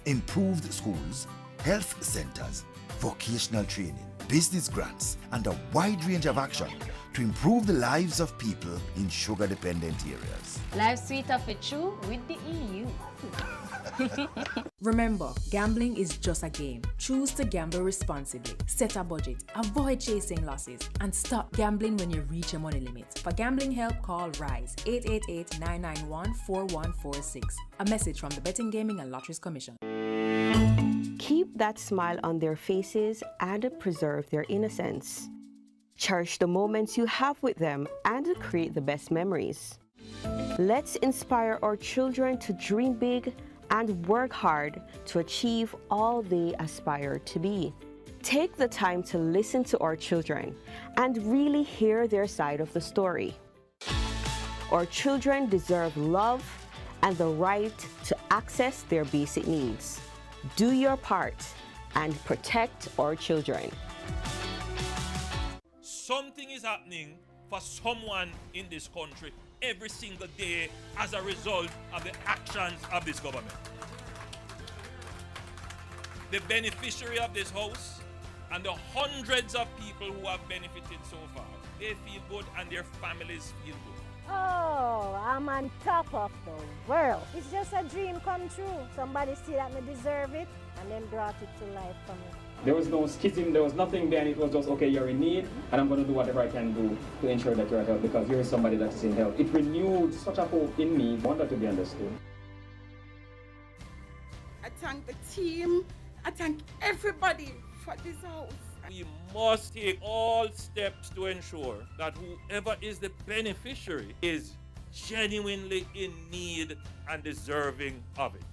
improved schools, health centers, vocational training, business grants, and a wide range of action to improve the lives of people in sugar-dependent areas. Life sweeter for true with the EU. Remember, gambling is just a game. Choose to gamble responsibly. Set a budget, avoid chasing losses, and stop gambling when you reach your money limit. For gambling help, call RISE 888-991-4146. A message from the Betting, Gaming and Lotteries Commission. Keep that smile on their faces and preserve their innocence. Cherish the moments you have with them and create the best memories. Let's inspire our children to dream big and work hard to achieve all they aspire to be. Take the time to listen to our children and really hear their side of the story. Our children deserve love and the right to access their basic needs. Do your part and protect our children. Something is happening for someone in this country every single day as a result of the actions of this government. The beneficiary of this house and the hundreds of people who have benefited so far, they feel good and their families feel good. Oh, I'm on top of the world. It's just a dream come true. Somebody see that me deserve it and then brought it to life for me. There was no schism, there was nothing there, and it was just, okay, you're in need, and I'm going to do whatever I can do to ensure that you're helped because you're somebody that is in help. It renewed such a hope in me, I want that to be understood. I thank the team, I thank everybody for this house. We must take all steps to ensure that whoever is the beneficiary is genuinely in need and deserving of it.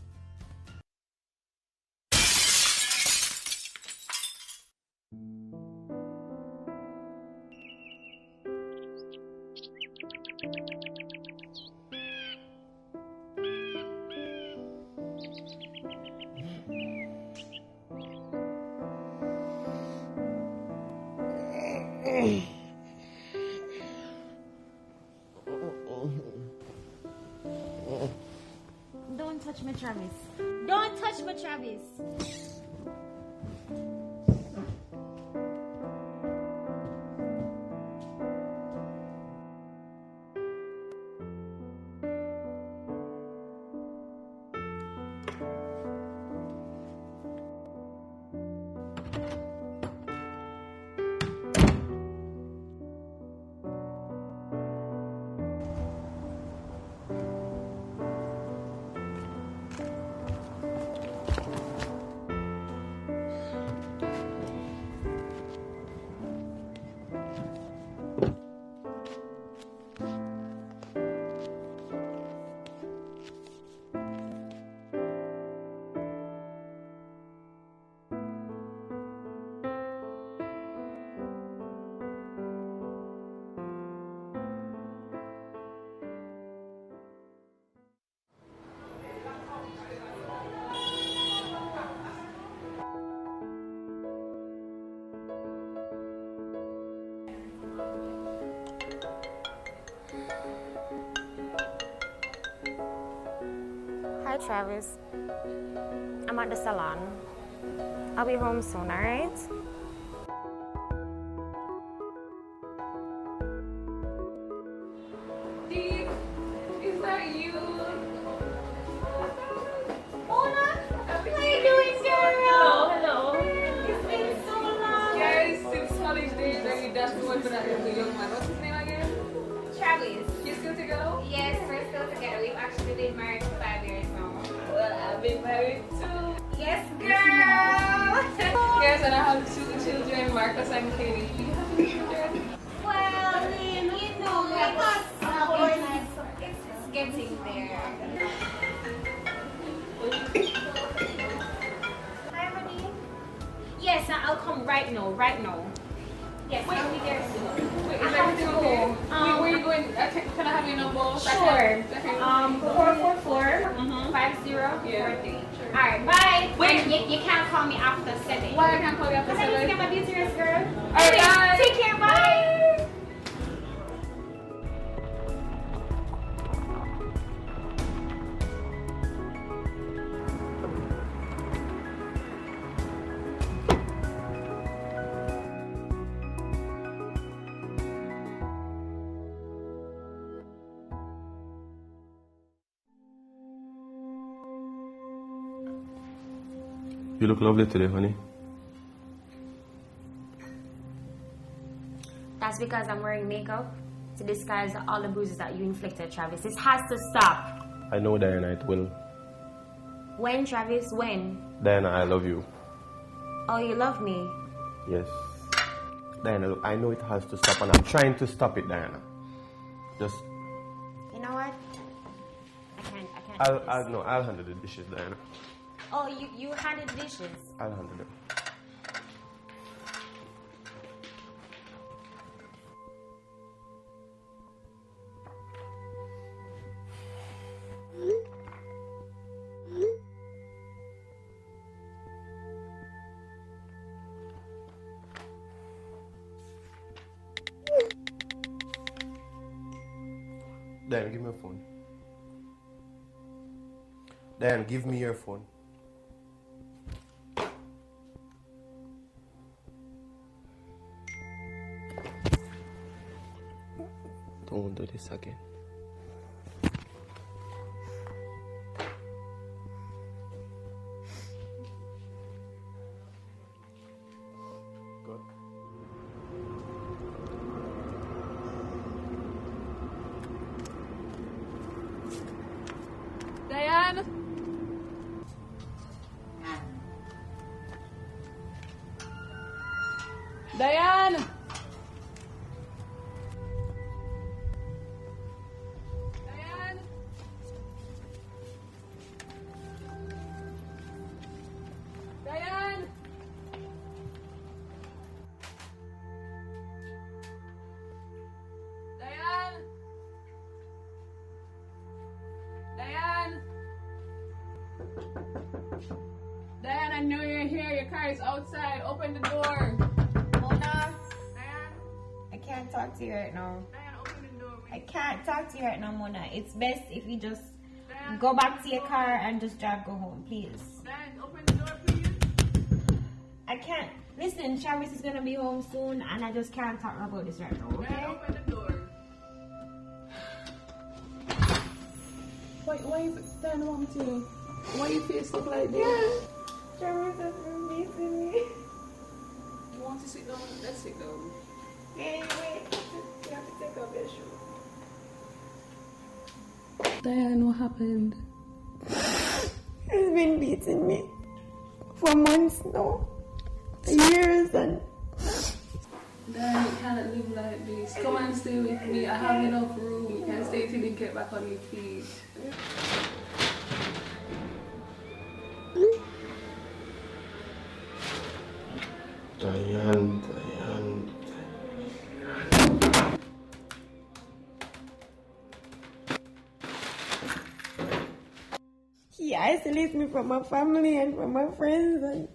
Don't touch me, Travis. Don't touch me, Travis. Hi, Travis. I'm at the salon. I'll be home soon, alright? Steve, is that you? Mona, how are you doing, girl? Hello. It's been so long. Yes, since college days, and you danced with that young man. What's his name again? Travis. You still together? Yes, we're still together. We've actually been married for 5 years now. Well, I've been married too. Yes, girl. Yes, and I have 2 children, Marcus and Katie. Do you have any children? Well, you know, it's getting there. Hi, Roddy. Yes, I'll come right now, Yes, I'll be there soon. Wait, I is have everything to okay? go. Where are you going? Can I have your number? Sure. 444 5043. Alright, bye. Wait, you can't call me after 7. Why I can't call you after Because I need to 7? get my beauty rest, girl. Alright, bye. Take care, bye. You look lovely today, honey. That's because I'm wearing makeup to disguise all the bruises that you inflicted, Travis. This has to stop. I know, Diana, it will. When, Travis? When? Diana, I love you. Oh, you love me? Yes. Diana, look, I know it has to stop, and I'm trying to stop it, Diana. Just... You know what? I can't I'll handle the dishes, Diana. Oh, you handle the dishes? I'll handle them. Diana, give me your phone. Diana, give me your phone. Don't do this again. Good. Diane? Diane? Diane? Diane? Diane? Diane? Diane, I know you're here. Your car is outside. Open the door. Mona? Diane? I can't talk to you right now. Diane, open the door. I can't talk to you right now, Mona. It's best if you just go back to your car and just go home, please. Diane, open the door, please. I can't. Listen, Travis is gonna be home soon, and I just can't talk about this right now, okay? Diane, open the door. Why is it Diane want to? Why your face look like this? Travis has been beating me. You want to sit down? Let's sit down. Hey, wait. You have to take off your shoes. Diane, what happened? He's been beating me for months now. Years and... Diane, you can't live like this. Come and stay with me. I have enough room. You can stay till you get back on your feet. Diane. He isolates me from my family and from my friends and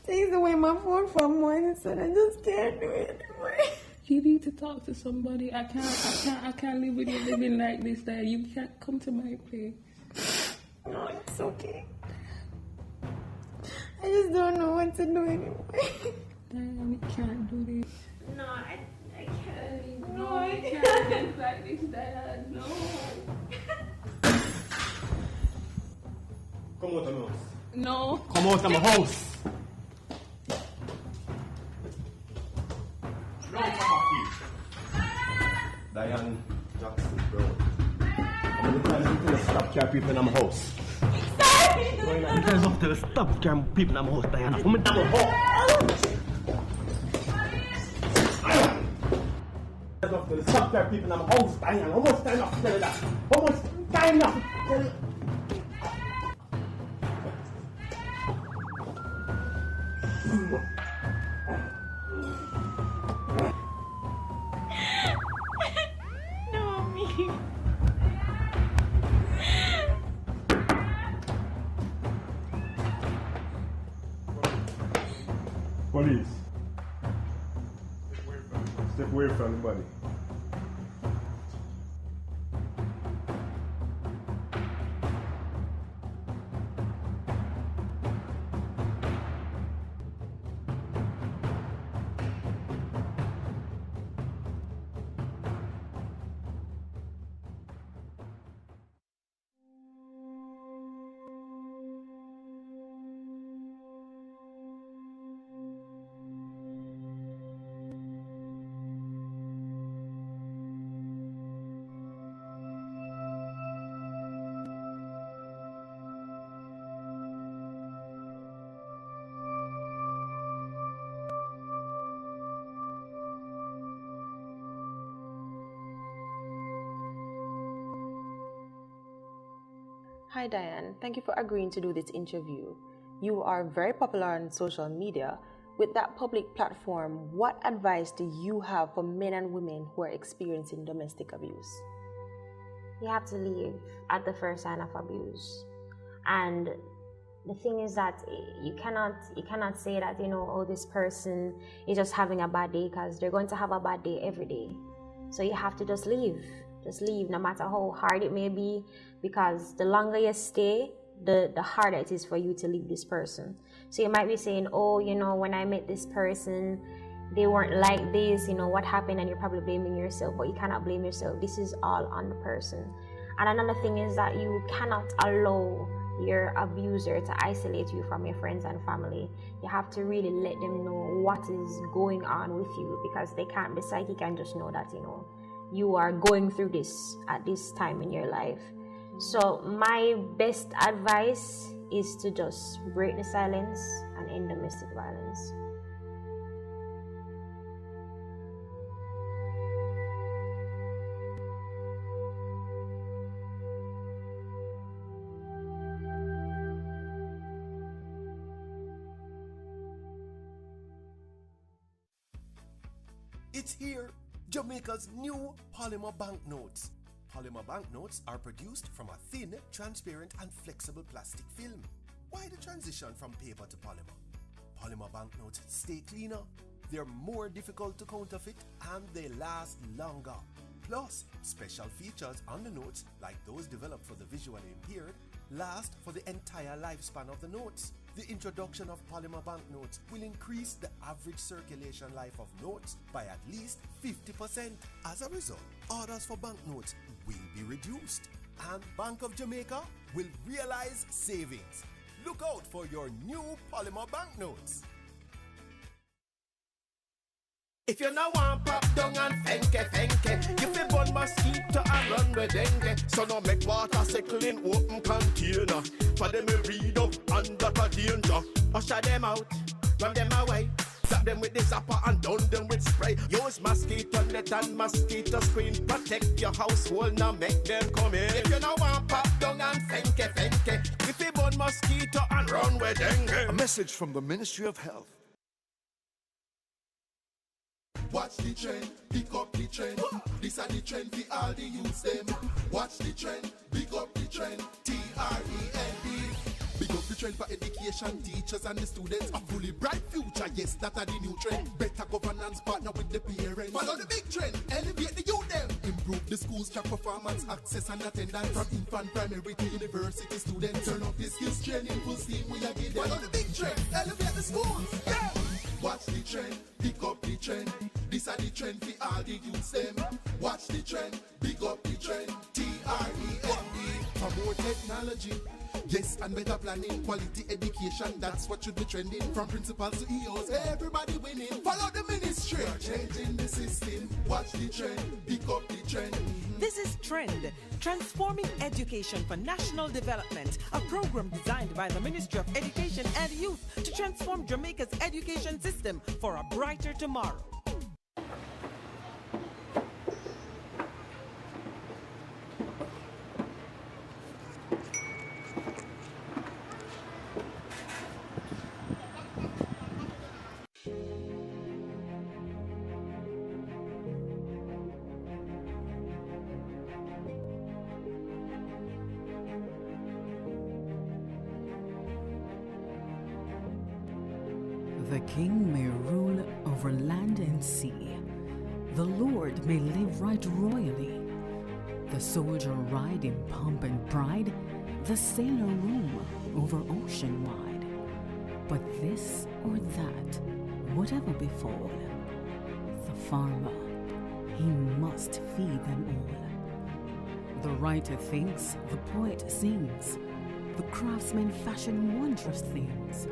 takes away my phone for months, and I just can't do it anymore. You need to talk to somebody. I can't live with you living like this. That you can't come to my place. No, it's okay. I just don't know what to do anymore. Diane, we can't do this. No, I can't. No, I can't live like this, Diane. No. Come out of my house. No. Come out of my house. Diane Jackson, bro. I'm going to tell you to stop care people in my house. Sorry! You guys have to stop care people in my house, Diana. Come into my house. You guys have to stop care people in my house, Diana. How much time have to tell you that? How much time have to tell you? No, me. Police. Step away from the body. Hi Diane, thank you for agreeing to do this interview. You are very popular on social media. With that public platform, what advice do you have for men and women who are experiencing domestic abuse? You have to leave at the first sign of abuse. And the thing is that you cannot say that, oh, this person is just having a bad day, because they're going to have a bad day every day. So you have to just leave. Just leave, no matter how hard it may be, because the longer you stay, the harder it is for you to leave this person. So you might be saying, oh, when I met this person, they weren't like this, what happened, and you're probably blaming yourself, but you cannot blame yourself. This is all on the person. And another thing is that you cannot allow your abuser to isolate you from your friends and family. You have to really let them know what is going on with you, because they can't be psychic and just know that, you are going through this at this time in your life. So my best advice is to just break the silence and end domestic violence. It's here, Jamaica's new polymer banknotes. Polymer banknotes are produced from a thin, transparent and flexible plastic film. Why the transition from paper to polymer? Polymer banknotes stay cleaner, they're more difficult to counterfeit, and they last longer. Plus, special features on the notes, like those developed for the visually impaired, last for the entire lifespan of the notes. The introduction of polymer banknotes will increase the average circulation life of notes by at least 50%. As a result, orders for banknotes will be reduced, and Bank of Jamaica will realize savings. Look out for your new polymer banknotes. If you no want pop down and fenke, you fi burn mosquito and run with dengue. So no make water cycle in open container. For them to read up under the danger. Usher them out, run them away. Zap them with the zapper and down them with spray. Use mosquito net and mosquito screen. Protect your household, now make them come in. If you no want pop down and fenke, you fi burn mosquito and run with dengue. A message from the Ministry of Health. Watch the trend, pick up the trend. This are the trend for all the youths them. Watch the trend, pick up the trend. TREND. Pick up the trend for education, teachers and the students. A fully bright future, yes, that are the new trend. Better governance, partner with the parents. Follow the big trend, elevate the youth them. Improve the schools, track performance, access and attendance. From infant, primary to university students. Turn up the skills training, full steam we are getting. Follow the big trend, elevate the schools. Yeah. Watch the trend, pick up the trend. This are the trend for all the youths them. Watch the trend, pick up the trend. TREND. For more technology, yes, and better planning, quality education, that's what should be trending. From principals to EOs, everybody winning. Follow the ministry, changing the system. Watch the trend, pick up the trend. This is Trend, Transforming Education for National Development, a program designed by the Ministry of Education and Youth to transform Jamaica's education system for a brighter tomorrow. The king may rule over land and sea. The Lord may live right royally. The soldier ride in pomp and pride. The sailor roam over ocean wide. But this or that, whatever befall, the farmer, he must feed them all. The writer thinks, the poet sings. The craftsman fashion wondrous things.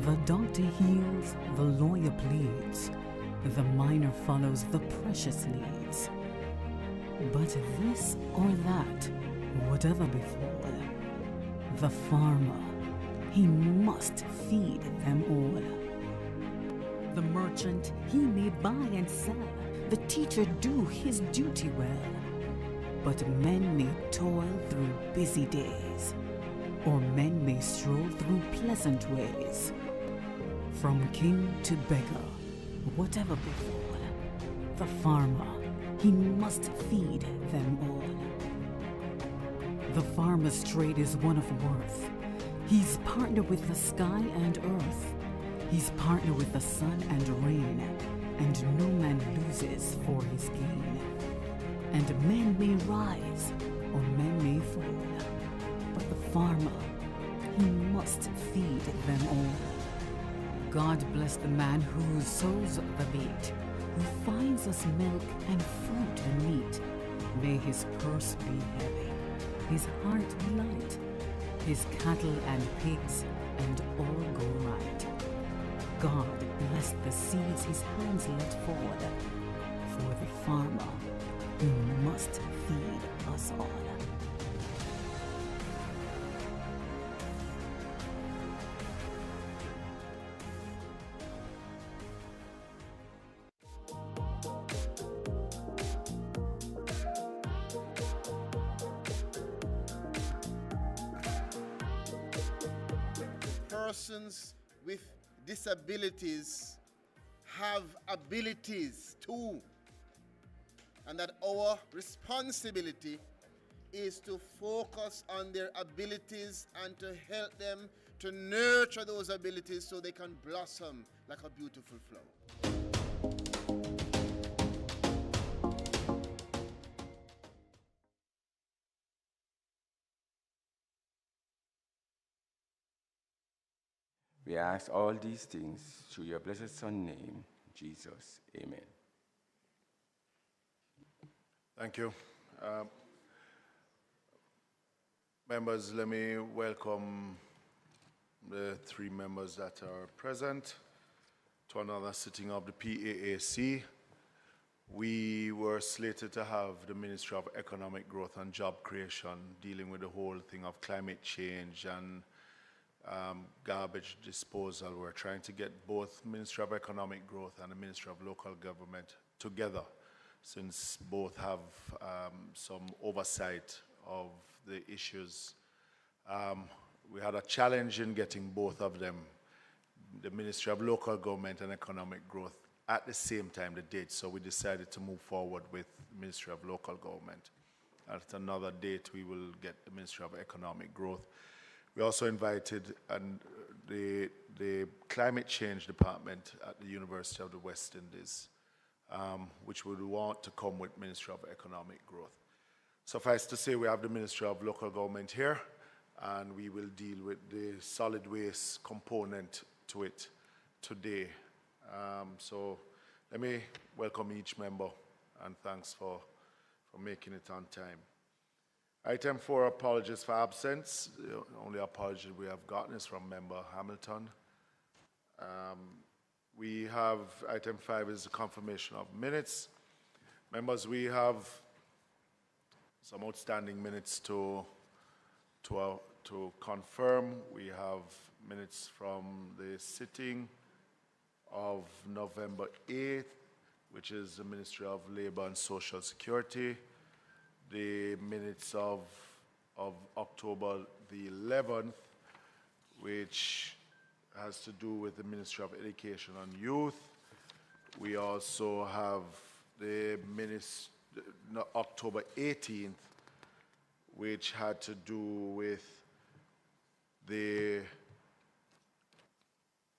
The doctor heals, the lawyer pleads, the miner follows the precious leads. But this or that, whatever befall, the farmer, he must feed them all. The merchant, he may buy and sell, the teacher do his duty well. But men may toil through busy days, or men may stroll through pleasant ways. From king to beggar, whatever befall, the farmer, he must feed them all. The farmer's trade is one of worth. He's partner with the sky and earth. He's partner with the sun and rain, and no man loses for his gain. And men may rise, or men may fall, but the farmer, he must feed them all. God bless the man who sows the bait, who finds us milk and fruit and meat. May his purse be heavy, his heart be light, his cattle and pigs and all go right. God bless the seeds his hands let fall, for the farmer, he must feed us all. Persons with disabilities have abilities too, and that our responsibility is to focus on their abilities and to help them to nurture those abilities so they can blossom like a beautiful flower. We ask all these things through your blessed Son's name, Jesus. Amen. Thank you. Members, let me welcome the three members that are present to another sitting of the PAAC. We were slated to have the Ministry of Economic Growth and Job Creation dealing with the whole thing of climate change and garbage disposal. We're trying to get both Ministry of Economic Growth and the Ministry of Local Government together, since both have some oversight of the issues. We had a challenge in getting both of them, the Ministry of Local Government and Economic Growth, at the same time, the date. So we decided to move forward with the Ministry of Local Government. At another date, we will get the Ministry of Economic Growth. We also invited the Climate Change Department at the University of the West Indies, which would want to come with Ministry of Economic Growth. Suffice to say, we have the Ministry of Local Government here, and we will deal with the solid waste component to it today. So let me welcome each member, and thanks for making it on time. Item 4, apologies for absence. The only apology we have gotten is from member Hamilton. We have item 5 is the confirmation of minutes. Members, we have some outstanding minutes to confirm. We have minutes from the sitting of November 8th, which is the Ministry of Labor and Social Security. The minutes of October the 11th, which has to do with the Ministry of Education and Youth. We also have the minutes, October 18th, which had to do with the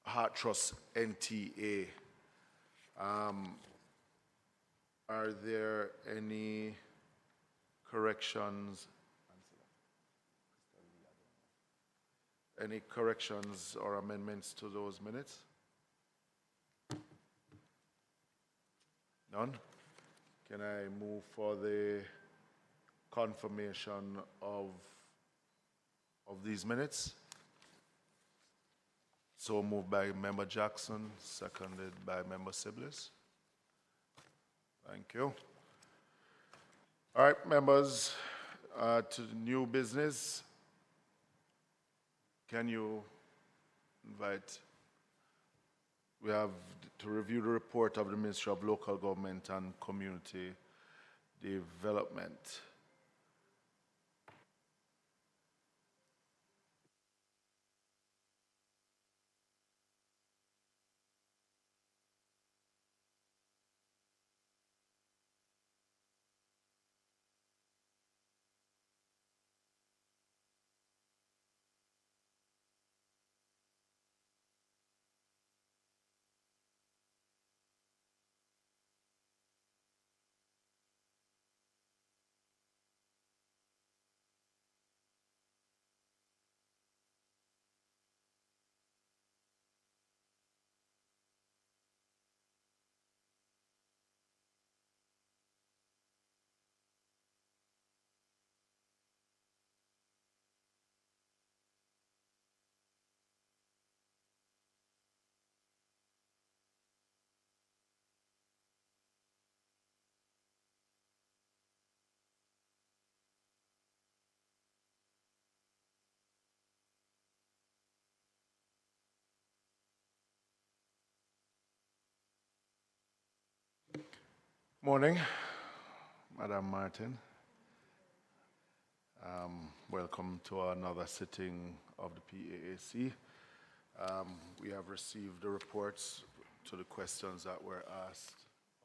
Heart Trust NTA. Are there any corrections? Any corrections or amendments to those minutes? None? Can I move for the confirmation of these minutes? So moved by Member Jackson, seconded by Member Siblis. Thank you. All right, members, to the new business. Can you invite? We have to review the report of the Ministry of Local Government and Community Development. Morning, Madam Martin. Welcome to another sitting of the PAAC. We have received the reports to the questions that were asked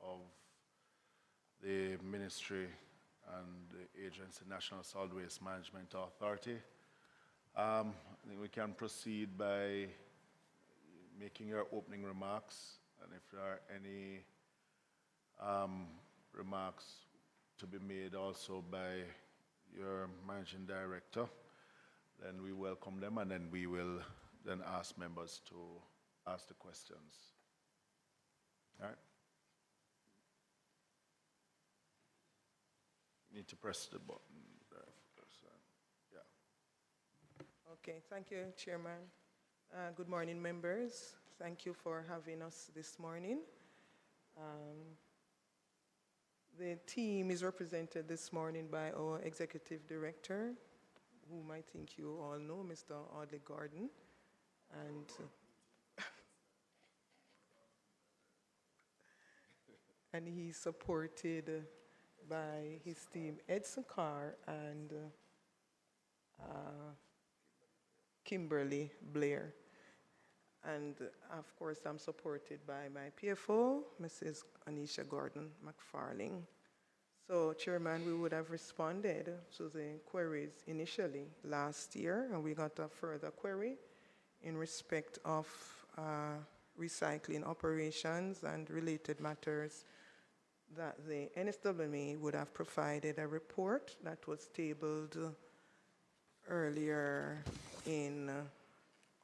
of the Ministry and the Agency National Solid Waste Management Authority. I think we can proceed by making your opening remarks, and if there are any remarks to be made also by your Managing Director, then we welcome them, and then we will then ask members to ask the questions. All right? Need to press the button there. Yeah. Okay, thank you, Chairman. Good morning, members. Thank you for having us this morning. The team is represented this morning by our Executive Director, whom I think you all know, Mr. Audley Gordon, and he's supported by his team, Edson Carr and Kimberly Blair. And of course, I'm supported by my PFO, Mrs. Anisha Gordon McFarling. So, Chairman, we would have responded to the queries initially last year, and we got a further query in respect of recycling operations and related matters that the NSWMA would have provided a report that was tabled earlier in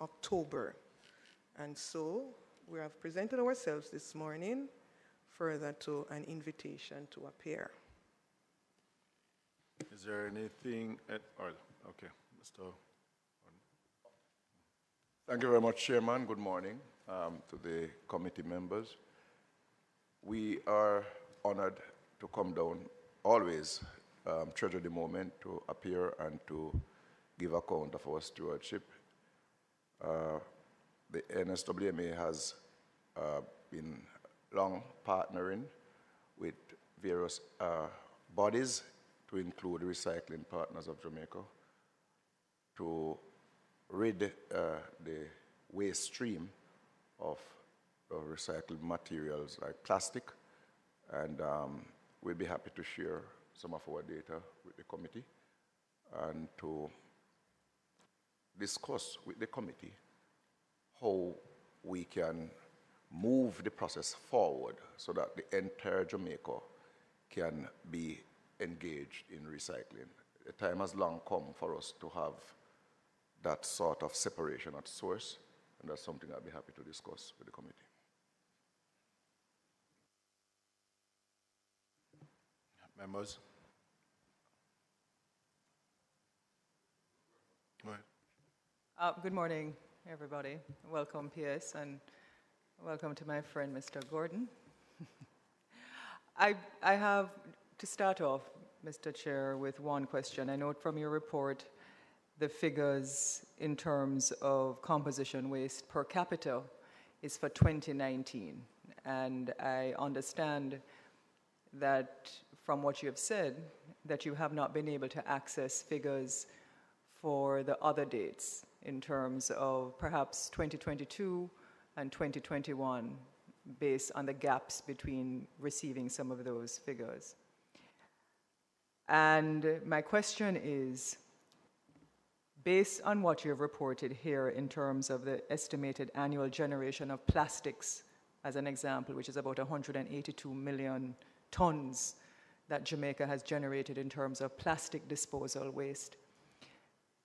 October. And so we have presented ourselves this morning further to an invitation to appear. Is there anything okay, Mr. Thank you very much, Chairman. Good morning to the committee members. We are honored to come down, always treasure the moment to appear and to give account of our stewardship. The NSWMA has been long partnering with various bodies, to include Recycling Partners of Jamaica, to rid the waste stream of recycled materials like plastic. And we'll be happy to share some of our data with the committee and to discuss with the committee how we can move the process forward so that the entire Jamaica can be engaged in recycling. The time has long come for us to have that sort of separation at source, and that's something I'll be happy to discuss with the committee. Members? Go ahead. Good morning, everybody. Welcome, PS, and welcome to my friend, Mr. Gordon. I have to start off, Mr. Chair, with one question. I note from your report the figures in terms of composition waste per capita is for 2019. And I understand that from what you have said, that you have not been able to access figures for the other dates in terms of perhaps 2022 and 2021, based on the gaps between receiving some of those figures. And my question is, based on what you've reported here in terms of the estimated annual generation of plastics, as an example, which is about 182 million tons that Jamaica has generated in terms of plastic disposal waste.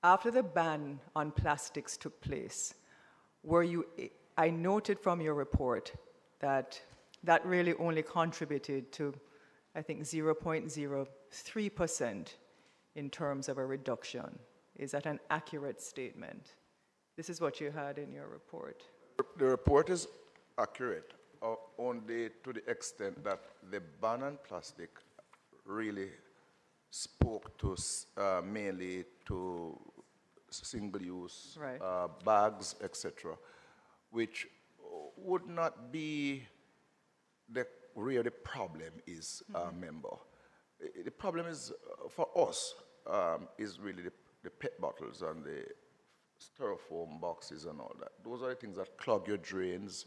After the ban on plastics took place, I noted from your report that that really only contributed to, I think, 0.03% in terms of a reduction. Is that an accurate statement? This is what you had in your report. The report is accurate only to the extent that the ban on plastic really spoke to mainly to single-use bags, etc., which would not be the where the problem is, member. The problem is, for us, is really the PET bottles and the styrofoam boxes and all that. Those are the things that clog your drains.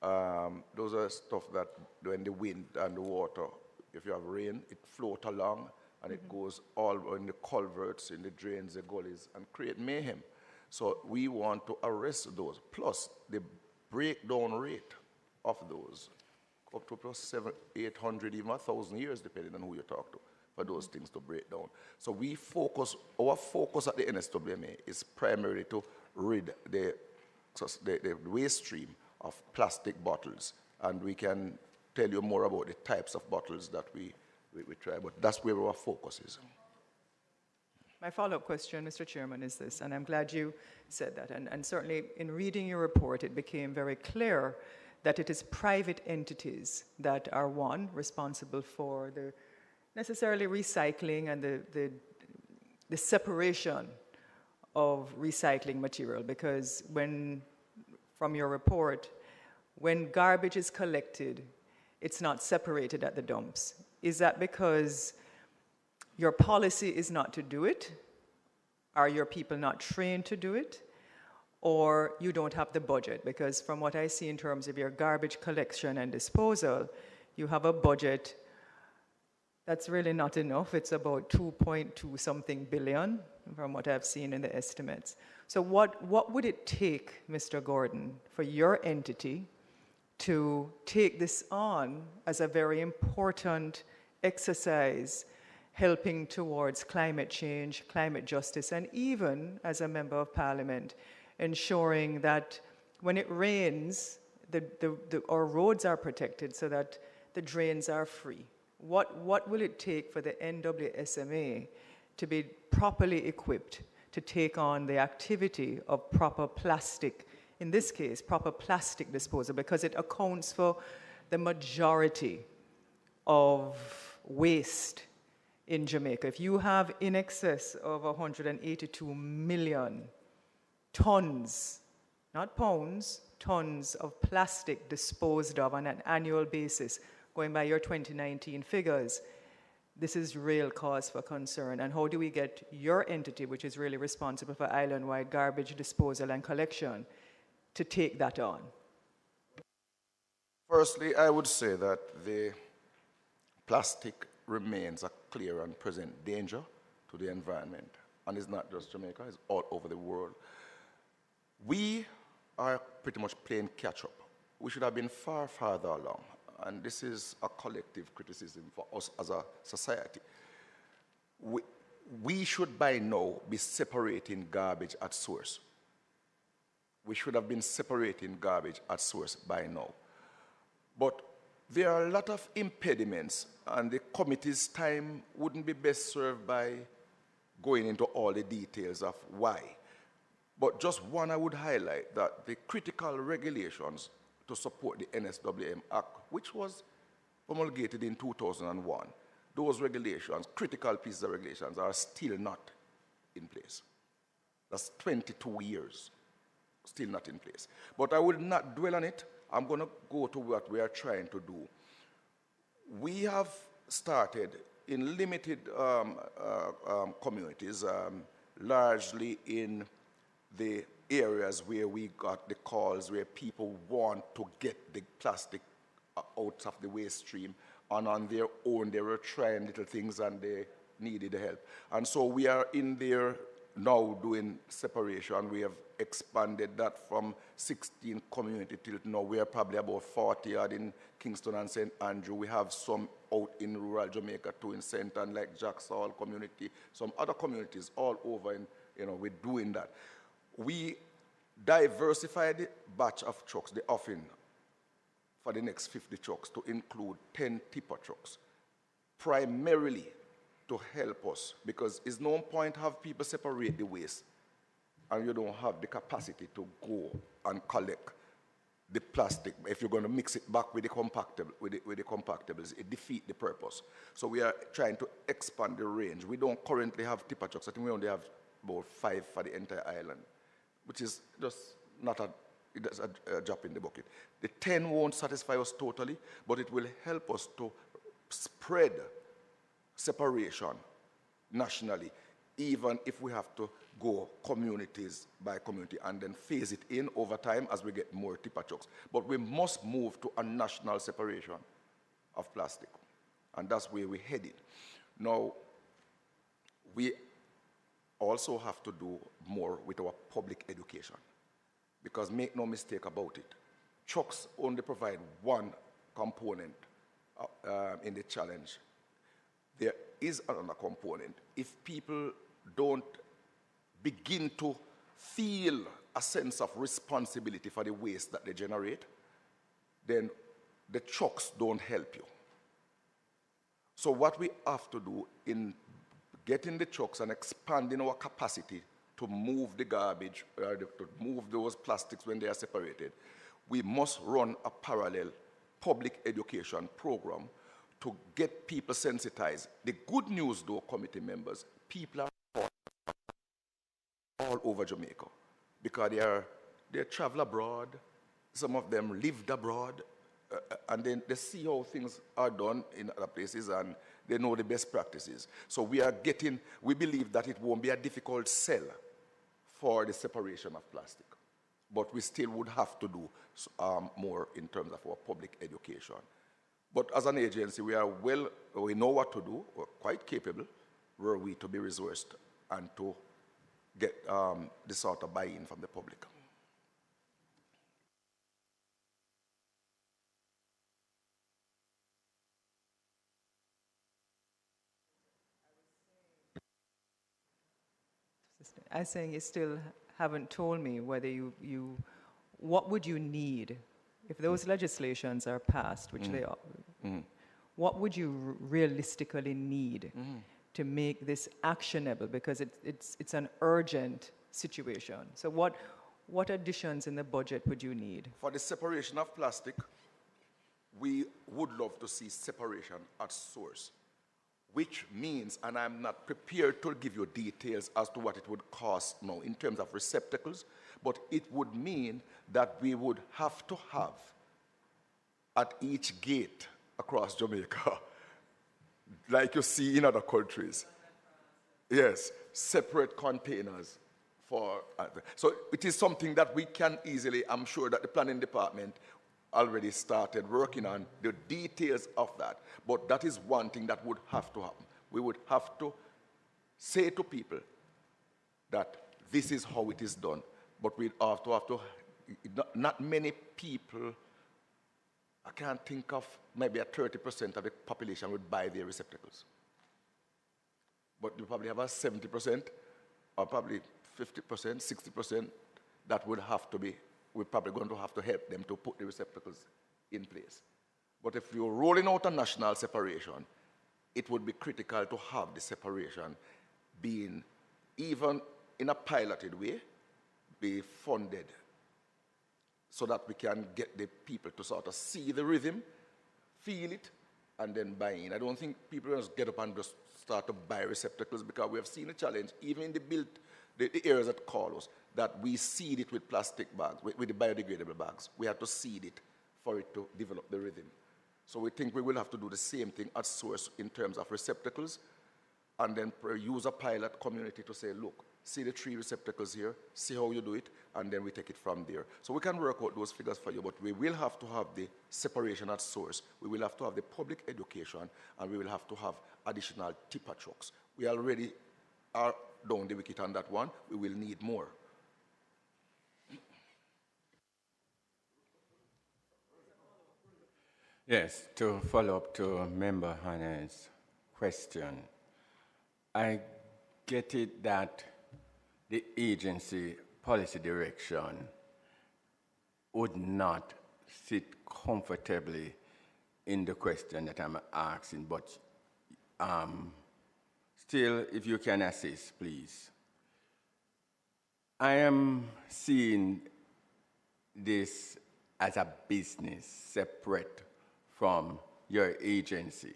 Those are stuff that when the wind and the water, if you have rain, it floats along and it goes all in the culverts, in the drains, the gullies, and create mayhem. So we want to arrest those. Plus, the breakdown rate of those, up to plus 700, 800, even 1,000 years, depending on who you talk to, for those things to break down. So we focus, our focus at the NSWMA is primarily to rid the waste stream of plastic bottles. And we can tell you more about the types of bottles that we try, but that's where our focus is. My follow-up question, Mr. Chairman, is this, and I'm glad you said that. And certainly in reading your report, it became very clear that it is private entities that are, one, responsible for the necessarily recycling and the separation of recycling material. Because from your report, when garbage is collected, it's not separated at the dumps. Is that because your policy is not to do it? Are your people not trained to do it? Or you don't have the budget? Because from what I see in terms of your garbage collection and disposal, you have a budget that's really not enough. It's about 2.2 something billion from what I've seen in the estimates. So what would it take, Mr. Gordon, for your entity to take this on as a very important exercise helping towards climate change, climate justice, and even as a member of parliament, ensuring that when it rains, our roads are protected so that the drains are free? What will it take for the NWSMA to be properly equipped to take on the activity of proper plastic, in this case, proper plastic disposal, because it accounts for the majority of waste in Jamaica? If you have in excess of 182 million tons, not pounds, tons of plastic disposed of on an annual basis, going by your 2019 figures, this is real cause for concern. And how do we get your entity, which is really responsible for island-wide garbage disposal and collection, to take that on? Firstly, I would say that the plastic remains a clear and present danger to the environment. And it's not just Jamaica, it's all over the world. We are pretty much playing catch-up. We should have been far farther along. And this is a collective criticism for us as a society. We should by now be separating garbage at source. We should have been separating garbage at source by now. But there are a lot of impediments, and the committee's time wouldn't be best served by going into all the details of why. But just one, I would highlight that the critical regulations to support the NSWM Act, which was promulgated in 2001, those regulations, critical pieces of regulations, are still not in place. That's 22 years, still not in place. But I will not dwell on it. I'm going to go to what we are trying to do. We have started in limited communities, largely in the areas where we got the calls where people want to get the plastic out of the waste stream, and on their own they were trying little things and they needed help. And so we are in there now doing separation. We have expanded that from 16 communities till now. We are probably about 40 odd in Kingston and St. Andrew. We have some out in rural Jamaica too, in St. Ann, like Jacksall community, some other communities all over, we're doing that. We diversified the batch of trucks, the offering, for the next 50 trucks to include 10 tipper trucks, primarily to help us, because it's no point have people separate the waste and you don't have the capacity to go and collect the plastic. If you're going to mix it back with the compactables, it defeats the purpose. So we are trying to expand the range. We don't currently have tipper trucks. I think we only have about 5 for the entire island, which is just not it's a drop in the bucket. The 10 won't satisfy us totally, but it will help us to spread separation nationally, even if we have to go communities by community and then phase it in over time as we get more tipper trucks. But we must move to a national separation of plastic, and that's where we're headed. Now, we also have to do more with our public education, because make no mistake about it, trucks only provide one component in the challenge. There is another component. If people don't begin to feel a sense of responsibility for the waste that they generate, then the trucks don't help you. So what we have to do in getting the trucks and expanding our capacity to move the garbage, to move those plastics when they are separated, we must run a parallel public education program to get people sensitized. The good news, though, committee members, people are all over Jamaica because they travel abroad. Some of them lived abroad, and then they see how things are done in other places, and they know the best practices. So we believe that it won't be a difficult sell for the separation of plastic, but we still would have to do more in terms of our public education. But as an agency, we know what to do, we're quite capable, were we to be resourced and to get the sort of buy-in from the public. I'm saying you still haven't told me whether what would you need if those legislations are passed, which they are. What would you realistically need to make this actionable? Because it's an urgent situation. So what additions in the budget would you need? For the separation of plastic, we would love to see separation at source, which means, and I'm not prepared to give you details as to what it would cost now in terms of receptacles, but it would mean that we would have to have at each gate across Jamaica, like you see in other countries, yes, separate containers for. So it is something that we can easily, I'm sure that the planning department already started working on the details of that, but that is one thing that would have to happen. We would have to say to people that this is how it is done, but we have to not many people, I can't think of, maybe 30% of the population would buy their receptacles. But you probably have a 70% or probably 50%, 60% that would have to be, we're probably going to have to help them to put the receptacles in place. But if you're rolling out a national separation, it would be critical to have the separation being, even in a piloted way, be funded so that we can get the people to sort of see the rhythm, feel it, and then buy in. I don't think people just get up and just start to buy receptacles, because we have seen a challenge, even in the areas that call us, that we seed it with plastic bags, with the biodegradable bags. We have to seed it for it to develop the rhythm. So we think we will have to do the same thing at source in terms of receptacles, and then use a pilot community to say, look, see the 3 receptacles here, see how you do it, and then we take it from there. So we can work out those figures for you, but we will have to have the separation at source, we will have to have the public education, and we will have to have additional tipper trucks. We already are down the wicket on that one, we will need more. Yes, to follow up to Member Hannah's question, I get it that the agency policy direction would not sit comfortably in the question that I'm asking, but still, if you can assist, please. I am seeing this as a business separate from your agency.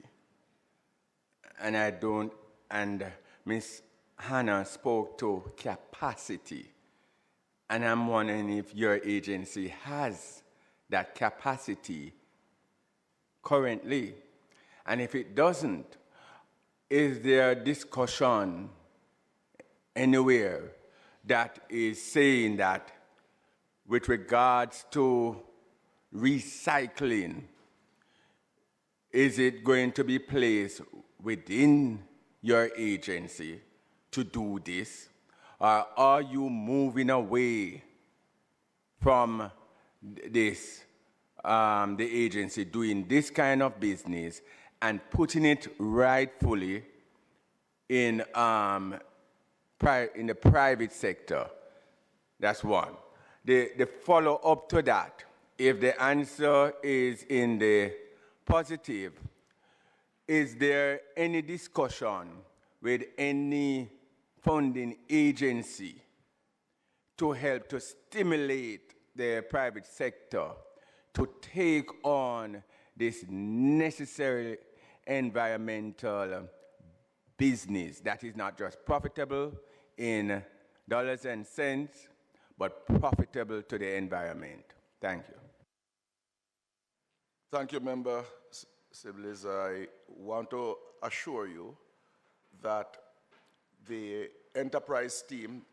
And Ms. Hannah spoke to capacity And I'm wondering if your agency has that capacity currently. And if it doesn't, is there a discussion anywhere that is saying that with regards to recycling, is it going to be placed within your agency to do this? Or are you moving away from this, the agency doing this kind of business and putting it rightfully in the private sector? That's one. The follow-up to that, if the answer is in the positive, is there any discussion with any funding agency to help to stimulate the private sector to take on this necessary environmental business that is not just profitable in dollars and cents, but profitable to the environment? Thank you. Thank you, Member Sibley's. I want to assure you that the enterprise team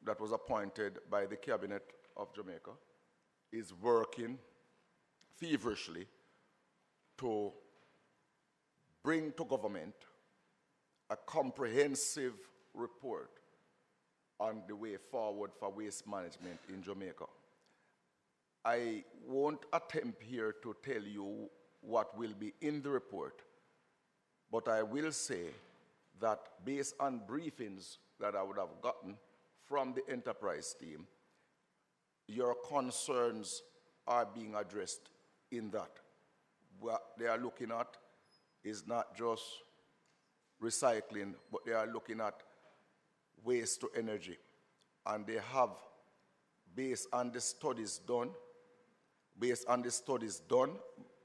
that was appointed by the Cabinet of Jamaica is working feverishly to bring to government a comprehensive report on the way forward for waste management in Jamaica. I won't attempt here to tell you what will be in the report, but I will say that based on briefings that I would have gotten from the enterprise team, your concerns are being addressed in that. What they are looking at is not just recycling, but they are looking at waste to energy. And they have, based on the studies done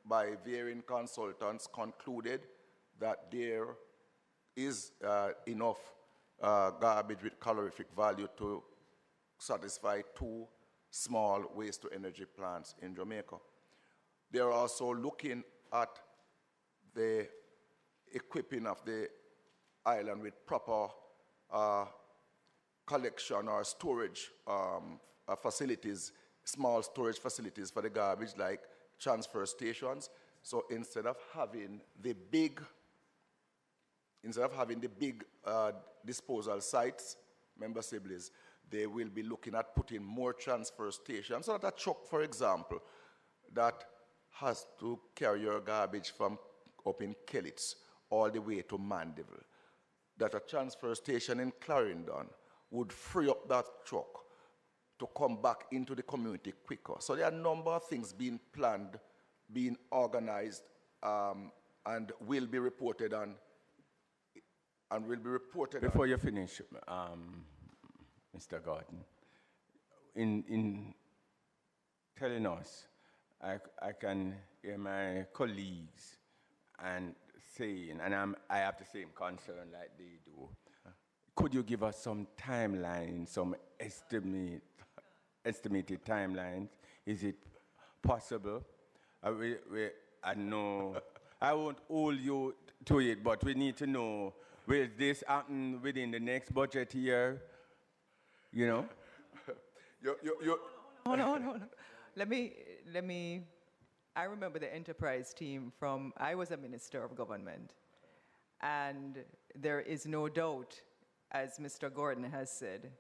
by varying consultants, concluded that there is enough garbage with calorific value to satisfy 2 small waste-to-energy plants in Jamaica. They are also looking at the equipping of the island with proper collection or storage facilities, small storage facilities for the garbage, like transfer stations. So instead of having the big disposal sites, Member Sibley's, they will be looking at putting more transfer stations. So that a truck, for example, that has to carry your garbage from up in Kellits all the way to Mandeville, that a transfer station in Clarendon would free up that truck to come back into the community quicker. So there are a number of things being planned, being organized, and will be reported on. Before you finish, Mr. Gordon, in telling us, I can hear my colleagues and saying, and I have the same concern like they do. Could you give us some timeline, some estimated timelines? Is it possible? I know, I won't hold you to it, but we need to know, will this happen within the next budget year? You know? Hold on. Let me, I remember the enterprise team from, I was a minister of government, and there is no doubt, as Mr. Gordon has said,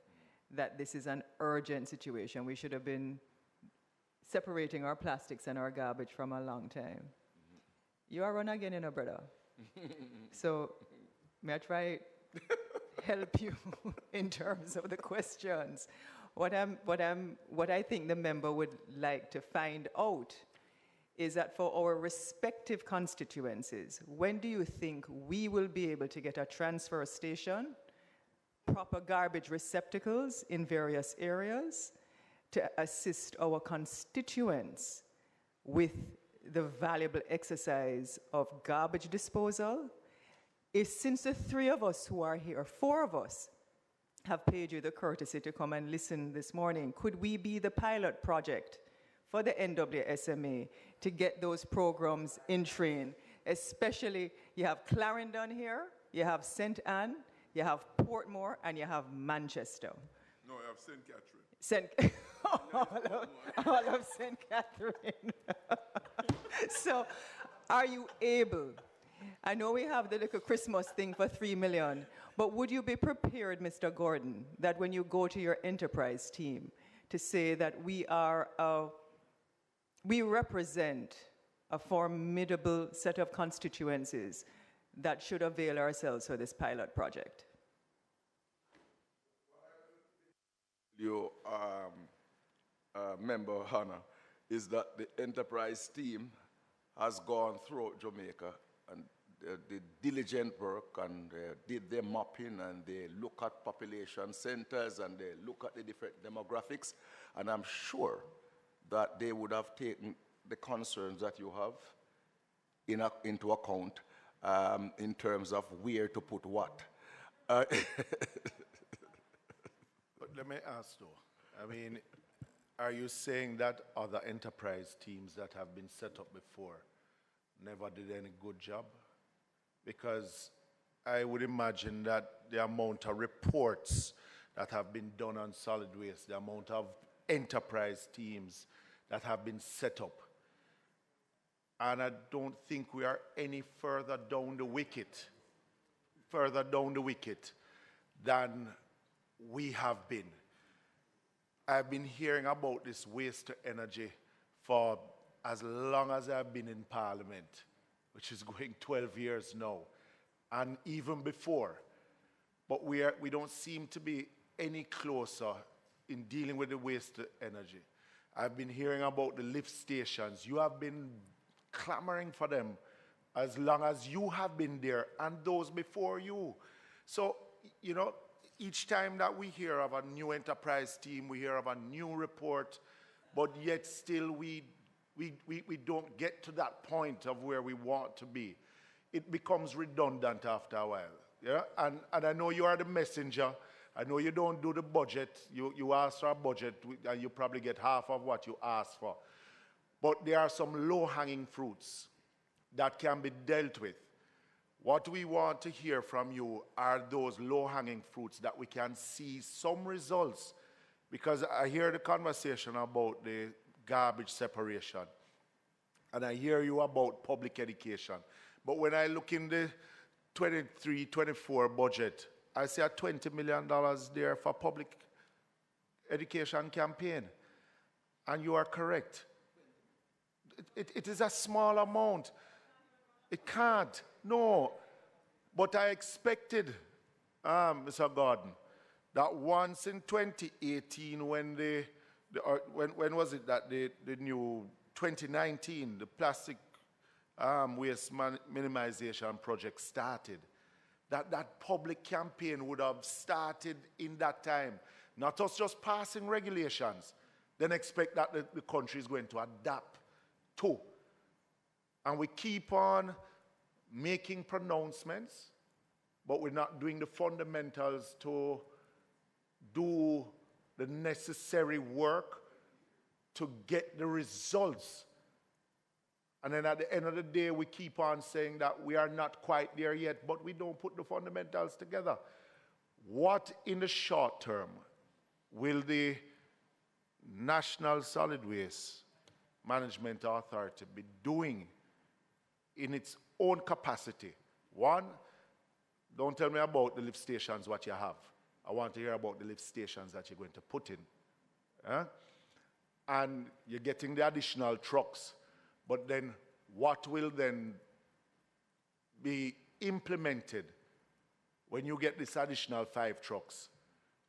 that this is an urgent situation. We should have been separating our plastics and our garbage from a long time. You are run again, brother. So, may I try help you in terms of the questions? What I think the member would like to find out is that for our respective constituencies, when do you think we will be able to get a transfer station, proper garbage receptacles in various areas to assist our constituents with the valuable exercise of garbage disposal? Since the 3 of us who are here, 4 of us, have paid you the courtesy to come and listen this morning. Could we be the pilot project for the NWSMA to get those programs in train? Especially, you have Clarendon here, you have St. Anne, you have Portmore, and you have Manchester. No, I have St. Catherine. All of St. Catherine. So, are you able? I know we have the little Christmas thing for $3 million, but would you be prepared, Mr. Gordon, that when you go to your enterprise team, to say that we represent a formidable set of constituencies that should avail ourselves for this pilot project? You, Member Hannah, is that the enterprise team has gone throughout Jamaica and did diligent work, and did their mapping, and they look at population centers, and they look at the different demographics, and I'm sure that they would have taken the concerns that you have into account in terms of where to put what. But let me ask though, I mean, are you saying that other enterprise teams that have been set up before never did any good job? Because I would imagine that the amount of reports that have been done on solid waste, the amount of enterprise teams that have been set up, and I don't think we are any further down the wicket than we have been. I've been hearing about this waste to energy for as long as I've been in Parliament, which is going 12 years now, and even before. But we don't seem to be any closer in dealing with the waste to energy. I've been hearing about the lift stations. You have been clamoring for them as long as you have been there, and those before you. So, you know, each time that we hear of a new enterprise team, we hear of a new report, but yet still we don't get to that point of where we want to be. It becomes redundant after a while. Yeah? And I know you are the messenger. I know you don't do the budget. You ask for a budget, and you probably get half of what you ask for. But there are some low-hanging fruits that can be dealt with. What we want to hear from you are those low-hanging fruits that we can see some results. Because I hear the conversation about the garbage separation, and I hear you about public education. But when I look in the 23-24 budget, I see a $20 million there for public education campaign. And you are correct. It is a small amount. It can't. No. But I expected, Mr. Gordon, that once in 2018, when when was it that the new 2019, the plastic waste minimization project started, that public campaign would have started in that time. Not us just passing regulations, then expect that the country is going to adapt to. And we keep on making pronouncements, but we're not doing the fundamentals to do the necessary work to get the results. And then at the end of the day, we keep on saying that we are not quite there yet, but we don't put the fundamentals together. What in the short term will the National Solid Waste Management Authority be doing in its own capacity? One, don't tell me about the lift stations, what you have. I want to hear about the lift stations that you're going to put in. And you're getting the additional trucks. But then what will then be implemented when you get this additional 5 trucks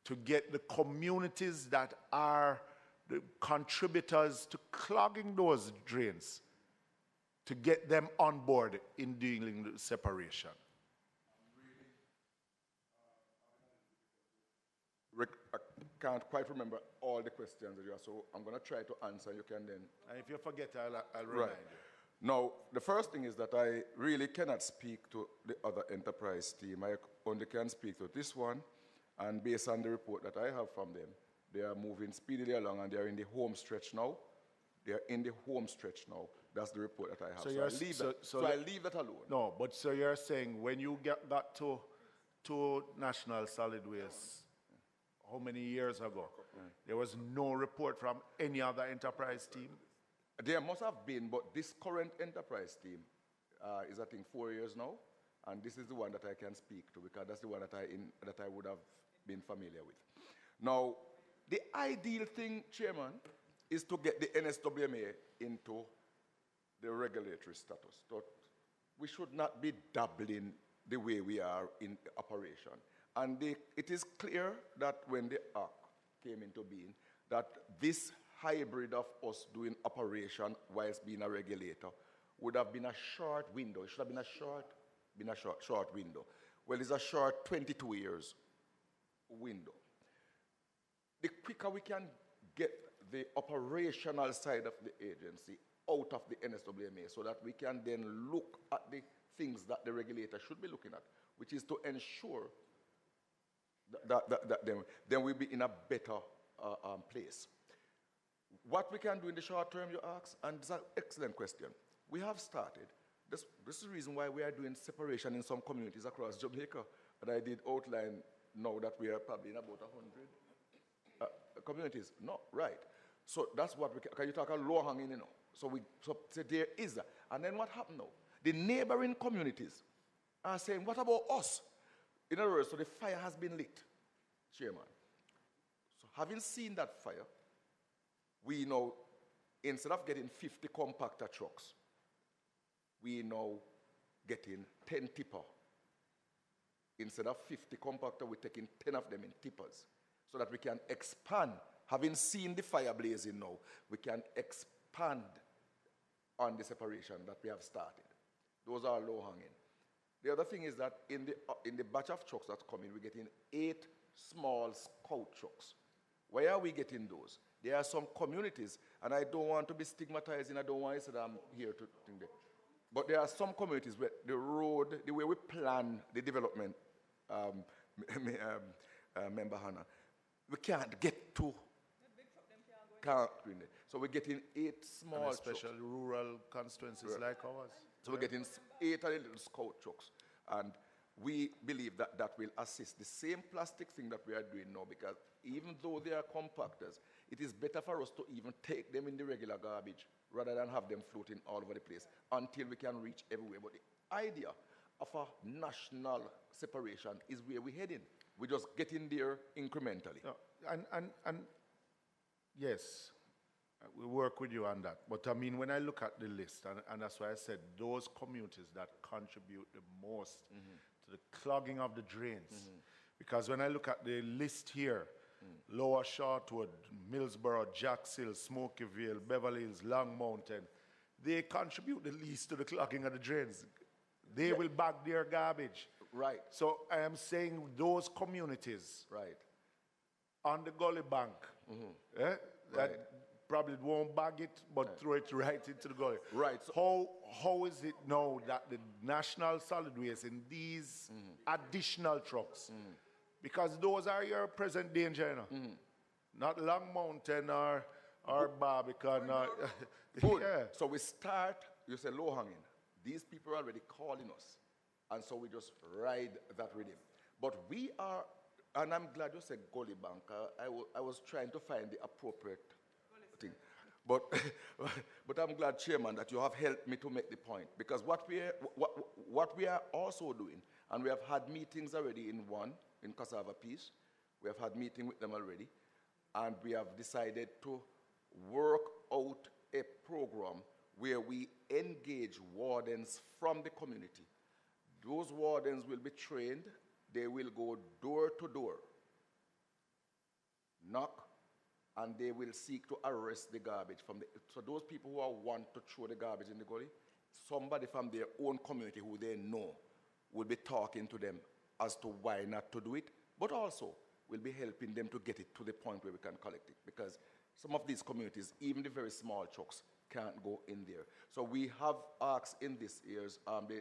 to get the communities that are the contributors to clogging those drains, to get them on board in dealing with separation? Rick, I can't quite remember all the questions that you asked, so I'm going to try to answer. You can then. And if you forget, I'll remind you. Now, the first thing is that I really cannot speak to the other enterprise team. I only can speak to this one And based on the report that I have from them, they are moving speedily along and they are in the home stretch now. They are in the home stretch now. That's the report that I have. So I leave that alone. No, but so you're saying when you got to National Solid Waste, how many years ago, there was no report from any other enterprise team? There must have been, but this current enterprise team is, I think, 4 years now. And this is the one that I can speak to because that's the one that I would have been familiar with. Now, the ideal thing, Chairman, is to get the NSWMA into the regulatory status. So we should not be dabbling the way we are in operation. And it is clear that when the Act came into being, that this hybrid of us doing operation whilst being a regulator would have been a short window. It should have been a short window. Well, it's a short 22 years window. The quicker we can get the operational side of the agency out of the NSWMA so that we can then look at the things that the regulator should be looking at, which is to ensure that then we'll be in a better place. What we can do in the short term, you ask, and it's an excellent question. We have started. This is the reason why we are doing separation in some communities across Jamaica. And I did outline now that we are probably in about 100 communities. No, right. So that's what we can you talk a low hanging, you know. So there is that. And then what happened now? The neighboring communities are saying, what about us? In other words, so the fire has been lit, Chairman. So having seen that fire, we now, instead of getting 50 compactor trucks, we now getting 10 tipper. Instead of 50 compactor, we're taking 10 of them in tippers so that we can expand. Having seen the fire blazing now, we can expand on the separation that we have started. Those are low hanging. The other thing is that in the batch of trucks that's coming, we're getting 8 small scout trucks. Why are we getting those? There are some communities, and I don't want to be stigmatizing, I don't want to say that I'm here to think that. But there are some communities where the road, the way we plan the development, Member Hannah, we can't get to. So we're getting 8 small especially trucks. Rural constituencies like ours. So we're getting 8 little scout trucks. And we believe that that will assist. The same plastic thing that we are doing now, because even though they are compactors, it is better for us to even take them in the regular garbage rather than have them floating all over the place until we can reach everywhere. But the idea of a national separation is where we're heading. We're just getting there incrementally. And yes, we work with you on that. But I mean, when I look at the list, and that's why I said those communities that contribute the most to the clogging of the drains. Because when I look at the list here, Lower Shortwood, Millsboro, Jacks Hill, Smokyville, Beverly Hills, Long Mountain, they contribute the least to the clogging of the drains. They will bag their garbage. Right. So I am saying those communities, right, on the gully bank, that probably won't bag it, but throw it right into the gully. Right. So how is it now that the National Solid Waste in these additional trucks, because those are your present danger, you know? Not Long Mountain or Barbican. Good. Yeah. So we start, you say low hanging. These people are already calling us. And so we just ride that rhythm. But we are, and I'm glad you said gully bank. I was trying to find the appropriate thing. But I'm glad, Chairman, that you have helped me to make the point. Because what we are also doing, and we have had meetings already in Cassava Peace. We have had meetings with them already. And we have decided to work out a program where we engage wardens from the community. Those wardens will be trained. They will go door to door, knock, and they will seek to arrest the garbage from the. So those people who want to throw the garbage in the gully, somebody from their own community who they know will be talking to them as to why not to do it, but also will be helping them to get it to the point where we can collect it. Because some of these communities, even the very small trucks, can't go in there. So we have asked in this year's,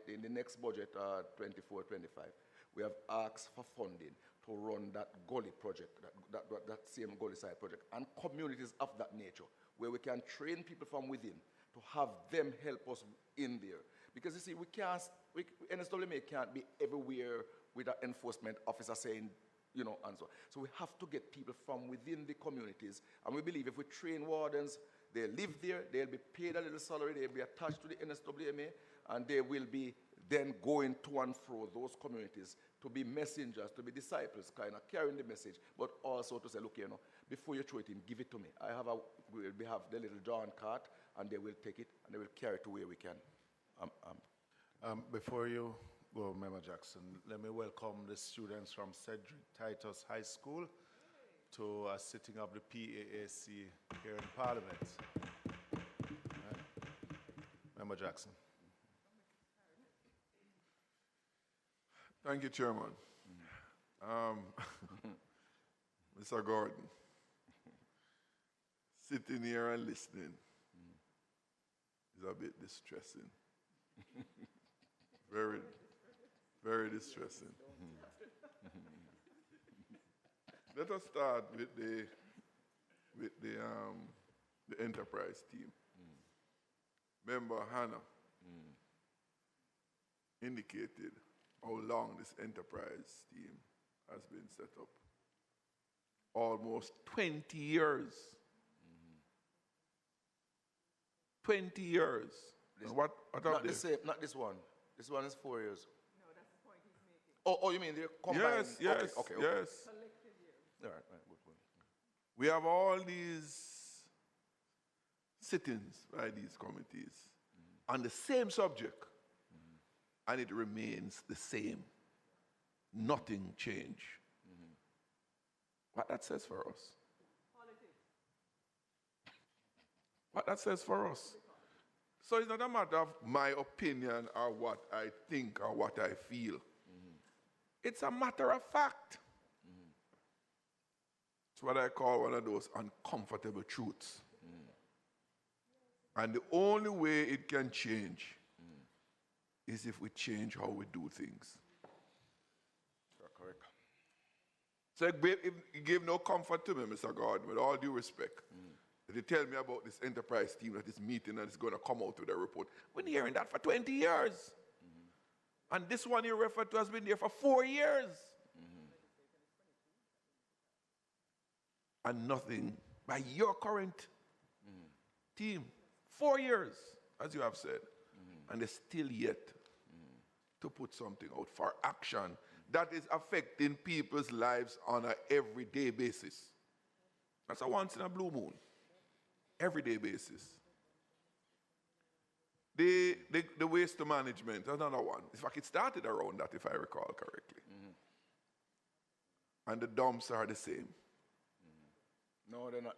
in the next budget, 24-25, we have asked for funding to run that gully project, that same gully side project, and communities of that nature, where we can train people from within to have them help us in there. Because you see, NSWMA can't be everywhere with an enforcement officer saying, you know, and so on. So we have to get people from within the communities, and we believe if we train wardens, they live there, they'll be paid a little salary, they'll be attached to the NSWMA, and they will be then going to and fro those communities to be messengers, to be disciples, kind of carrying the message, but also to say, look, you know, before you throw it in, give it to me. We have the little drawn cart, and they will take it, and they will carry it to where we can. Before you go, Member Jackson, let me welcome the students from Cedric Titus High School to a sitting of the PAAC here in Parliament. Right. Member Jackson. Thank you, Chairman. Mr. Gordon, sitting here and listening is a bit distressing. Very, very distressing. Let us start with the enterprise team. Member Hannah indicated how long this enterprise team has been set up. Almost 20 years. 20 years. What not the same, not this one. This one is 4 years. No, that's the point he's making. Oh, you mean they're combined? Yes, okay. yes. All right, good point. We have all these sittings by these committees on the same subject, and it remains the same. Nothing changed. What that says for us? What that says for us? So it's not a matter of my opinion or what I think or what I feel. It's a matter of fact. It's what I call one of those uncomfortable truths. And the only way it can change is if we change how we do things. Correct. So it gave no comfort to me, Mr. Gordon, with all due respect. They tell me about this enterprise team that is meeting and is going to come out with a report. We've been hearing that for 20 years. And this one you referred to has been there for 4 years. And nothing by your current team. 4 years, as you have said. And they're still yet to put something out for action that is affecting people's lives on an everyday basis. That's a once in a blue moon. Everyday basis. The waste management, another one. In fact, it started around that, if I recall correctly. And the dumps are the same. No, they're not.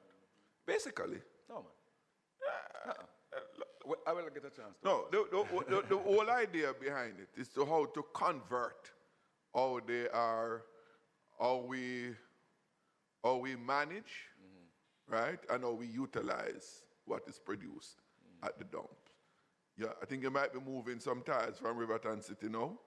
Basically. No, man. I will get a chance. No, the whole idea behind it is to how to convert how they are, how we manage, right, and how we utilize what is produced at the dump. Yeah, I think you might be moving some tiles from Riverton City now.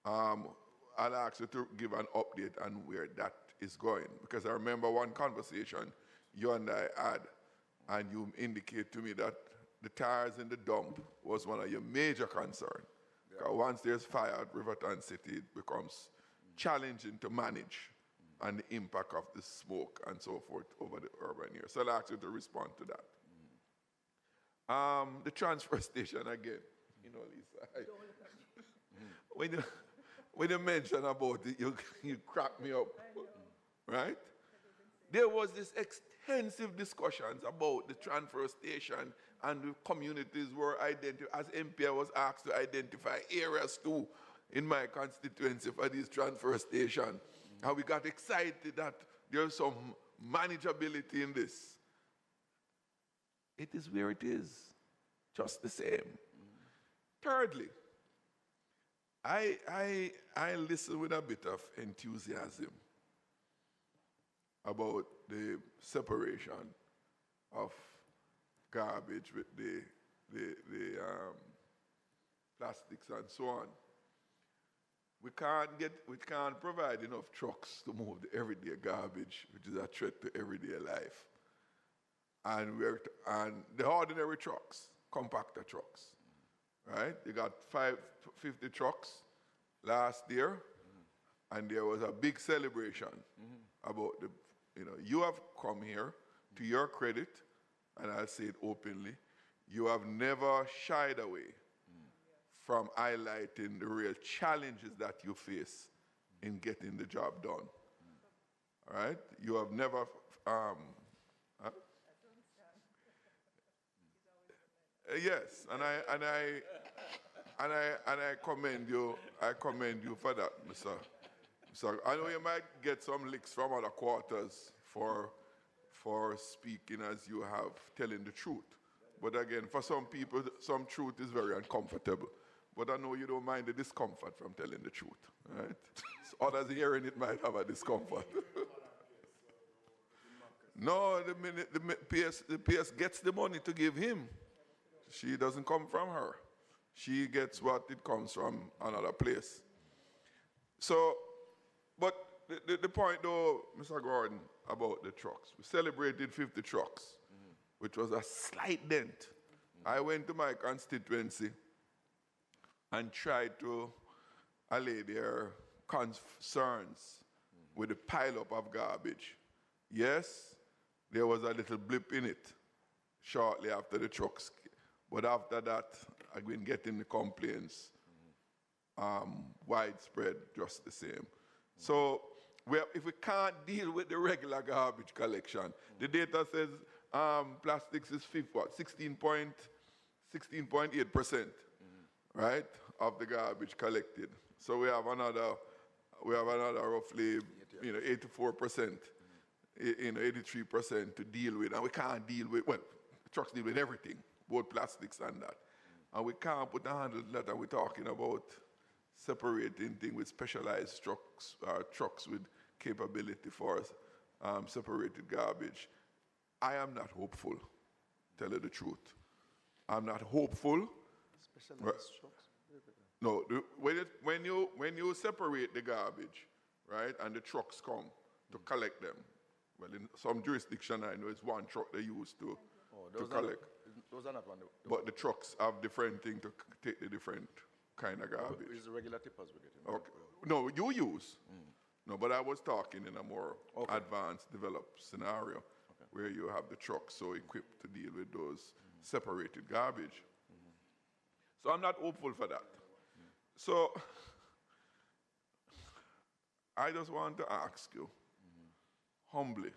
I'll ask you to give an update on where that is going, because I remember one conversation you and I had, and you indicate to me that the tires in the dump was one of your major concerns. Yeah. Once there's fire at Riverton City, it becomes challenging to manage and the impact of the smoke and so forth over the urban area. So I'll ask you to respond to that. The transfer station again, you know, Lisa, when you mention about it, you crack me up, right? There was this extensive discussions about the transfer station, and the communities were identified, as MP I was asked to identify areas too in my constituency for this transfer station. And we got excited that there's some manageability in this. It is where it is, just the same. Thirdly, I listen with a bit of enthusiasm about the separation of garbage with the plastics and so on. we can't provide enough trucks to move the everyday garbage, which is a threat to everyday life. And the ordinary trucks, compactor trucks, right? You got 50 trucks last year, and there was a big celebration about you have come here, to your credit, and I'll say it openly, you have never shied away from highlighting the real challenges that you face in getting the job done. All right? You have never, yes, and I commend you for that, Mr. I know you might get some licks from other quarters for speaking as you have, telling the truth. But again, for some people, some truth is very uncomfortable. But I know you don't mind the discomfort from telling the truth, right? So others hearing it might have a discomfort. No, the minute the PS gets the money to give him, she doesn't come from her. She gets what it comes from another place. So, but the point though, Mr. Gordon, about the trucks. We celebrated 50 trucks, which was a slight dent. I went to my constituency and tried to allay their concerns with the pileup of garbage. Yes, there was a little blip in it shortly after the trucks. But after that, I've been getting the complaints widespread, just the same. So if we can't deal with the regular garbage collection, the data says plastics is 16.8%, right, of the garbage collected. So we have another roughly 84%, 83% to deal with, and we can't deal with, well, trucks deal with everything, both plastics and that. And we can't put a handle on that, and we're talking about separating things with specialized trucks, trucks with capability for separated garbage. I am not hopeful, tell you the truth. I'm not hopeful. Specialized trucks? No, when you separate the garbage, right, and the trucks come to collect them, well, in some jurisdiction I know it's one truck they use to collect. Those are not one. But the trucks have different things to take the different kind of garbage. It's the regular tippers we get. Okay. No, you use. No, but I was talking in a more advanced, developed scenario where you have the trucks so equipped to deal with those separated garbage. So I'm not hopeful for that. So I just want to ask you, humbly,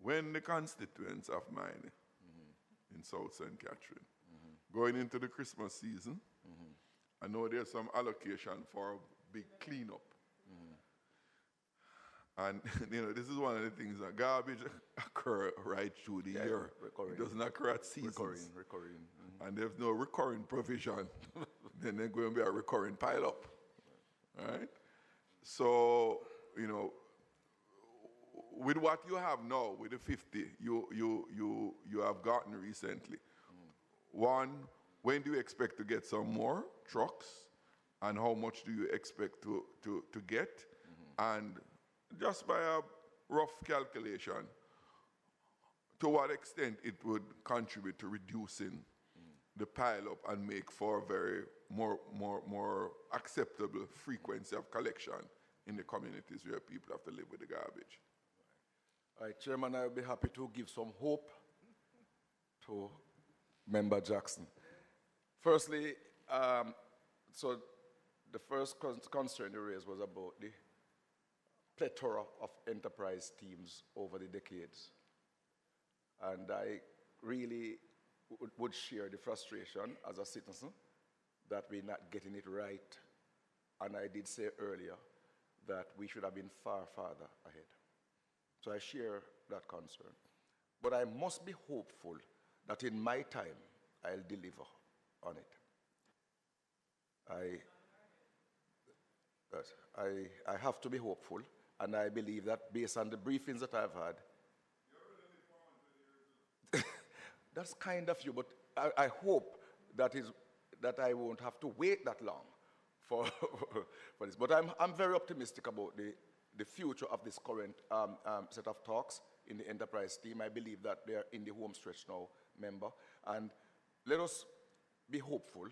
when the constituents of mine in South St. Catherine, going into the Christmas season, I know there's some allocation for a big cleanup. And this is one of the things that garbage occur right through the year. Recurring. It doesn't occur at seasons. Recurring. And there's no recurring provision. Then there's going to be a recurring pile-up, right? So, with what you have now, with the 50 you have gotten recently, one, when do you expect to get some more trucks? And how much do you expect to get? And just by a rough calculation, to what extent it would contribute to reducing the pile-up and make for a very more acceptable frequency of collection in the communities where people have to live with the garbage. All right, Chairman, I will be happy to give some hope to Member Jackson. Firstly, so the first concern you raised was about the plethora of enterprise teams over the decades. And I really would share the frustration as a citizen that we're not getting it right. And I did say earlier that we should have been far farther ahead. So I share that concern. But I must be hopeful that in my time, I'll deliver on it. I have to be hopeful, and I believe that based on the briefings that I've had, that's kind of you, but I hope that I won't have to wait that long for, for this. But I'm very optimistic about the future of this current set of talks in the enterprise team. I believe that they're in the home stretch now, member. And let us be hopeful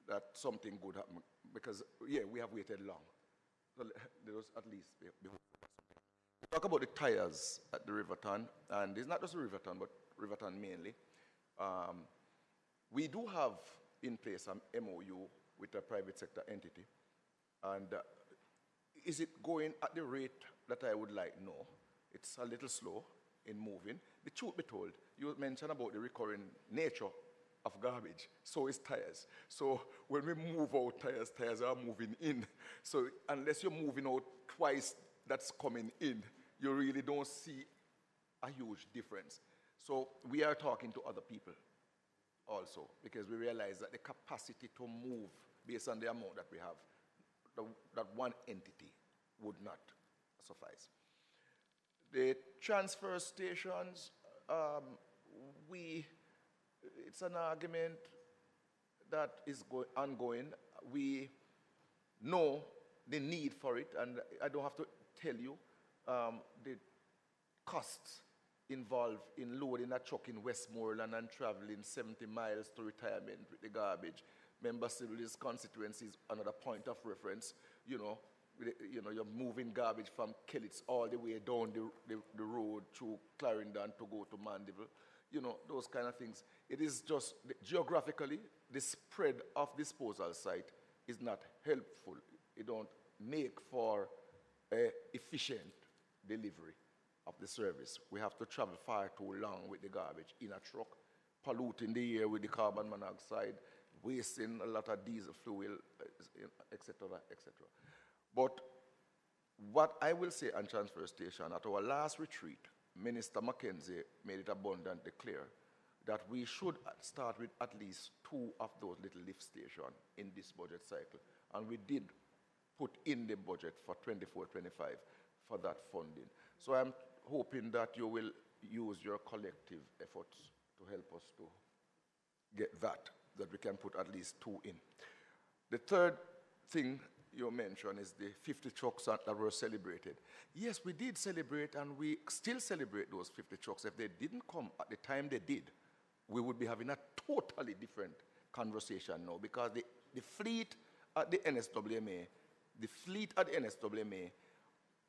that something good happen, because, yeah, we have waited long. So let us at least be hopeful. We talk about the tires at the Riverton, and it's not just the Riverton, but Riverton mainly. We do have in place an MOU with a private sector entity, and is it going at the rate that I would like? No. It's a little slow in moving. The truth be told, you mentioned about the recurring nature of garbage. So is tires. So when we move out tires, tires are moving in. So unless you're moving out twice, that's coming in, you really don't see a huge difference. So we are talking to other people also, because we realize that the capacity to move based on the amount that we have, that one entity would not suffice. The transfer stations, it's an argument that is ongoing. We know the need for it, and I don't have to tell you the costs involved in loading a truck in Westmoreland and traveling 70 miles to retirement with the garbage. Member Civil's constituency is another point of reference. You know, you're moving garbage from Kellits all the way down the road through Clarendon to go to Mandeville. You know, those kind of things. It is just, geographically, the spread of disposal site is not helpful. It don't make for an efficient delivery of the service. We have to travel far too long with the garbage in a truck, polluting the air with the carbon monoxide, wasting a lot of diesel fuel, etc., etc. But what I will say on transfer station, at our last retreat, Minister Mackenzie made it abundantly clear that we should start with at least 2 of those little lift stations in this budget cycle. And we did put in the budget for 24-25 for that funding. So I'm hoping that you will use your collective efforts to help us to get that we can put at least 2 in. The third thing you mentioned is the 50 trucks that were celebrated. Yes, we did celebrate, and we still celebrate those 50 trucks. If they didn't come at the time they did, we would be having a totally different conversation now, because the fleet at the NSWMA,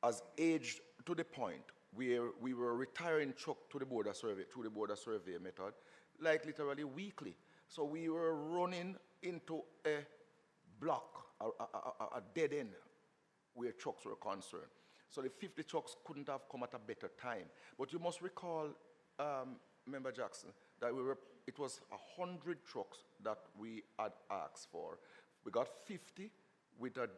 has aged to the point where we were retiring truck to the border survey, through the border survey method, like literally weekly. So we were running into a block, a dead end where trucks were concerned. So the 50 trucks couldn't have come at a better time. But you must recall, Member Jackson, that it was 100 trucks that we had asked for. We got 50 with a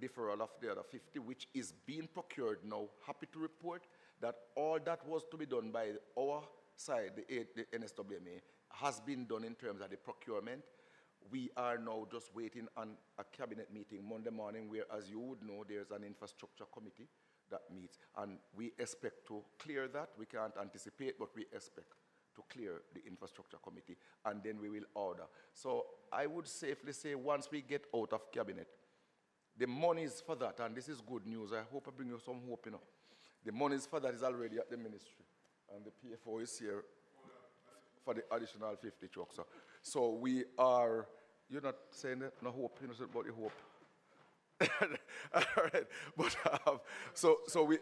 deferral of the other 50, which is being procured now. Happy to report that all that was to be done by our side, the NSWMA, has been done in terms of the procurement. We are now just waiting on a cabinet meeting Monday morning, where, as you would know, there's an infrastructure committee that meets, and we expect to clear that. We can't anticipate, but we expect to clear the infrastructure committee, and then we will order. So I would safely say, once we get out of cabinet, the monies for that, and this is good news, I hope I bring you some hope, you know. The monies for that is already at the ministry, and the PFO is here for the additional 50 trucks. So we are, you're not saying that, no hope, you're not saying about the hope. All right, but so we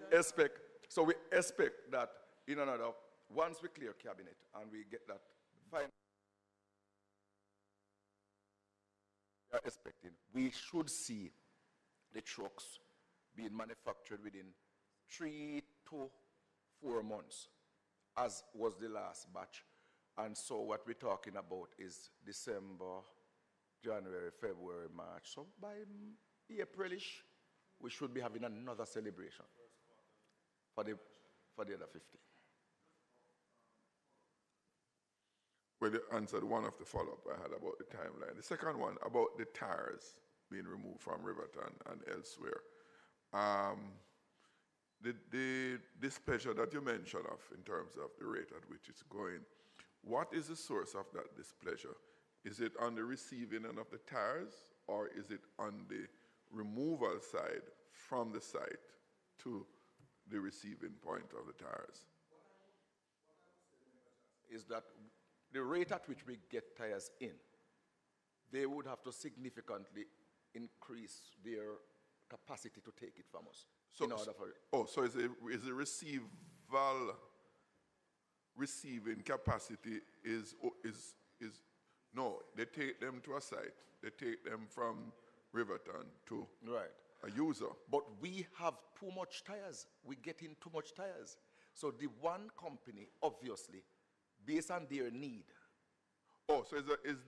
expect that in another, once we clear cabinet and we get that final, we are expecting, we should see the trucks being manufactured within 3 to 4 months, as was the last batch. And so what we're talking about is December, January, February, March. So by Aprilish, we should be having another celebration for the other 50. Well, you answered one of the follow-up I had about the timeline. The second one, about the tires being removed from Riverton and elsewhere. The displeasure that you mentioned of in terms of the rate at which it's going, what is the source of that displeasure? Is it on the receiving end of the tires, or is it on the removal side from the site to the receiving point of the tires. Is that the rate at which we get tires in, they would have to significantly increase their capacity to take it from us. So, in order for so is the receiving capacity is no, they take them to a site. They take them from Riverton to a user. But we have too much tires. We get in too much tires. So the one company, obviously, based on their need. Oh, so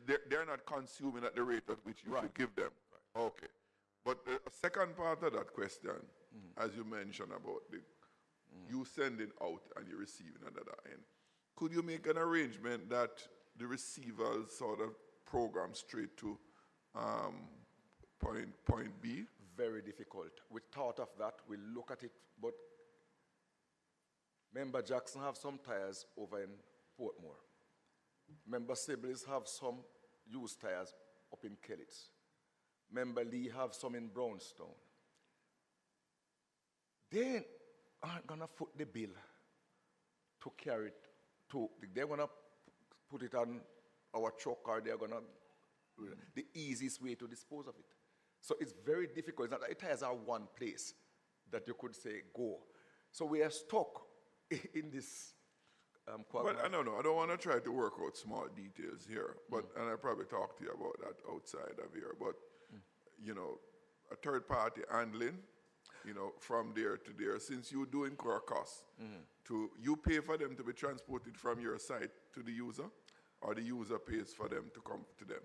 they're not consuming at the rate at which you should give them. Right. Okay. But the second part of that question, as you mentioned about you sending out and you receiving at the other end, could you make an arrangement that the receivers sort of program straight to point B? Very difficult. We thought of that. We look at it, but Member Jackson have some tires over in Portmore. Member Sibley's have some used tires up in Kellits. Member Lee have some in Brownstone. They aren't going to foot the bill to carry it to, they're going to put it on our truck, or they're going to, the easiest way to dispose of it. So it's very difficult. It's not like tires are one place that you could say, go. So we are stuck in this But I don't know. I don't want to try to work out small details here, but and I probably talk to you about that outside of here. But you know, a third party handling, you know, from there to there, since you do incur costs, to you pay for them to be transported from your site to the user, or the user pays for them to come to them.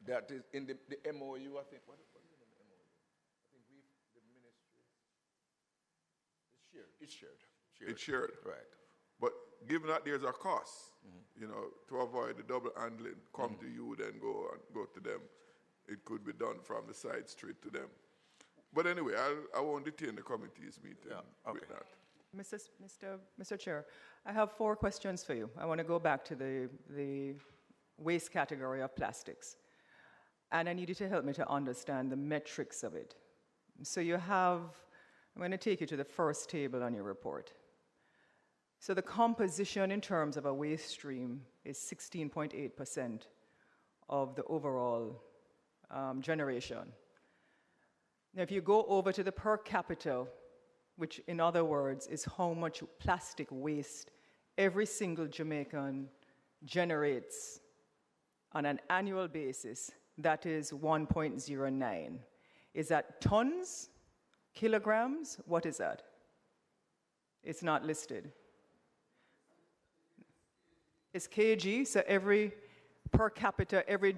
That is in the MOU, I think. What is in the MOU? I think the ministry. It's shared. It's shared. Right. But given that there's a cost, you know, to avoid the double handling, come to you, then go to them. It could be done from the site straight to them. But anyway, I won't detain the committee's meeting with that. Mr. Chair, I have 4 questions for you. I want to go back to the waste category of plastics. And I need you to help me to understand the metrics of it. So you have, I'm going to take you to the first table on your report. So the composition in terms of a waste stream is 16.8% of the overall generation. Now, if you go over to the per capita, which in other words is how much plastic waste every single Jamaican generates on an annual basis, that is 1.09. Is that tons, kilograms? What is that? It's not listed. It's kg, so every per capita, every,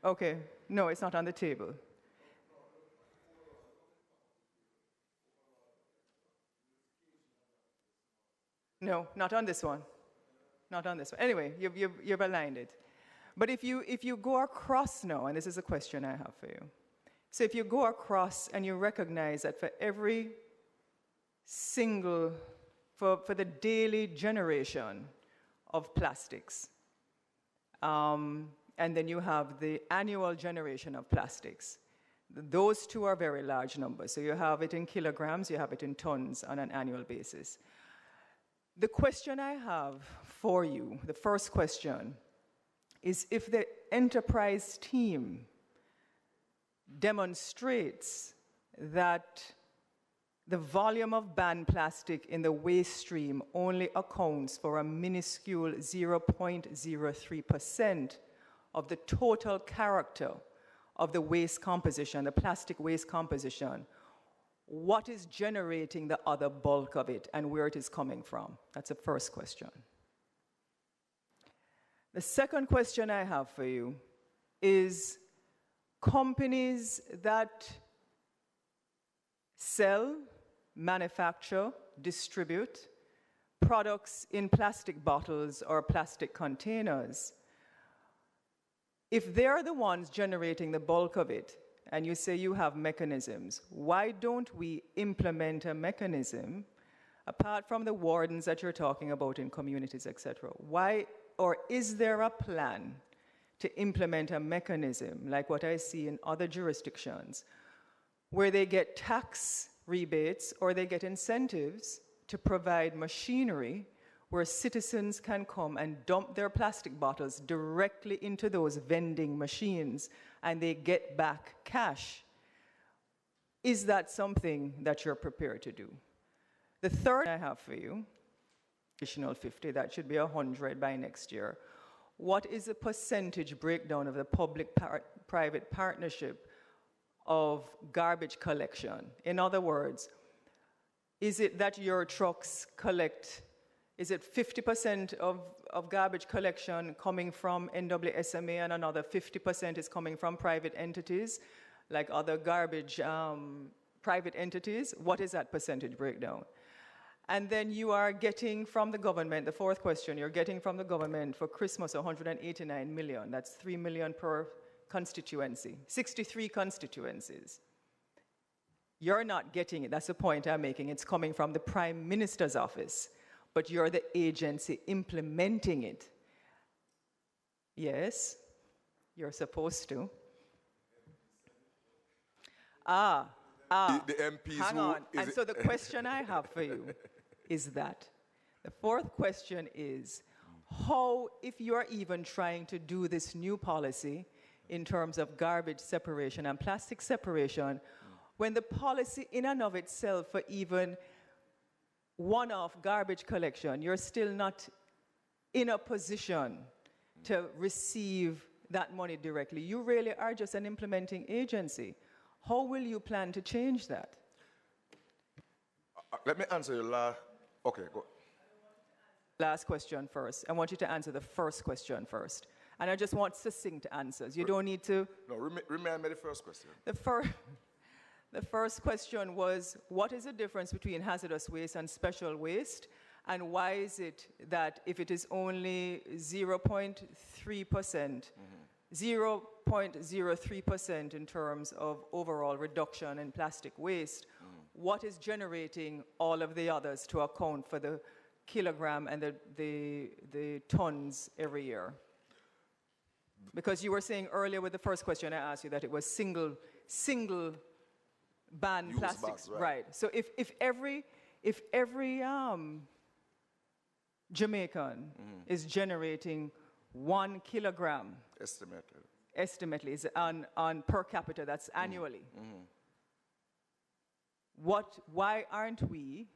okay, no, it's not on the table. No, not on this one. Not on this one. Anyway, you've aligned it. But if you go across now, and this is a question I have for you. So if you go across and you recognize that for every single, for the daily generation of plastics, and then you have the annual generation of plastics, those two are very large numbers. So you have it in kilograms, you have it in tons on an annual basis. The question I have for you, the first question, is if the enterprise team demonstrates that the volume of banned plastic in the waste stream only accounts for a minuscule 0.03% of the total character of the waste composition, the plastic waste composition, what is generating the other bulk of it and where it is coming from? That's the first question. The second question I have for you is companies that sell, manufacture, distribute products in plastic bottles or plastic containers, if they're the ones generating the bulk of it, and you say you have mechanisms, why don't we implement a mechanism, apart from the wardens that you're talking about in communities, etc.? Why, or is there a plan to implement a mechanism like what I see in other jurisdictions, where they get tax rebates or they get incentives to provide machinery where citizens can come and dump their plastic bottles directly into those vending machines and they get back cash. Is that something that you're prepared to do? The third I have for you, additional 50, that should be 100 by next year. What is the percentage breakdown of the public-private partnership of garbage collection? In other words, is it that your trucks collect, is it 50% of garbage collection coming from NWSMA and another 50% is coming from private entities, like other garbage private entities? What is that percentage breakdown? And then you are getting from the government, the fourth question, you're getting from the government for Christmas 189 million. That's 3 million per constituency, 63 constituencies. You're not getting it. That's the point I'm making. It's coming from the Prime Minister's office, but you're the agency implementing it. Yes, you're supposed to. The MPs hang on. And so the question I have for you is that the fourth question is how, if you're even trying to do this new policy in terms of garbage separation and plastic separation, when the policy in and of itself for even one-off garbage collection, you're still not in a position to receive that money directly. You really are just an implementing agency. How will you plan to change that? Let me answer your last. Okay, go. Last question first. I want you to answer the first question first. And I just want succinct answers. You don't need to. No, remind me the first question. The first question was, what is the difference between hazardous waste and special waste? And why is it that if it is only 0.3%, 0.03% in terms of overall reduction in plastic waste, what is generating all of the others to account for the kilogram and the tons every year? Because you were saying earlier with the first question I asked you that it was single ban Use plastics, bags, right? So if every Jamaican is generating 1 kilogram, estimately is on per capita, that's annually. Why aren't we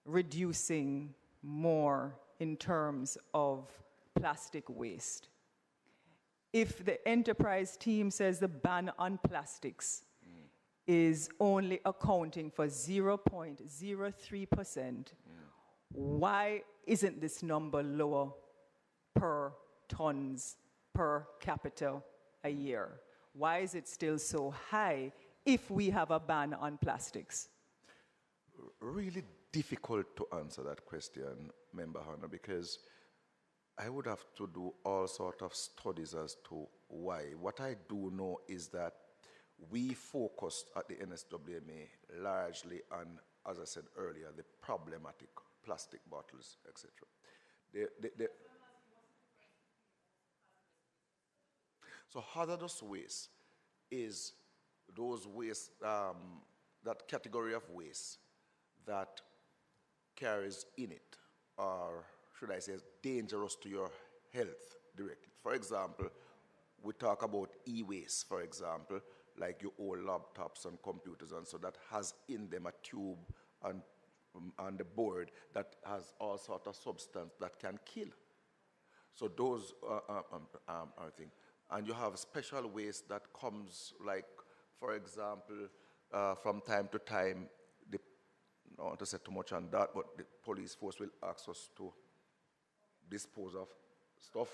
reducing more in terms of plastic waste? If the enterprise team says the ban on plastics is only accounting for 0.03%, why isn't this number lower per tons per capita a year? Why is it still so high if we have a ban on plastics? Really difficult to answer that question, Member Hannah, because I would have to do all sorts of studies as to why. What I do know is that we focused at the NSWMA largely on, as I said earlier, the problematic plastic bottles, etc. So hazardous waste is those waste, that category of waste that carries in it, or should I say, dangerous to your health directly. For example, we talk about e-waste, for example, like your old laptops and computers, and so that has in them a tube and on the board that has all sorts of substance that can kill. So those are things. And you have special waste that comes, like, for example, from time to time, I don't want to say too much on that, but the police force will ask us to dispose of stuff,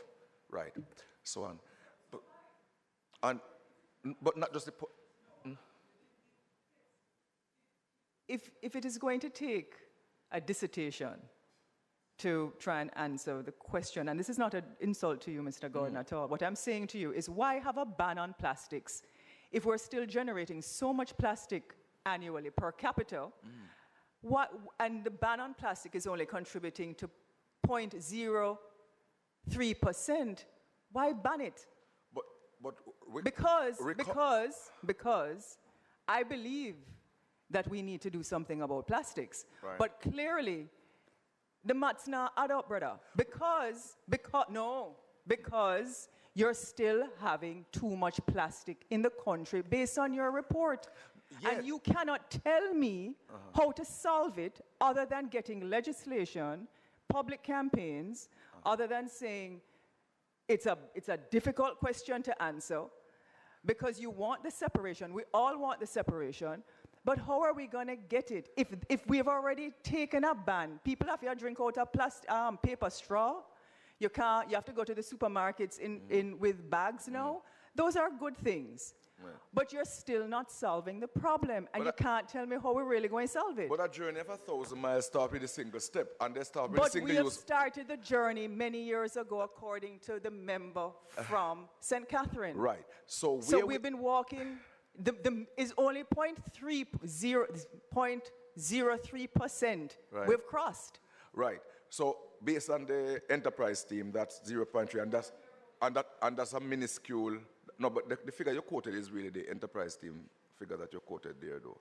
right, so on. But not just the... If it is going to take a dissertation to try and answer the question, and this is not an insult to you, Mr. Gordon, at all. What I'm saying to you is, why have a ban on plastics if we're still generating so much plastic annually per capita? And the ban on plastic is only contributing to 0.03%. Why ban it? But because I believe that we need to do something about plastics. Right. But clearly, the maths not add up, brother. Because you're still having too much plastic in the country based on your report. Yeah. And you cannot tell me how to solve it other than getting legislation, public campaigns, other than saying it's a difficult question to answer because you want the separation. We all want the separation. But how are we going to get it? If we've already taken a ban, people have to drink out of paper straw. You have to go to the supermarkets with bags now. Those are good things. Right. But you're still not solving the problem, and you can't tell me how we're really going to solve it. But a journey of 1,000 miles starts with a single step, and they start with a single use. But we have started the journey many years ago, according to the member from St. Catherine. Right. So we've been walking. Is only 0.03%. Right. We've crossed. Right. So based on the enterprise team, that's 0.3, and that's a minuscule. No, but the figure you quoted is really the enterprise team figure that you quoted there, though.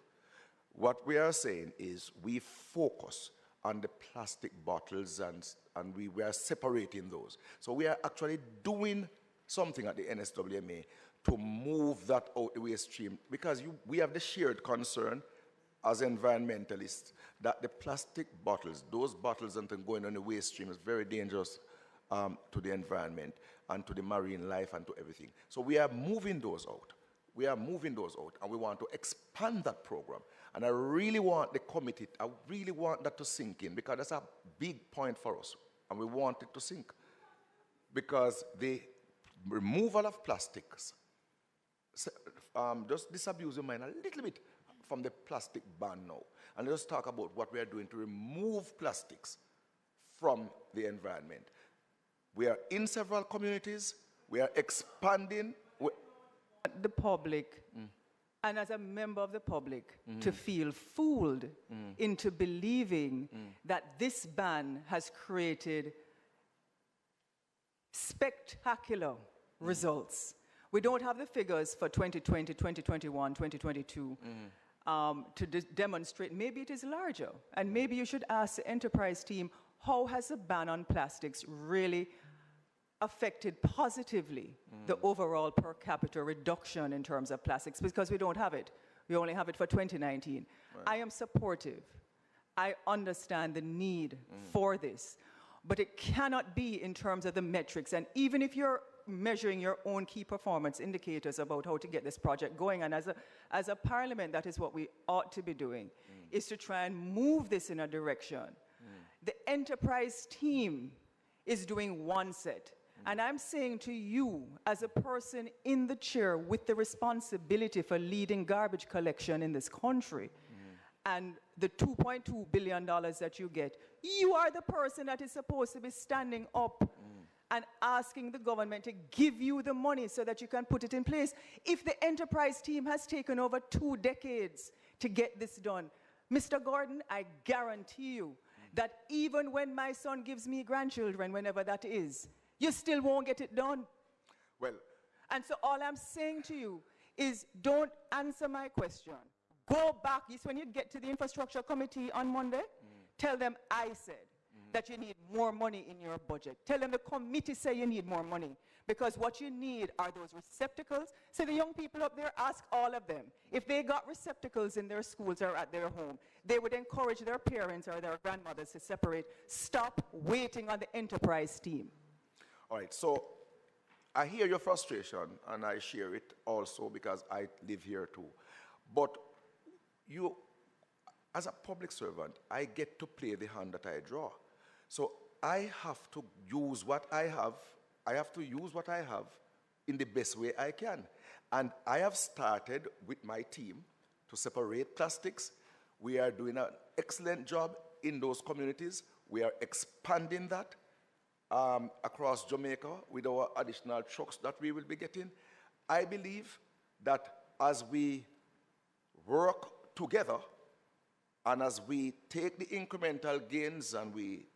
What we are saying is we focus on the plastic bottles and we are separating those. So we are actually doing something at the NSWMA to move that out the waste stream because we have the shared concern as environmentalists that the plastic bottles, those bottles that are going on the waste stream is very dangerous to the environment and to the marine life and to everything. So we are moving those out. We are moving those out, and we want to expand that program. And I really want the committee, I really want that to sink in because that's a big point for us, and we want it to sink. Because the removal of plastics, just disabuse your mind a little bit from the plastic ban now, and let's talk about what we are doing to remove plastics from the environment. We are in several communities. We are expanding. The public, and as a member of the public, to feel fooled into believing that this ban has created spectacular results. We don't have the figures for 2020, 2021, 2022 to demonstrate. Maybe it is larger, and maybe you should ask the enterprise team, how has the ban on plastics really affected positively the overall per capita reduction in terms of plastics? Because we don't have it. We only have it for 2019. Right. I am supportive. I understand the need for this. But it cannot be in terms of the metrics. And even if you're measuring your own key performance indicators about how to get this project going, and as a parliament, that is what we ought to be doing, is to try and move this in a direction. The enterprise team is doing one set. And I'm saying to you, as a person in the chair with the responsibility for leading garbage collection in this country, and the $2.2 billion that you get, you are the person that is supposed to be standing up and asking the government to give you the money so that you can put it in place. If the enterprise team has taken over 2 decades to get this done, Mr. Gordon, I guarantee you that even when my son gives me grandchildren, whenever that is, you still won't get it done. Well, and so all I'm saying to you is don't answer my question. Go back. It's when you get to the infrastructure committee on Monday, tell them I said that you need more money in your budget. Tell them the committee say you need more money. Because what you need are those receptacles. So the young people up there, ask all of them. If they got receptacles in their schools or at their home, they would encourage their parents or their grandmothers to separate. Stop waiting on the enterprise team. All right, so I hear your frustration, and I share it also because I live here too. But you, as a public servant, I get to play the hand that I draw. So I have to use what I have. I have to use what I have in the best way I can. And I have started with my team to separate plastics. We are doing an excellent job in those communities. We are expanding that across Jamaica with our additional trucks that we will be getting. I believe that as we work together and as we take the incremental gains and we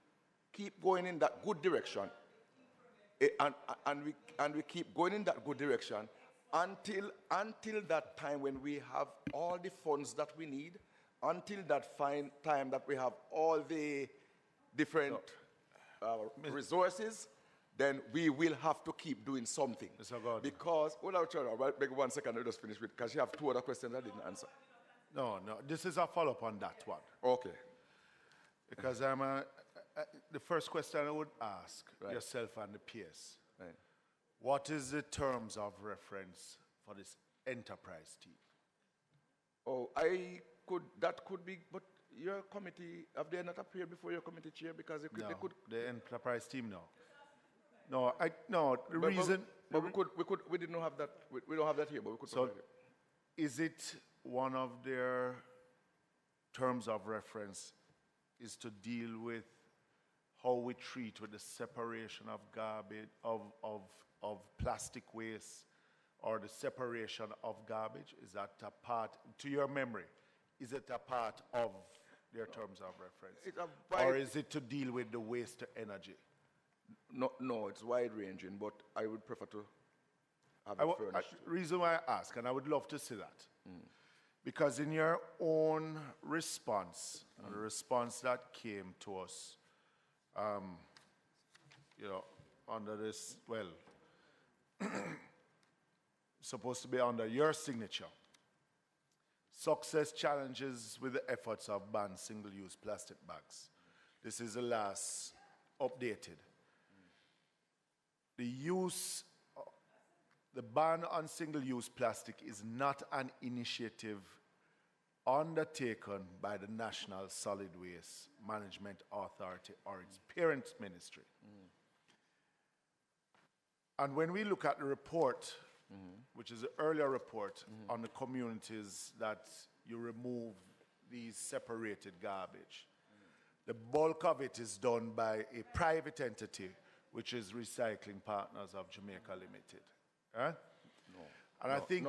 keep going in that good direction, And we keep going in that good direction until that time when we have all the funds that we need, until that fine time that we have all the different resources, then we will have to keep doing something. Mr. Gordon. Because, hold on, I'll make 1 second, I'll just finish with, because you have 2 other questions I didn't answer. No, this is a follow-up on that one. Okay. Because the first question I would ask yourself and the PS, what is the terms of reference for this enterprise team? Oh, that could be, but your committee, have they not appeared before your committee chair? Because they could. The enterprise team, no. The reason. But we didn't have that, we don't have that here, but we could provide it. Is it one of their terms of reference is to deal with how we treat with the separation of garbage, of plastic waste, or the separation of garbage? Is that a part, to your memory, is it a part of their terms of reference? Or is it to deal with the waste to energy? No, it's wide-ranging, but I would prefer to have it furnished. Reason why I ask, and I would love to see that, because in your own response, the response that came to us, under this, supposed to be under your signature, success challenges with the efforts of ban single-use plastic bags. This is the last updated. The ban on single-use plastic is not an initiative undertaken by the National Solid Waste Management Authority or its parent ministry. And when we look at the report, which is an earlier report on the communities that you remove these separated garbage, the bulk of it is done by a private entity, which is Recycling Partners of Jamaica Limited. And I think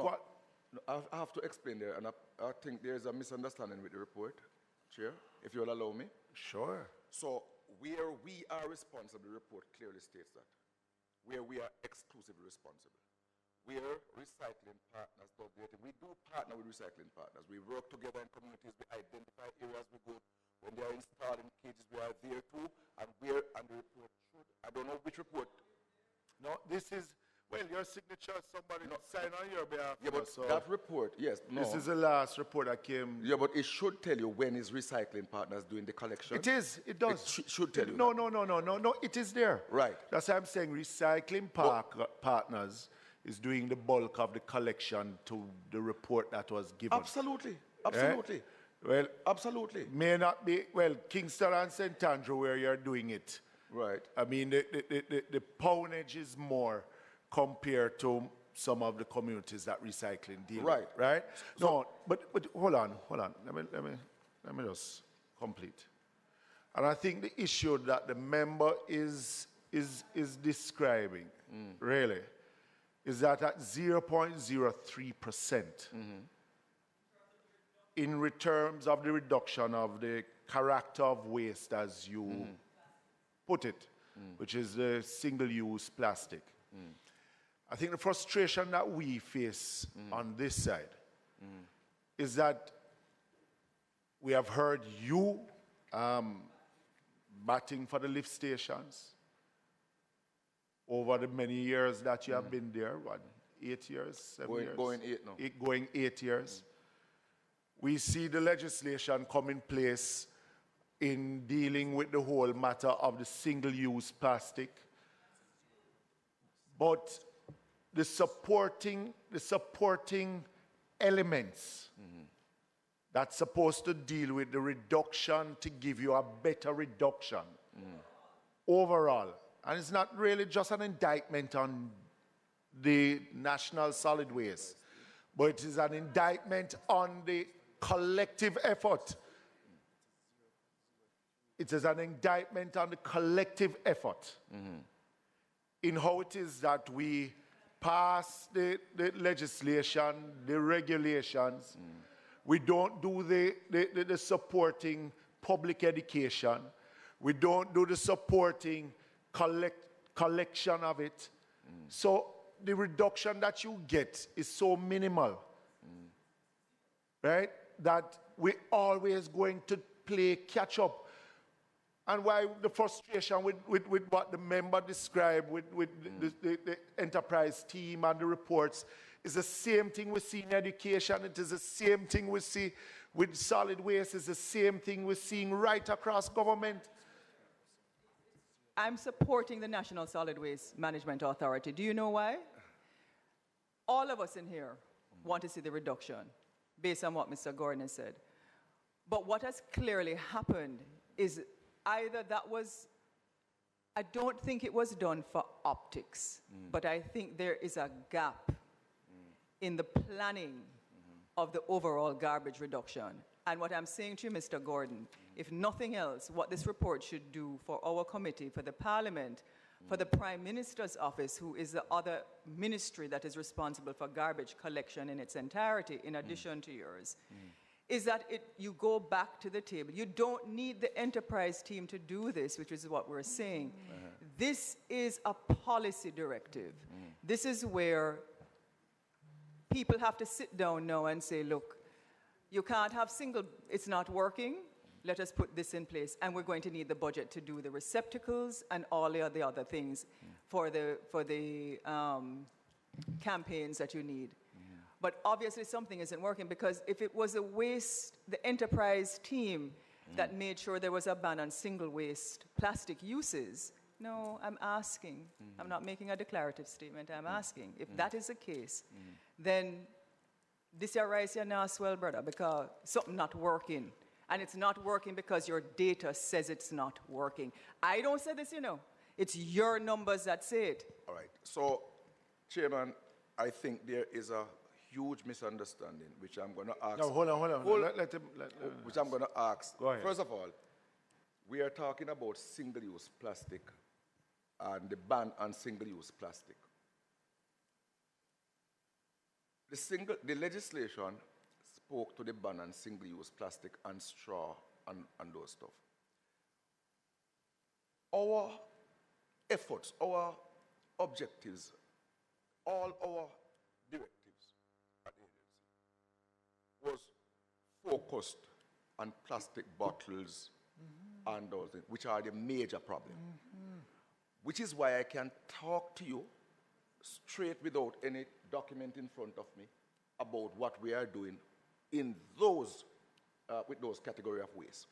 I have to explain there, and I think there's a misunderstanding with the report, Chair, if you'll allow me. Sure. So where we are responsible, the report clearly states that. Where we are exclusively responsible. Where Recycling Partners do it. We do partner with Recycling Partners. We work together in communities. We identify areas we go. When they are installing cages, we are there too. And the report should, I don't know which report. No, this is, your signature, somebody sign on your behalf. Yeah, but that report, yes, no. This is the last report that came. Yeah, but it should tell you when is Recycling Partners doing the collection. It is, it does. It should tell you. No, it is there. Right. That's why I'm saying Recycling Partners is doing the bulk of the collection to the report that was given. Absolutely. Well, absolutely. May not be, Kingston and St. Andrew where you're doing it. Right. I mean, the poundage is more compared to some of the communities that recycling deal with, right? So, but hold on. Let me just complete. And I think the issue that the member is describing, really, is that at 0.03%, in terms of the reduction of the character of waste, as you put it, which is the single-use plastic. I think the frustration that we face on this side is that we have heard you batting for the lift stations over the many years that you have been there, 8 years, 7 years? Going 8 now. Going 8 years. We see the legislation come in place in dealing with the whole matter of the single-use plastic. But the supporting elements that's supposed to deal with the reduction to give you a better reduction overall. And it's not really just an indictment on the National Solid Waste, but it is an indictment on the collective effort. It is an indictment on the collective effort in how it is that we pass the legislation, the regulations. We don't do the supporting public education. We don't do the supporting collection of it. So the reduction that you get is so minimal, right? That we're always going to play catch up. And why the frustration with what the member described with the enterprise team and the reports is the same thing we see in education. It is the same thing we see with solid waste. It's the same thing we're seeing right across government. I'm supporting the National Solid Waste Management Authority. Do you know why? All of us in here want to see the reduction, based on what Mr. Gordon has said. But what has clearly happened is either that was, I don't think it was done for optics, but I think there is a gap in the planning of the overall garbage reduction. And what I'm saying to you, Mr. Gordon, if nothing else, what this report should do for our committee, for the Parliament, for the Prime Minister's office, who is the other ministry that is responsible for garbage collection in its entirety, in addition to yours, is that you go back to the table. You don't need the enterprise team to do this, which is what we're saying. This is a policy directive. This is where people have to sit down now and say, look, you can't have single, it's not working. Let us put this in place. And we're going to need the budget to do the receptacles and all the other things for the campaigns that you need. But obviously something isn't working, because if it was the enterprise team that made sure there was a ban on single waste plastic uses, no, I'm asking. I'm not making a declarative statement. I'm asking. If that is the case, then this your rice you're not swell, brother, because something not working. And it's not working because your data says it's not working. I don't say this, you know. It's your numbers that say it. All right. So, Chairman, I think there is a huge misunderstanding, which I'm going to ask. No, hold on. Which I'm going to ask. Go ahead. First of all, we are talking about single-use plastic and the ban on single-use plastic. The legislation spoke to the ban on single-use plastic and straw and those stuff. Our efforts, our objectives, all our directives at the agency was focused on plastic bottles and those things, which are the major problem. Which is why I can talk to you straight without any document in front of me about what we are doing in those, with those category of waste.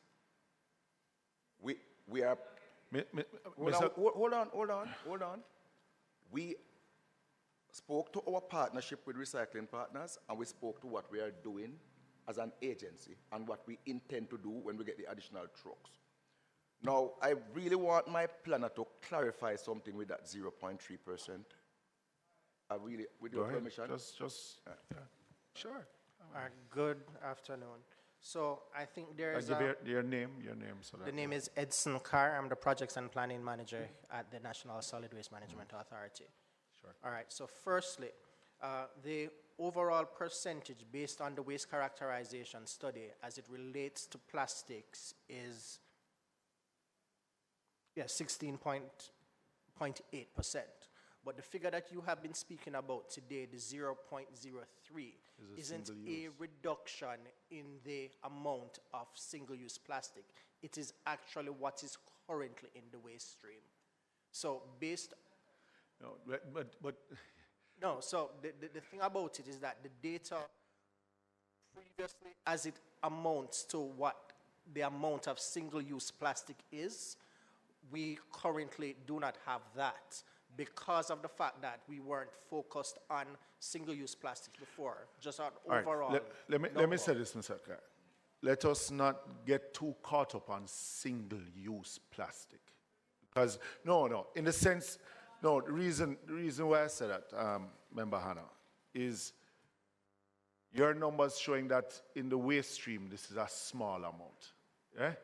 We are, hold on. We spoke to our partnership with recycling partners, and we spoke to what we are doing as an agency and what we intend to do when we get the additional trucks. Now, I really want my planner to clarify something with that 0.3%. I really, with your permission. Yeah. Sure. Good afternoon. So I think there is your name. So the name is Edson Carr. I'm the Projects and Planning Manager at the National Solid Waste Management Authority. Sure. All right, so firstly, the overall percentage based on the waste characterization study as it relates to plastics is 16.8%. But the figure that you have been speaking about today, the 0.03, isn't a reduction in the amount of single-use plastic. It is actually what is currently in the waste stream. So based... No, but no, so the thing about it is that the data previously, as it amounts to what the amount of single-use plastic is, we currently do not have that, because of the fact that we weren't focused on single-use plastics before, just on overall. Right. Let me say this, Mr. Carr. Let us not get too caught up on single-use plastic. Because, in the sense, the reason why I said that, Member Hannah, is your numbers showing that in the waste stream, this is a small amount. Yeah?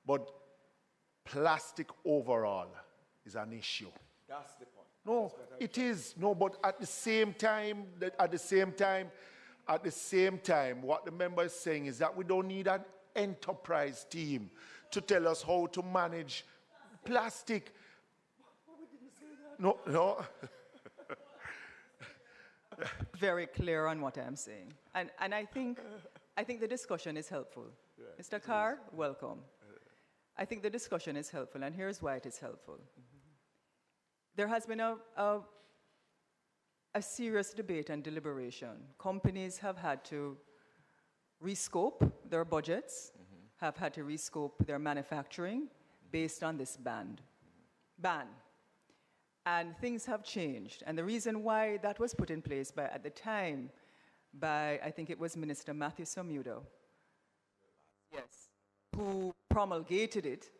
But plastic overall is an issue. That's the point. No, it is. No, but at the same time, what the member is saying is that we don't need an enterprise team to tell us how to manage plastic. No, no. Very clear on what I'm saying. And I think the discussion is helpful. Mr. Carr, welcome. I think the discussion is helpful, and here's why it is helpful. There has been a serious debate and deliberation. Companies have had to rescope their budgets, have had to rescope their manufacturing based on this ban. And things have changed. And the reason why that was put in place at the time by, I think it was Minister Matthew Somudo, yes, who promulgated it.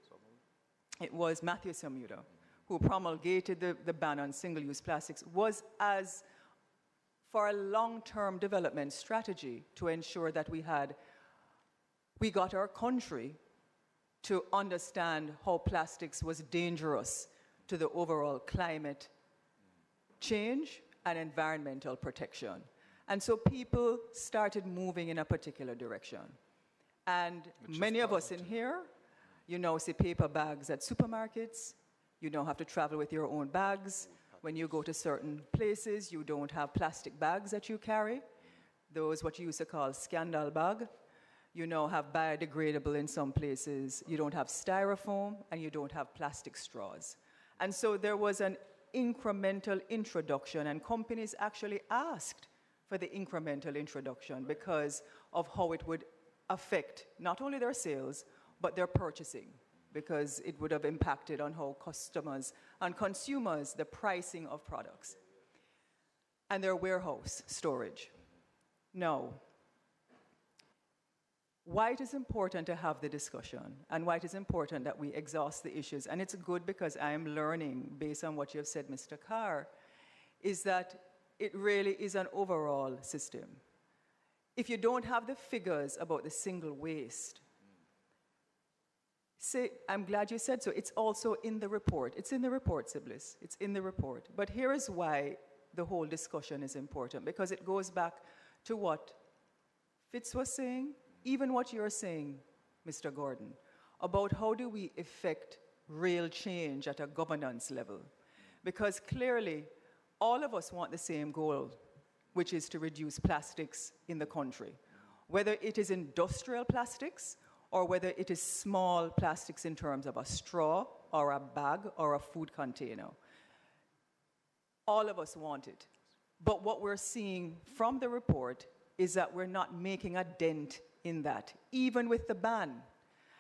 It was Matthew Somudo who promulgated the ban on single-use plastics, was as for a long-term development strategy to ensure that we got our country to understand how plastics was dangerous to the overall climate change and environmental protection. And so people started moving in a particular direction. And many of us in here, you now see paper bags at supermarkets. You don't have to travel with your own bags. When you go to certain places, you don't have plastic bags that you carry. Those what you used to call scandal bag. You now have biodegradable in some places. You don't have styrofoam, and you don't have plastic straws. And so there was an incremental introduction, and companies actually asked for the incremental introduction because of how it would affect not only their sales, but their purchasing, because it would have impacted on how customers and consumers, the pricing of products, and their warehouse storage. Now, why it is important to have the discussion and why it is important that we exhaust the issues, and it's good because I am learning based on what you have said, Mr. Carr, is that it really is an overall system. If you don't have the figures about the single waste, I'm glad you said so. It's also in the report. It's in the report, Siblis. It's in the report. But here is why the whole discussion is important, because it goes back to what Fitz was saying, even what you're saying, Mr. Gordon, about how do we effect real change at a governance level. Because clearly, all of us want the same goal, which is to reduce plastics in the country. Whether it is industrial plastics or whether it is small plastics in terms of a straw or a bag or a food container. All of us want it. But what we're seeing from the report is that we're not making a dent in that, even with the ban.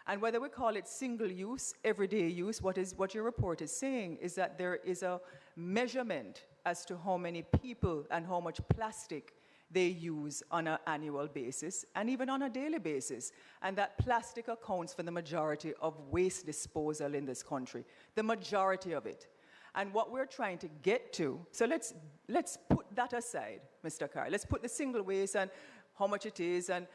And whether we call it single use, everyday use, what your report is saying is that there is a measurement as to how many people and how much plastic they use on an annual basis and even on a daily basis. And that plastic accounts for the majority of waste disposal in this country, the majority of it. And what we're trying to get to, so let's put that aside, Mr. Carr. Let's put the single waste and how much it is, and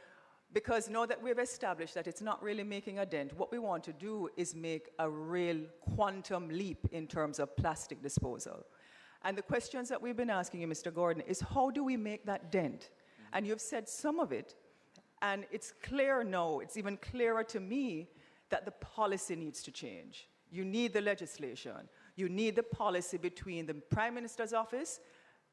because now that we've established that it's not really making a dent, what we want to do is make a real quantum leap in terms of plastic disposal. And the questions that we've been asking you, Mr. Gordon, is how do we make that dent? And you've said some of it, and it's clear now, it's even clearer to me, that the policy needs to change. You need the legislation. You need the policy between the Prime Minister's office,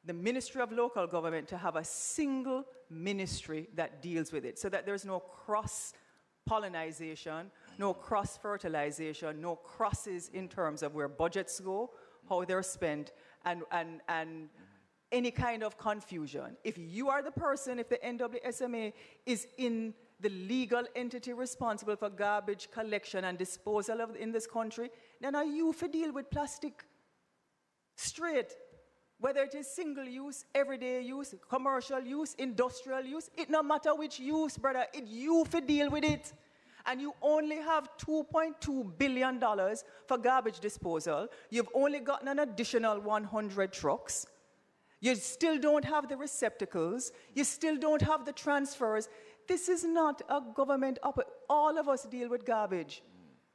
the Ministry of Local Government, to have a single ministry that deals with it, so that there's no cross-pollinization, no cross-fertilization, no crosses in terms of where budgets go, how they're spent, and any kind of confusion. If you are the person, if the NWSMA is in the legal entity responsible for garbage collection and disposal in this country, then are you to deal with plastic straight? Whether it is single use, everyday use, commercial use, industrial use, it no matter which use, brother, it you to deal with it. And you only have $2.2 billion for garbage disposal. You've only gotten an additional 100 trucks. You still don't have the receptacles. You still don't have the transfers. This is not a government all of us deal with garbage.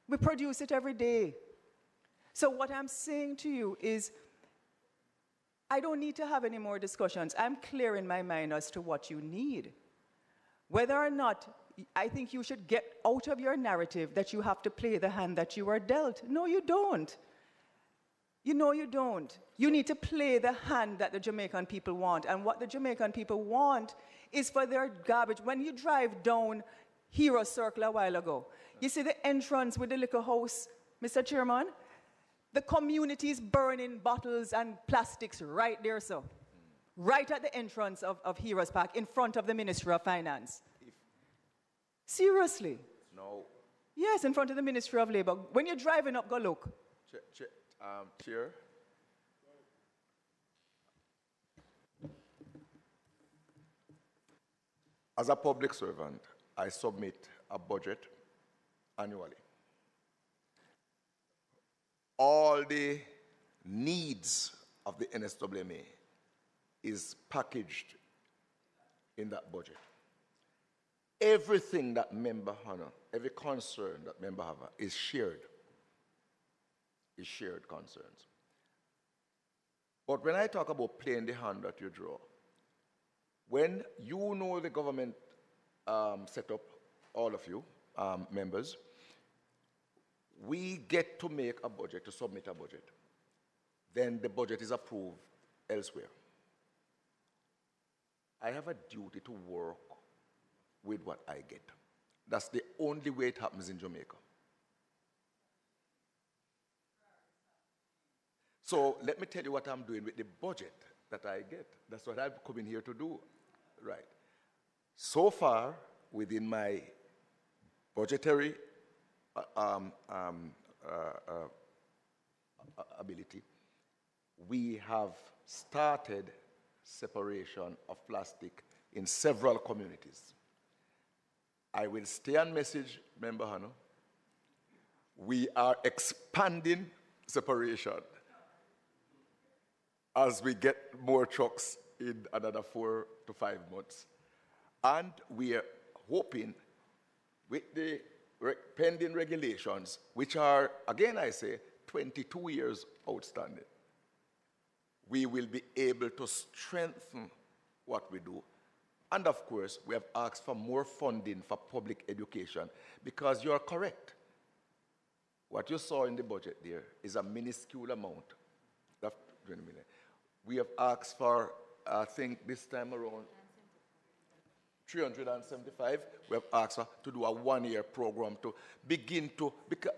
We produce it every day. So what I'm saying to you is, I don't need to have any more discussions. I'm clear in my mind as to what you need. Whether or not, I think you should get out of your narrative that you have to play the hand that you are dealt. No, you don't. You know you don't. You need to play the hand that the Jamaican people want. And what the Jamaican people want is for their garbage. When you drive down Hero Circle a while ago, you see the entrance with the liquor house, Mr. Chairman? The community is burning bottles and plastics right there, sir. Right at the entrance of Heroes Park, in front of the Ministry of Finance. Seriously? No. Yes, in front of the Ministry of Labor. When you're driving up, go look. Chair. As a public servant, I submit a budget annually. All the needs of the NSWMA is packaged in that budget. Everything that member have, every concern that member have is shared concerns. But when I talk about playing the hand that you draw, when you know the government set up, all of you members, we get to make a budget, to submit a budget. Then the budget is approved elsewhere. I have a duty to work with what I get. That's the only way it happens in Jamaica. So let me tell you what I'm doing with the budget that I get. That's what I'm coming here to do. Right. So far, within my budgetary ability, we have started separation of plastic in several communities. I will stay on message, Member Hano. We are expanding separation as we get more trucks in another 4 to 5 months. And we are hoping with the pending regulations, which are, again I say, 22 years outstanding, we will be able to strengthen what we do. And of course, we have asked for more funding for public education, because you are correct. What you saw in the budget there is a minuscule amount of 20 million. We have asked for, I think this time around, 375. We have asked for to do a 1-year program to begin to, because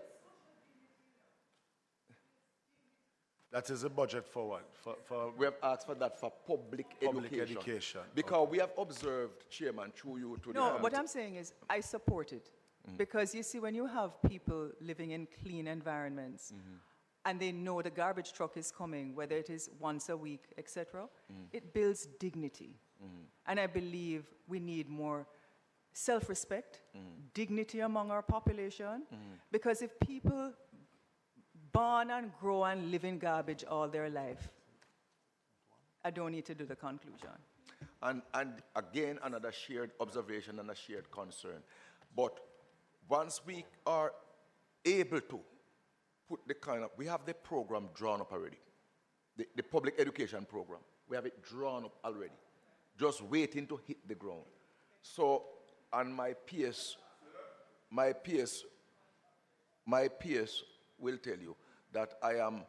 that is a budget for what? For we have asked for that for public education. Because we have observed, Chairman, through you to No, what I'm saying is I support it. Because you see, when you have people living in clean environments, and they know the garbage truck is coming, whether it is once a week, etc., it builds dignity. And I believe we need more self-respect, dignity among our population, because if people born and grow and live in garbage all their life, I don't need to do the conclusion. And again, another shared observation and a shared concern. But once we are able to put the kind of, we have the program drawn up already, the public education program. We have it drawn up already, just waiting to hit the ground. So, and my peers will tell you that I am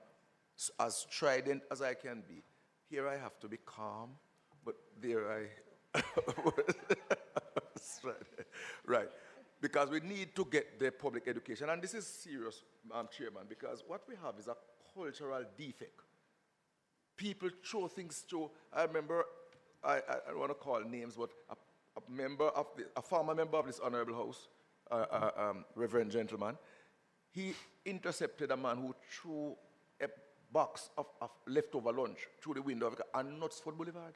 as strident as I can be. Here I have to be calm, but there I, right. Because we need to get the public education. And this is serious, Chairman, because what we have is a cultural defect. People throw things through. I remember, I don't want to call names, but a former member of this honorable house, reverend gentleman, he intercepted a man who threw a box of leftover lunch through the window on Knutsford Boulevard.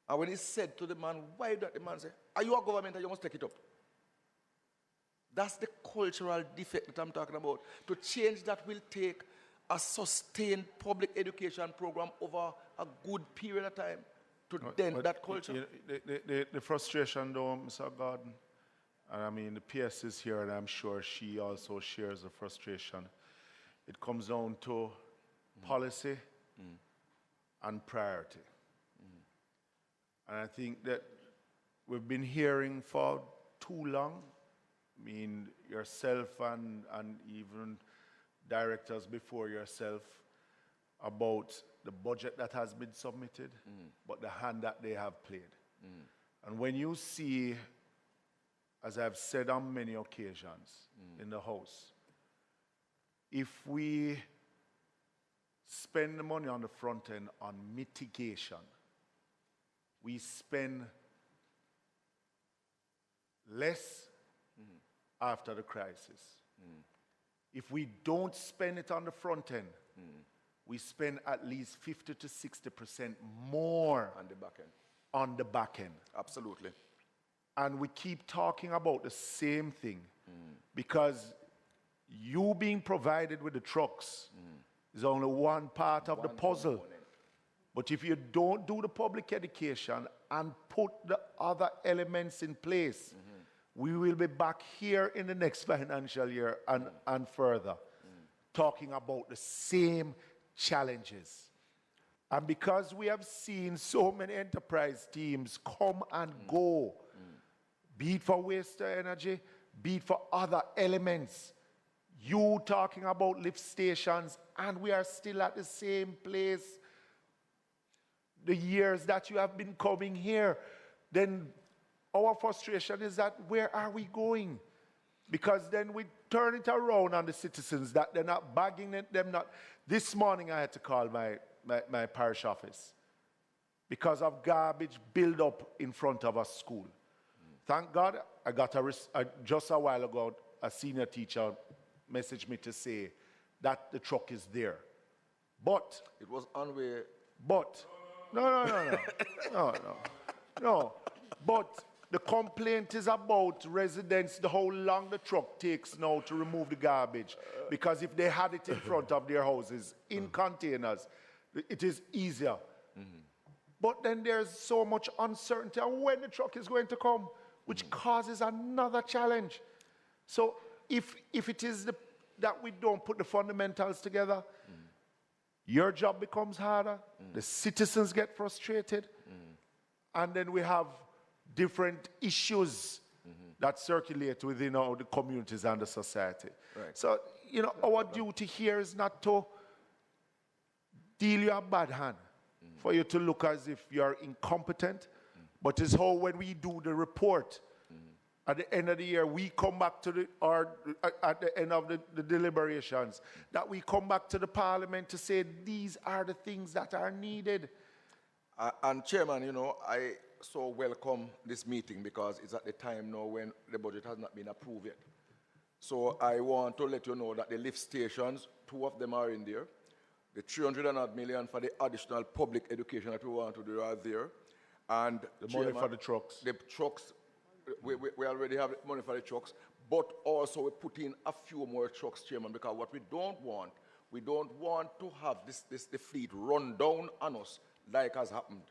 And when he said to the man, why did the man say, are you a government and you must take it up? That's the cultural defect that I'm talking about. To change that will take a sustained public education program over a good period of time to dent that culture. The frustration though, Mr. Gordon, and I mean the PS is here and I'm sure she also shares the frustration. It comes down to policy and priority. And I think that we've been hearing for too long. I mean, yourself and even directors before yourself about the budget that has been submitted, but the hand that they have played. And when you see, as I've said on many occasions in the House, if we spend the money on the front end on mitigation, we spend less after the crisis. If we don't spend it on the front end, we spend at least 50 to 60% more On the back end. on the back end. Absolutely. And we keep talking about the same thing because you being provided with the trucks is only one part of the puzzle. But if you don't do the public education and put the other elements in place, we will be back here in the next financial year and further talking about the same challenges. And because we have seen so many enterprise teams come and go, be it for waste energy, be it for other elements, you talking about lift stations, and we are still at the same place the years that you have been coming here, then our frustration is that where are we going? Because then we turn it around on the citizens that they're not bagging it, them not. This morning I had to call my parish office because of garbage build up in front of a school. Thank God I got just a while ago, a senior teacher messaged me to say that the truck is there. But it was on way. But no. But the complaint is about residents, how long the truck takes now to remove the garbage. Because if they had it in front of their houses, in containers, it is easier. But then there's so much uncertainty on when the truck is going to come, which causes another challenge. So if it is that we don't put the fundamentals together, your job becomes harder, the citizens get frustrated, and then we have different issues that circulate within the communities and the society. Right. So, our duty here is not to deal you a bad hand, for you to look as if you're incompetent, but it's how when we do the report, at the end of the year, we come back to at the end of the deliberations, that we come back to the parliament to say these are the things that are needed. And Chairman, I so welcome this meeting because it's at the time now when the budget has not been approved yet. So I want to let you know that the lift stations, 2 of them are in there. The 300 million for the additional public education that we want to do are there. And the money for the trucks. The trucks, we already have money for the trucks, but also we put in a few more trucks, Chairman, because what we don't want to have the fleet run down on us like has happened.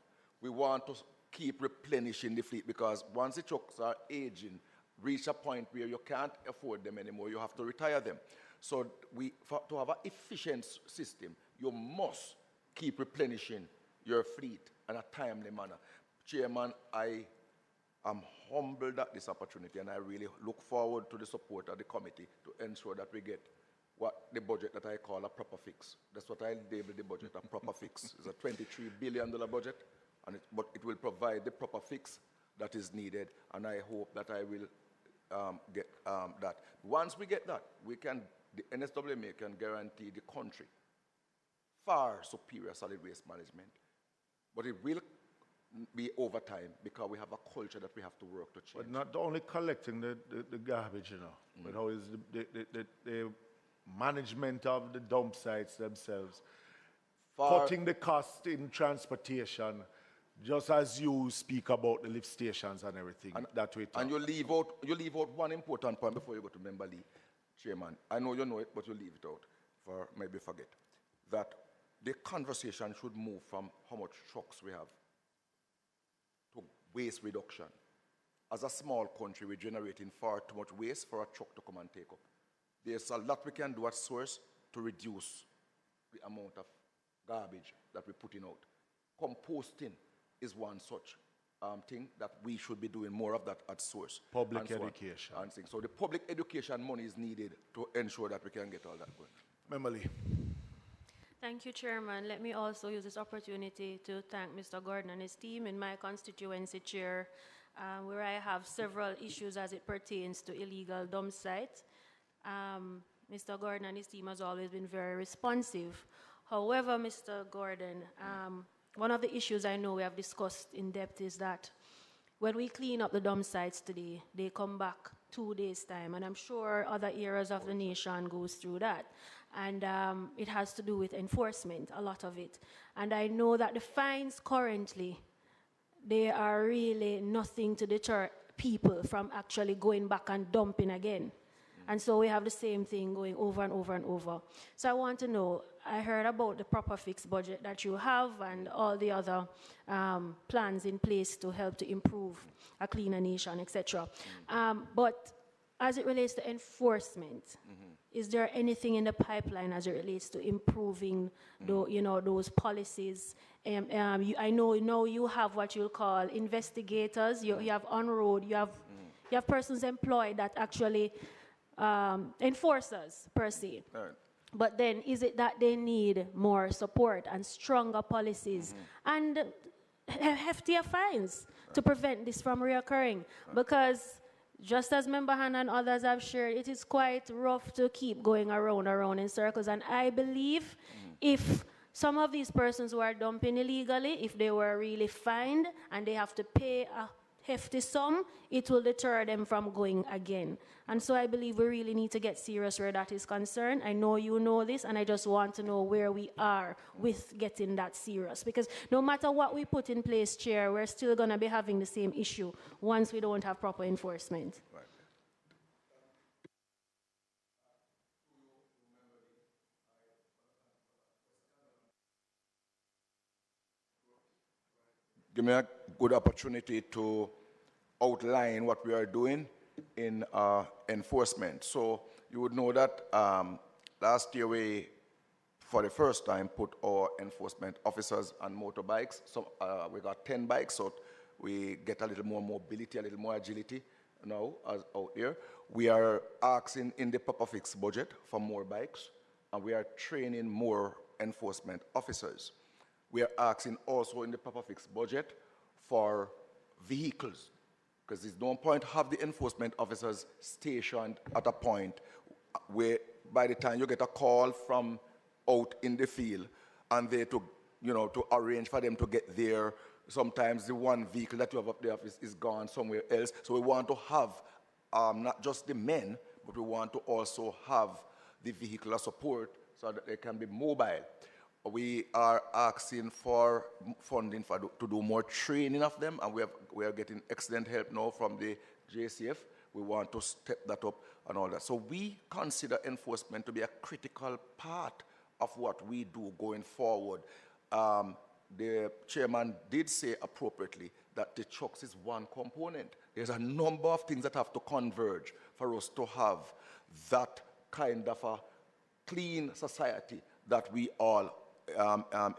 We want to keep replenishing the fleet because once the trucks are aging, reach a point where you can't afford them anymore, you have to retire them. So to have an efficient system, you must keep replenishing your fleet in a timely manner. Chairman, I am humbled at this opportunity and I really look forward to the support of the committee to ensure that we get the budget that I call a proper fix. That's what I label the budget, a proper fix. It's a $23 billion budget, but it will provide the proper fix that is needed, and I hope that I will get that. Once we get that, the NSWMA can guarantee the country far superior solid waste management, but it will be over time because we have a culture that we have to work to change. But not only collecting the garbage, but how is the management of the dump sites themselves, cutting the cost in transportation, just as you speak about the lift stations and everything that we talk. And you leave out one important point before you go to Member Lee, Chairman. I know you know it, but you leave it out for maybe forget. That the conversation should move from how much trucks we have to waste reduction. As a small country, we're generating far too much waste for a truck to come and take up. There's a lot we can do at source to reduce the amount of garbage that we're putting out. Composting is one such thing that we should be doing more of that at source. Public education. So the public education money is needed to ensure that we can get all that going. Member Lee. Thank you, Chairman. Let me also use this opportunity to thank Mr. Gordon and his team in my constituency chair, where I have several issues as it pertains to illegal dump sites. Mr. Gordon and his team has always been very responsive. However, Mr. Gordon, one of the issues I know we have discussed in depth is that when we clean up the dump sites today, they come back 2 days' time, and I'm sure other areas of the nation goes through that. And it has to do with enforcement, a lot of it. And I know that the fines currently, they are really nothing to deter people from actually going back and dumping again. And so we have the same thing going over and over and over. So I want to know, I heard about the proper fixed budget that you have and all the other plans in place to help to improve a cleaner nation, etc. But as it relates to enforcement, is there anything in the pipeline as it relates to improving those policies? I know you have what you'll call investigators, you have on-road, you have persons employed that actually enforcers per se. Right. But then is it that they need more support and stronger policies and heftier fines to prevent this from reoccurring? Because just as Member Hannah and others have shared, it is quite rough to keep going around in circles. And I believe if some of these persons who are dumping illegally, if they were really fined and they have to pay a hefty sum, it will deter them from going again. And so I believe we really need to get serious where that is concerned. I know you know this, and I just want to know where we are with getting that serious. Because no matter what we put in place, Chair, we're still going to be having the same issue once we don't have proper enforcement. Right. Give me a good opportunity to outline what we are doing in enforcement. So you would know that last year we, for the first time, put our enforcement officers on motorbikes. So we got 10 bikes, so we get a little more mobility, a little more agility now out there. We are asking in the proper fixed budget for more bikes, and we are training more enforcement officers. We are asking also in the proper fixed budget for vehicles, because there's no point have the enforcement officers stationed at a point where by the time you get a call from out in the field and they to arrange for them to get there, sometimes the one vehicle that you have up there is gone somewhere else. So we want to have not just the men, but we want to also have the vehicular support so that they can be mobile. We are asking for funding to do more training of them, and we are getting excellent help now from the JCF. We want to step that up and all that. So we consider enforcement to be a critical part of what we do going forward. The chairman did say appropriately that the trucks is one component. There's a number of things that have to converge for us to have that kind of a clean society that we all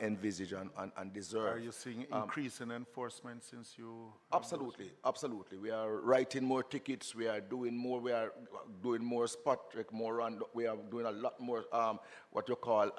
envisage and deserve. Are you seeing increase in enforcement since you? Absolutely, absolutely. We are writing more tickets. We are doing more. We are doing more spot check, more run. We are doing a lot more what you call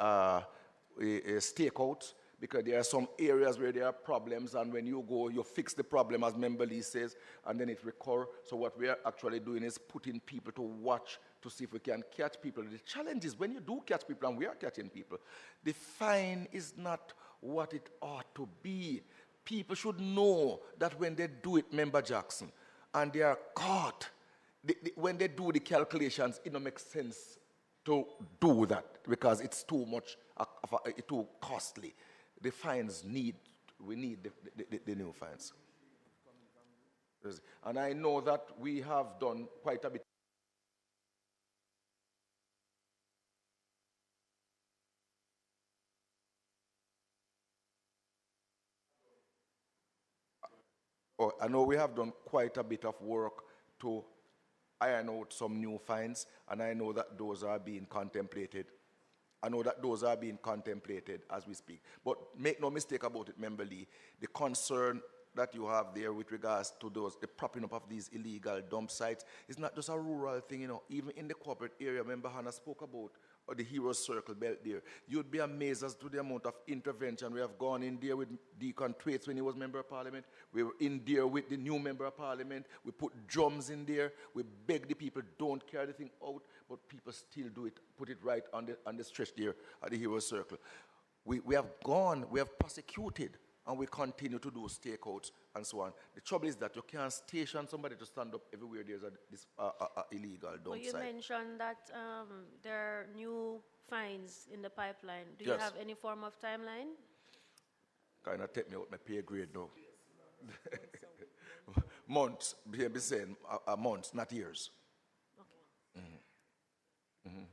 stakeouts, because there are some areas where there are problems, and when you go, you fix the problem, as Member Lee says, and then it recurs. So what we are actually doing is putting people to watch to see if we can catch people. The challenge is when you do catch people, and we are catching people, the fine is not what it ought to be. People should know that when they do it, Member Jackson, and they are caught, when they do the calculations, it don't make sense to do that because it's too much, too costly. The fines we need the new fines. And I know that we have done quite a bit. I know we have done quite a bit of work to iron out some new fines, and I know that those are being contemplated. I know that those are being contemplated as we speak. But make no mistake about it, Member Lee, the concern that you have there with regards to the propping up of these illegal dump sites is not just a rural thing, Even in the corporate area, Member Hannah spoke about or the Heroes Circle belt there, you'd be amazed as to the amount of intervention. We have gone in there with Deacon Thwaites when he was Member of Parliament. We were in there with the new Member of Parliament. We put drums in there. We beg the people, don't carry the thing out, but people still do it, put it right on the stretch there at the Heroes Circle. We have gone, we have prosecuted, and we continue to do stakeouts and so on. The trouble is that you can't station somebody to stand up everywhere there's this illegal dump Well, you site. mentioned that there are new fines in the pipeline. Do you Yes. have any form of timeline? Kind of take me out my pay grade now. Months, be saying months, not years. Okay. Mm-hmm.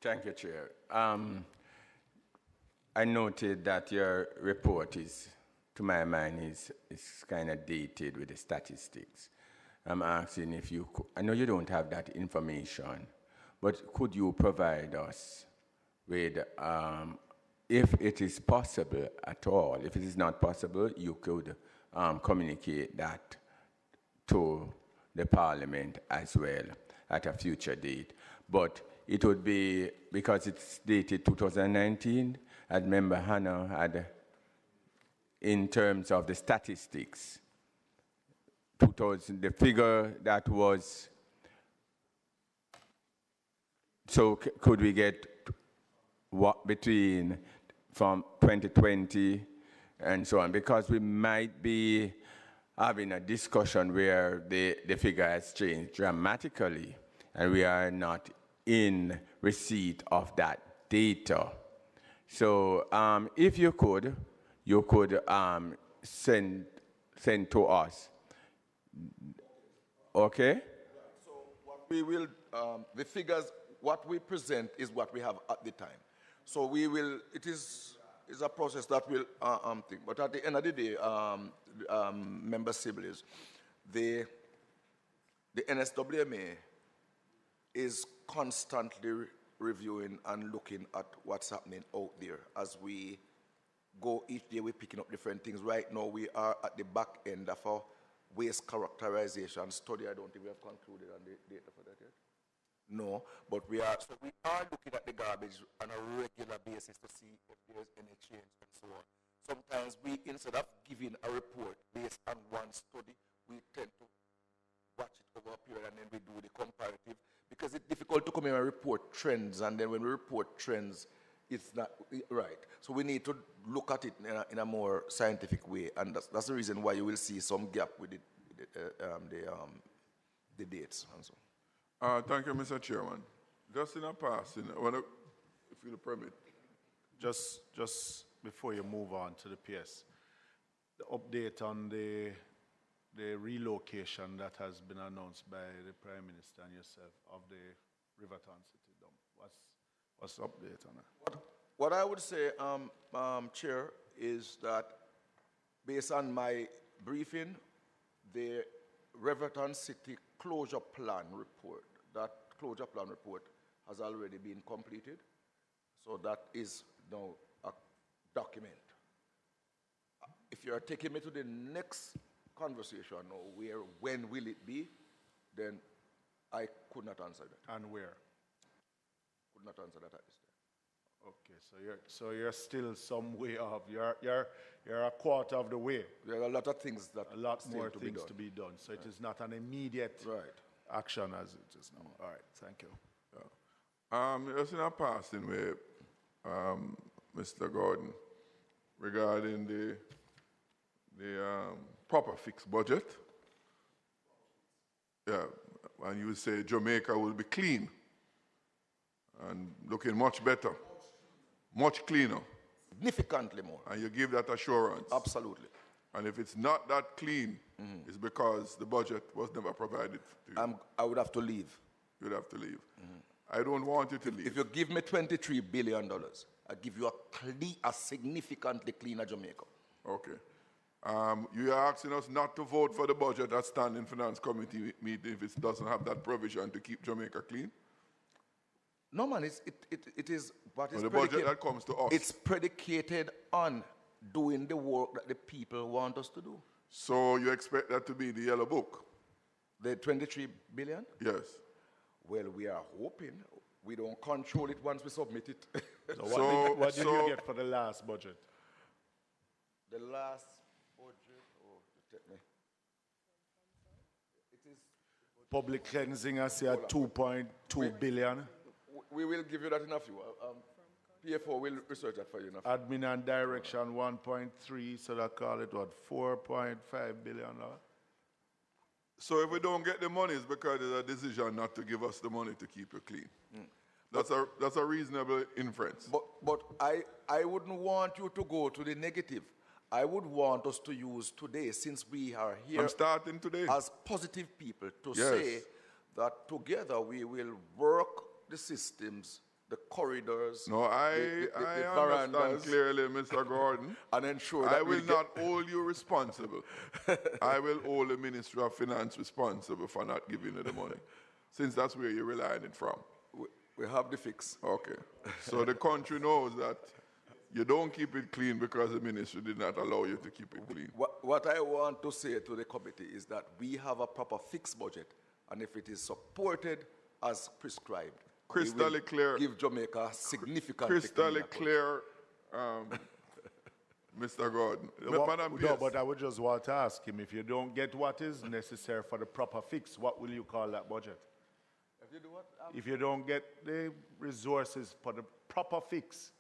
Thank you, Chair. I noted that your report is, to my mind, is kind of dated with the statistics. I'm asking if you could, I know you don't have that information, but could you provide us with, if it is possible at all, if it is not possible, you could communicate that to the Parliament as well at a future date. But it would be, because it's dated 2019, as Member Hannah had, in terms of the statistics, the figure that was, so could we get what between from 2020 and so on? Because we might be having a discussion where the figure has changed dramatically and we are not in receipt of that data. So if you could send to us. Okay? So what we will, the figures, what we present is what we have at the time. So we will, it is a process that will think. But at the end of the day, Member Siblings, the NSWMA is constantly reviewing and looking at what's happening out there. As we go each day, we're picking up different things. Right now, we are at the back end of our waste characterization study. I don't think we have concluded on the data for that yet. No, but we are looking at the garbage on a regular basis to see if there's any change and so on. Sometimes we, instead of giving a report based on one study, we tend to watch it over a period and then we do the comparative, because it's difficult to come in and report trends, and then when we report trends, it's not right. So we need to look at it in a more scientific way, and that's the reason why you will see some gap with the dates and so on. Thank you, Mr. Chairman. Just in a passing, if you'll permit. Just before you move on to the PS, the update on the relocation that has been announced by the Prime Minister and yourself of the Riverton City dump. What's the update on that? What I would say, Chair, is that based on my briefing, the Riverton City closure plan report, that closure plan report has already been completed. So that is now a document. If you are taking me to the next conversation, or when will it be, then I could not answer that. And where? Could not answer that at this time. Okay, so you're still some way off. You're a quarter of the way. There are a lot of things that a lot still more to things be to be done. So it is not an immediate action as it is now. All right, thank you. Just in a passing way, Mr. Gordon, regarding the proper fixed budget. Yeah, and you say Jamaica will be clean and looking much better, much cleaner. Significantly more. And you give that assurance. Absolutely. And if it's not that clean, it's because the budget was never provided to you. I would have to leave. You'd have to leave. I don't want you to leave. If you give me $23 billion, I give you a significantly cleaner Jamaica. Okay. You are asking us not to vote for the budget at Standing Finance Committee meeting if it doesn't have that provision to keep Jamaica clean? No, man, it is what is the budget that comes to us. It's predicated on doing the work that the people want us to do. So you expect that to be the yellow book? The 23 billion? Yes. Well, we are hoping. We don't control it once we submit it. So what did you get for the last budget? The last budget, oh, take me. It is Public cleansing, I see at 2.2 billion. We will give you that in a few. PFO will research that for you in a few. Admin and direction 1.3, so that call it what, 4.5 billion. So if we don't get the money, it's because there's a decision not to give us the money to keep it clean. That's a reasonable inference. But I wouldn't want you to go to the negative. I would want us to use today, since we are here I'm starting today. as positive people, to Yes. say that together we will work the systems, the corridors, No, I understand verandas, clearly, Mr. Gordon. and ensure that I will we'll not hold you responsible. I will hold the Ministry of Finance responsible for not giving you the money, since that's where you're relying it from. We have the fix. Okay. So the country knows that you don't keep it clean because the ministry did not allow you to keep it clean. What I want to say to the committee is that we have a proper fixed budget, and if it is supported as prescribed, Crystal we will clear. give Jamaica significant Crystal clear, Mr. Gordon. Madam No, Pierce. but I would just want to ask him, if you don't get what is necessary for the proper fix, what will you call that budget? If you don't get the resources for the proper fix,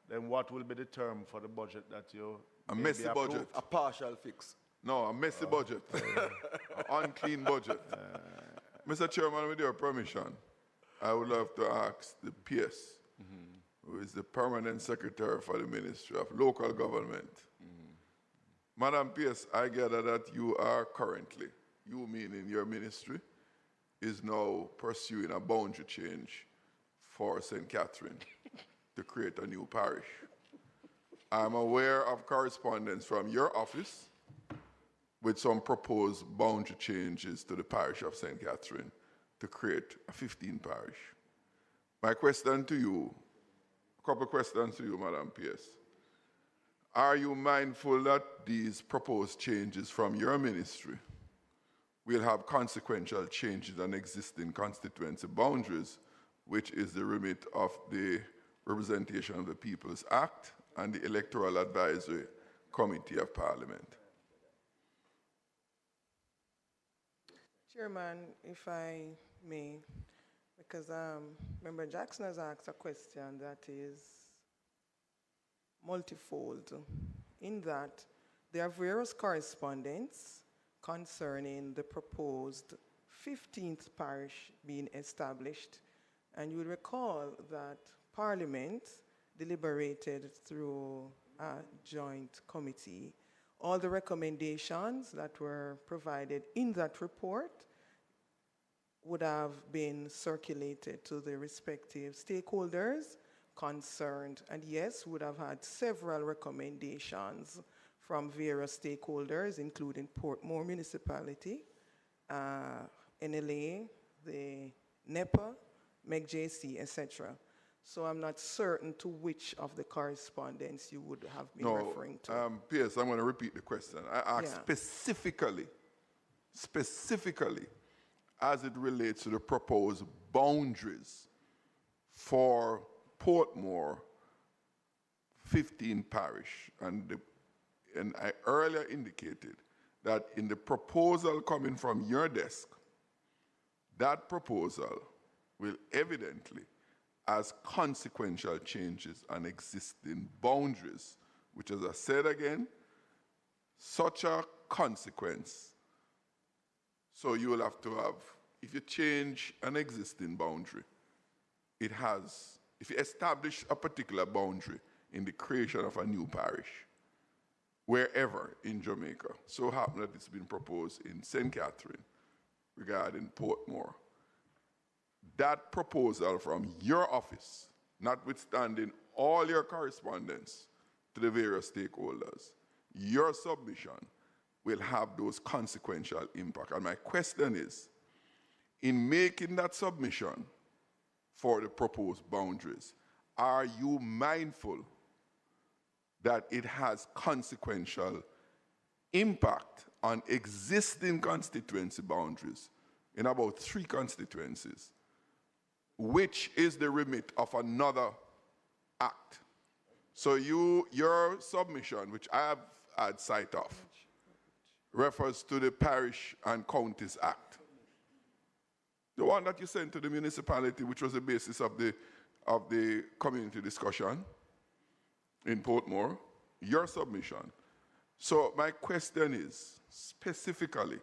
then what will be the term for the budget that you A may messy be approved? budget. A partial fix. No, a messy budget. An unclean budget. Mr. Chairman, with your permission, I would love to ask the PS, who is the permanent secretary for the Ministry of Local Government. Madam PS, I gather that you are currently, you meaning your ministry, is now pursuing a boundary change for St. Catherine to create a new parish. I'm aware of correspondence from your office with some proposed boundary changes to the parish of St. Catherine to create a 15 parish. My question to you, a couple questions to you, Madam PS. Are you mindful that these proposed changes from your ministry will have consequential changes on existing constituency boundaries, which is the remit of the Representation of the People's Act and the Electoral Advisory Committee of Parliament? Chairman, if I may, because Member Jackson has asked a question that is multifold, in that there are various correspondence concerning the proposed 15th parish being established. And you will recall that Parliament deliberated through a joint committee all the recommendations that were provided in that report would have been circulated to the respective stakeholders concerned, and yes, would have had several recommendations from various stakeholders, including Portmore Municipality, NLA, the NEPA, MEGJC, etc. So I'm not certain to which of the correspondence you would have been referring to. Pierce, I'm going to repeat the question. I asked specifically, as it relates to the proposed boundaries for Portmore 15 parish. And I earlier indicated that in the proposal coming from your desk, that proposal will evidently as consequential changes on existing boundaries, which, as I said again, such a consequence. So you will have to have, if you change an existing boundary, it has, if you establish a particular boundary in the creation of a new parish, wherever in Jamaica, so happen that it's been proposed in St. Catherine regarding Portmore, that proposal from your office, notwithstanding all your correspondence to the various stakeholders, your submission will have those consequential impact. And my question is, in making that submission for the proposed boundaries, are you mindful that it has consequential impact on existing constituency boundaries in about 3 constituencies which is the remit of another act. So your submission, which I have had sight of, refers to the Parish and Counties Act. The one that you sent to the municipality, which was the basis of the community discussion in Portmore, your submission. So my question is, specifically,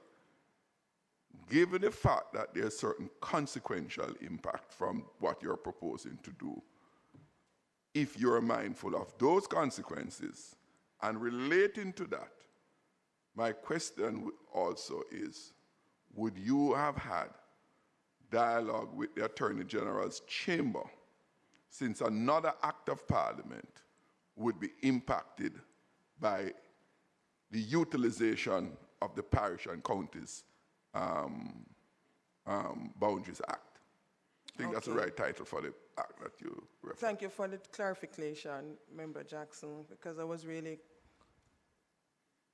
given the fact that there's certain consequential impact from what you're proposing to do, if you're mindful of those consequences and relating to that, my question also is, would you have had dialogue with the Attorney General's chamber, since another act of Parliament would be impacted by the utilization of the Parish and Counties Boundaries Act? I think that's the right title for the act that you refer. Thank you for the clarification, Member Jackson, because I was really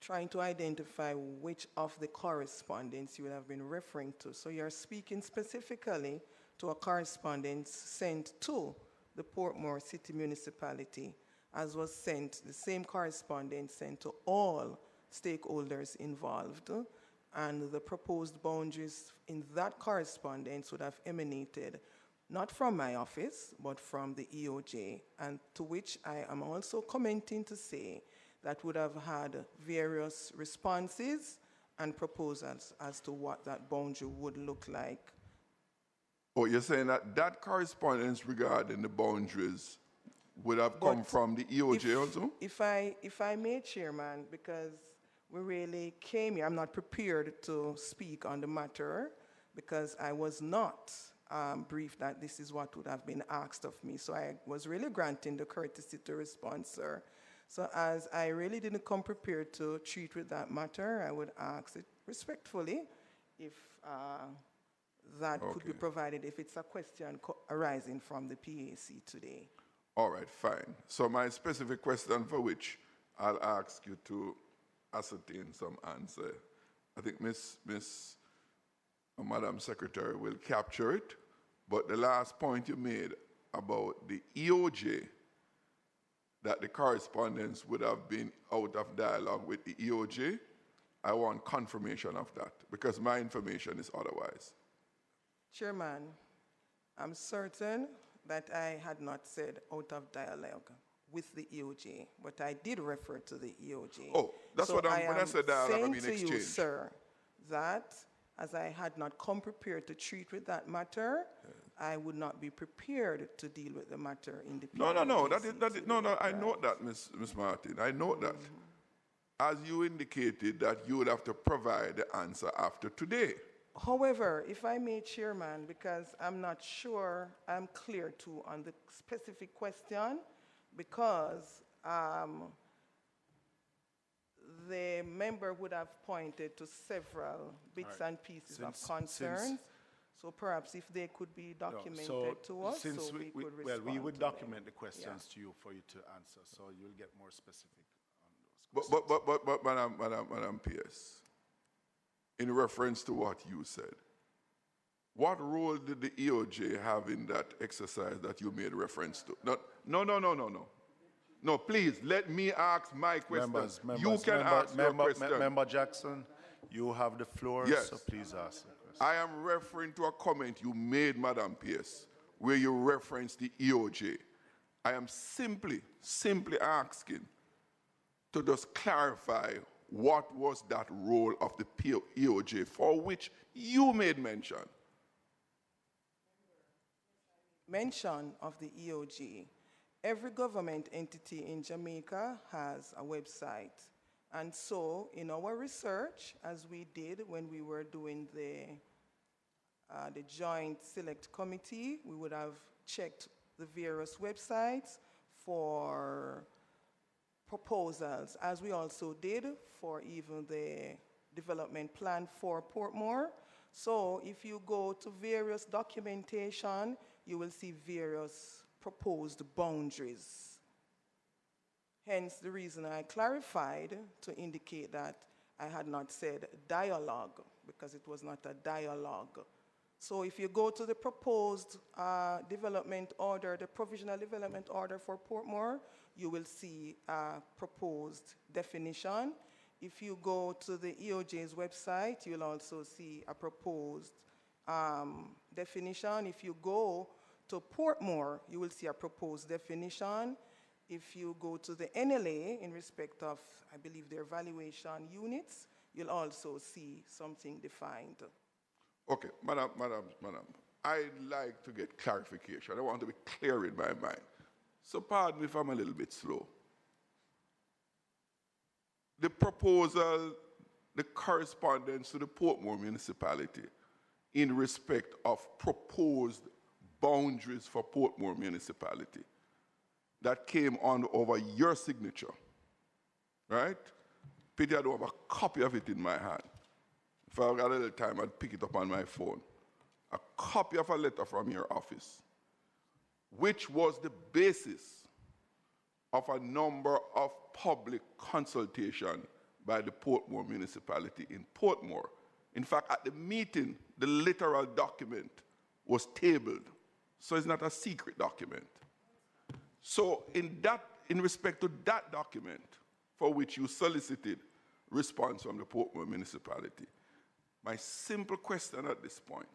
trying to identify which of the correspondence you would have been referring to. So you're speaking specifically to a correspondence sent to the Portmore City Municipality, as was sent, the same correspondence sent to all stakeholders involved, and the proposed boundaries in that correspondence would have emanated not from my office, but from the EOJ, and to which I am also commenting to say that would have had various responses and proposals as to what that boundary would look like. Oh, you're saying that that correspondence regarding the boundaries would have come from the EOJ also? If I may, Chairman, because we really came here, I'm not prepared to speak on the matter because I was not briefed that this is what would have been asked of me. So I was really granting the courtesy to respond, sir. So as I really didn't come prepared to treat with that matter, I would ask it respectfully if that could be provided if it's a question arising from the PAC today. All right, fine. So my specific question for which I'll ask you to ascertain some answer, I think Madam Secretary will capture it, but the last point you made about the EOJ, that the correspondence would have been out of dialogue with the EOJ, I want confirmation of that, because my information is otherwise. Chairman, I'm certain that I had not said out of dialogue with the EOJ, but I did refer to the EOJ. Oh, that's what when I said dialogue, I mean saying to exchange. you, sir, that as I had not come prepared to treat with that matter, I would not be prepared to deal with the matter in the No, I note that, Ms. Martin, I note that. As you indicated that you would have to provide the answer after today. However, if I may, Chairman, because I'm not sure I'm clear too on the specific question, because the member would have pointed to several bits and pieces of concerns. So perhaps if they could be documented to us, so we could respond. Well, we would to document them. the questions to you for you to answer, so you'll get more specific on those questions. But Madam PS, in reference to what you said, what role did the EOJ have in that exercise that you made reference to? No. No, please, let me ask my question. You can ask your question. Member Jackson, you have the floor, yes. So please ask the question. I am referring to a comment you made, Madam Pierce, where you referenced the EOJ. I am simply asking to just clarify what was that role of the EOJ for which you made mention. Mention of the EOJ. Every government entity in Jamaica has a website. And so in our research, as we did when we were doing the joint select committee, we would have checked the various websites for proposals, as we also did for even the development plan for Portmore. So if you go to various documentation, you will see various proposed boundaries. Hence the reason I clarified to indicate that I had not said dialogue, because it was not a dialogue So if you go to the proposed development order, the provisional development order for Portmore, you will see a proposed definition. If you go to the EOJ's website, you'll also see a proposed definition. If you go to Portmore, you will see a proposed definition. If you go to the NLA in respect of, I believe, their valuation units, you'll also see something defined. Okay, madam, I'd like to get clarification. I want to be clear in my mind. So pardon me if I'm a little bit slow. The proposal, the correspondence to the Portmore municipality in respect of proposed boundaries for Portmore municipality that came on over your signature, right? Pity I don't have a copy of it in my hand. If I got a little time, I'd pick it up on my phone. A copy of a letter from your office, which was the basis of a number of public consultation by the Portmore municipality in Portmore. In fact, at the meeting, the literal document was tabled, so it's not a secret document. So in respect to that document, for which you solicited response from the Portmore municipality, my simple question at this point,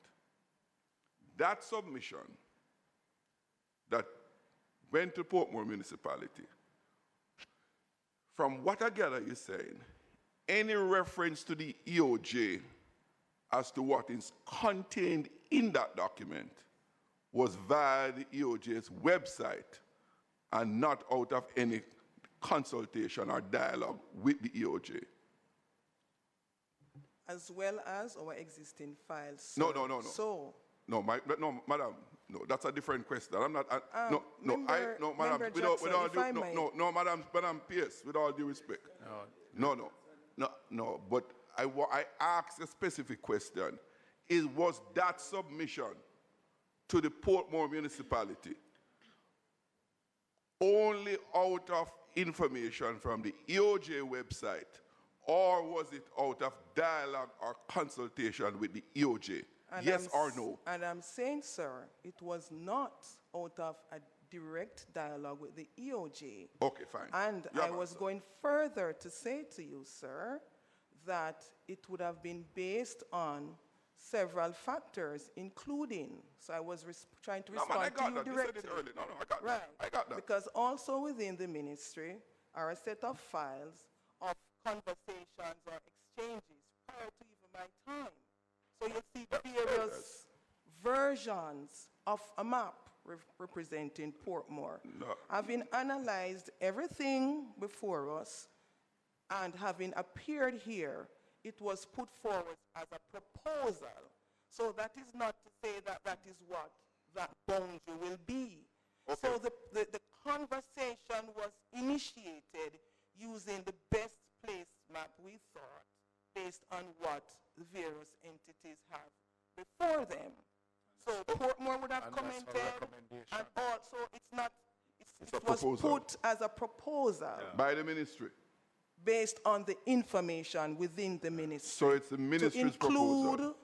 that submission that went to Portmore municipality, from what I gather you're saying, any reference to the EOJ as to what is contained in that document was via the EOJ's website and not out of any consultation or dialogue with the EOJ. As well as our existing files. No. So. No, madam, no, that's a different question. I'm not, madam, Madam Pierce, with all due respect. No, but I asked a specific question. Was that submission to the Portmore municipality only out of information from the EOJ website, or was it out of dialogue or consultation with the EOJ? Yes or no? And I'm saying, sir, it was not out of a direct dialogue with the EOJ. Okay, fine. And I was going further to say to you, sir, that it would have been based on several factors, including, so I was trying to respond to you directly. You said it earlier. No, I got that. Because also within the ministry are a set of files of conversations or exchanges prior to even my time. So you see various versions of a map representing Portmore. Having analyzed everything before us and having appeared here, it was put forward as a proposal. So that is not to say that that is what that boundary will be. Okay. So the conversation was initiated using the best place map we thought based on what the various entities have before them. So Portmore would have commented, and also it was put as a proposal. By the ministry? Based on the information within the ministry. So it's the ministry's proposal?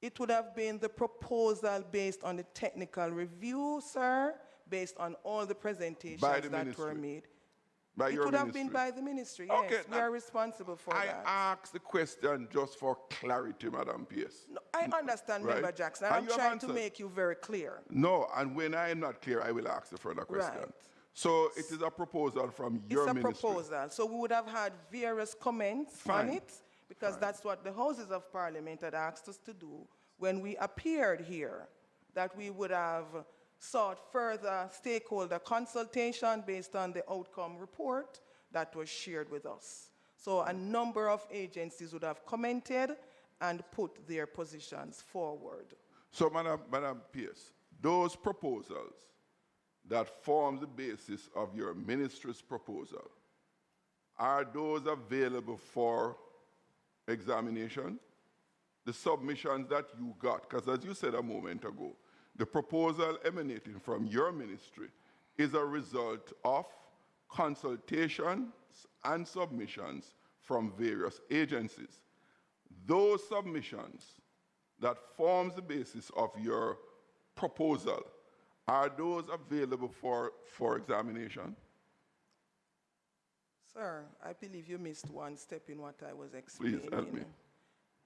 It would have been the proposal based on the technical review, sir, based on all the presentations that were made. By your ministry? It would have been by the ministry, yes. Okay, we are responsible for that. I asked the question just for clarity, Madam Pierce. No, I understand, right? Member Jackson. I'm trying to make you very clear. No, and when I am not clear, I will ask the further question. Right. So it is a proposal from your ministry. It's a proposal. So we would have had various comments on it, because that's what the Houses of Parliament had asked us to do when we appeared here, that we would have sought further stakeholder consultation based on the outcome report that was shared with us. So a number of agencies would have commented and put their positions forward. So, Madam Pierce, those proposals that form the basis of your ministry's proposal, are those available for examination? The submissions that you got, because as you said a moment ago, the proposal emanating from your ministry is a result of consultations and submissions from various agencies. those submissions that forms the basis of your proposal, are those available for examination? Sir, I believe you missed one step in what I was explaining. Please help me.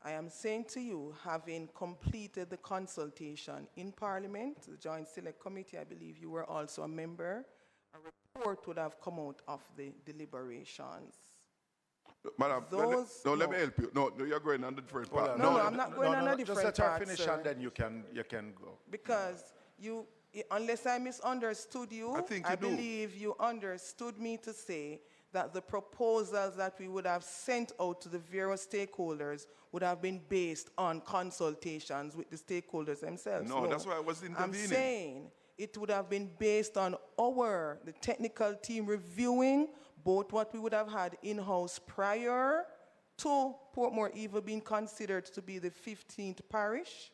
I am saying to you, having completed the consultation in Parliament, the Joint Select Committee, I believe you were also a member, a report would have come out of the deliberations. Madam, let me help you. No, you're going on the different part. No, I'm not going on a different part, Just let her finish sir. and then you can go. Because you, unless I misunderstood you, I believe you understood me to say that the proposals that we would have sent out to the various stakeholders would have been based on consultations with the stakeholders themselves. No, that's why I was intervening. I'm saying it would have been based on the technical team reviewing both what we would have had in-house prior to Portmore even being considered to be the 15th parish,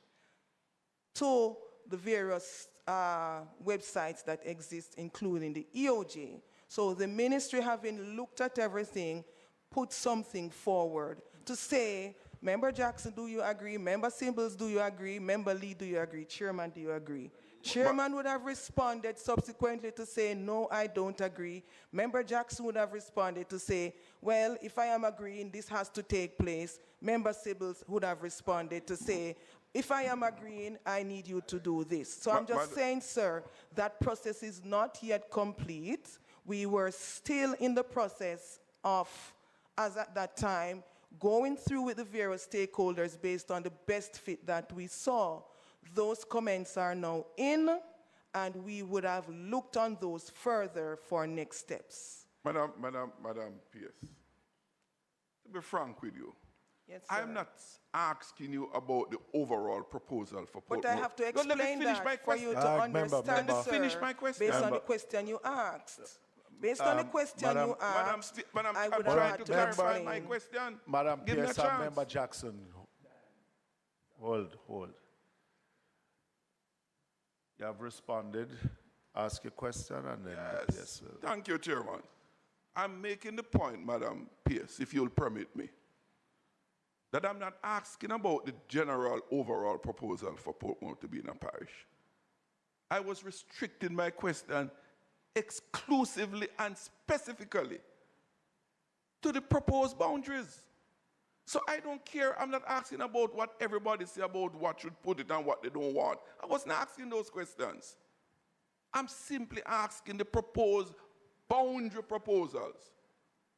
to the various websites that exist, including the EOJ. So the ministry, having looked at everything, put something forward to say, Member Jackson, do you agree? Member Symbols, do you agree? Member Lee, do you agree? Chairman, do you agree? Chairman would have responded subsequently to say, no, I don't agree. Member Jackson would have responded to say, well, if I am agreeing, this has to take place. Member Symbols would have responded to say, if I am agreeing, I need you to do this. So I'm just saying, sir, that process is not yet complete. We were still in the process of, as at that time, going through with the various stakeholders based on the best fit that we saw. Those comments are now in, and we would have looked on those further for next steps. Madam Pierce, to be frank with you, yes, sir. I'm not asking you about the overall proposal for Portmore. But I have to explain that for you to understand, Let me finish my question. Based on the question you asked. Based on the question you asked, I would I'm have trying had to to clarify explain. my question. Madam Give me a Pierce chance. and Member Jackson. Hold. You have responded. Ask your question and then Yes. Thank you, Chairman. I'm making the point, Madam Pierce, if you'll permit me, that I'm not asking about the general overall proposal for Portmore to be in a parish. I was restricting my question exclusively and specifically to the proposed boundaries. So I don't care. I'm not asking about what everybody say about what should put it and what they don't want. I wasn't asking those questions. I'm simply asking the proposed boundary proposals.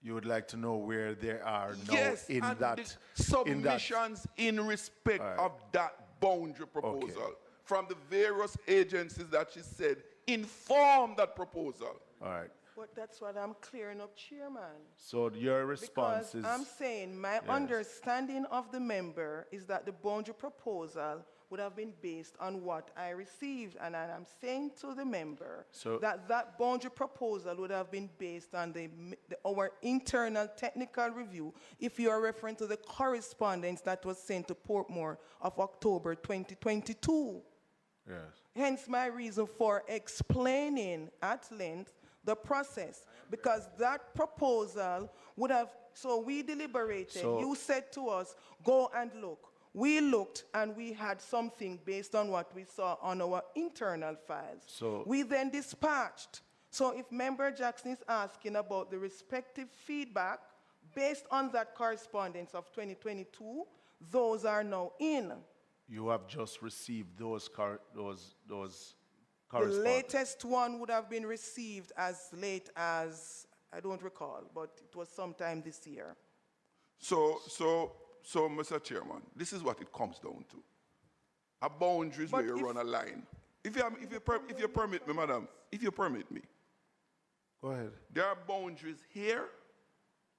You would like to know where they are now Yes, in and that the submissions in respect of that boundary proposal from the various agencies that she said inform that proposal. All right. But that's what I'm clearing up, Chairman. So your response Because is... I'm saying my understanding of the member is that the boundary proposal would have been based on what I received. And I'm saying to the member that that boundary proposal would have been based on our internal technical review, if you are referring to the correspondence that was sent to Portmore of October 2022. Yes. Hence my reason for explaining at length the process, because that proposal would have, so we deliberated. You said to us, go and look. We looked and we had something based on what we saw on our internal files. We then dispatched. So if Member Jackson is asking about the respective feedback based on that correspondence of 2022, those are now in. You have just received those correspondence. The latest one would have been received as late as, I don't recall, but it was sometime this year. So, Mr. Chairman, this is what it comes down to. A boundary is where you run a line. If you permit me, madam, if you permit me. Go ahead. There are boundaries here,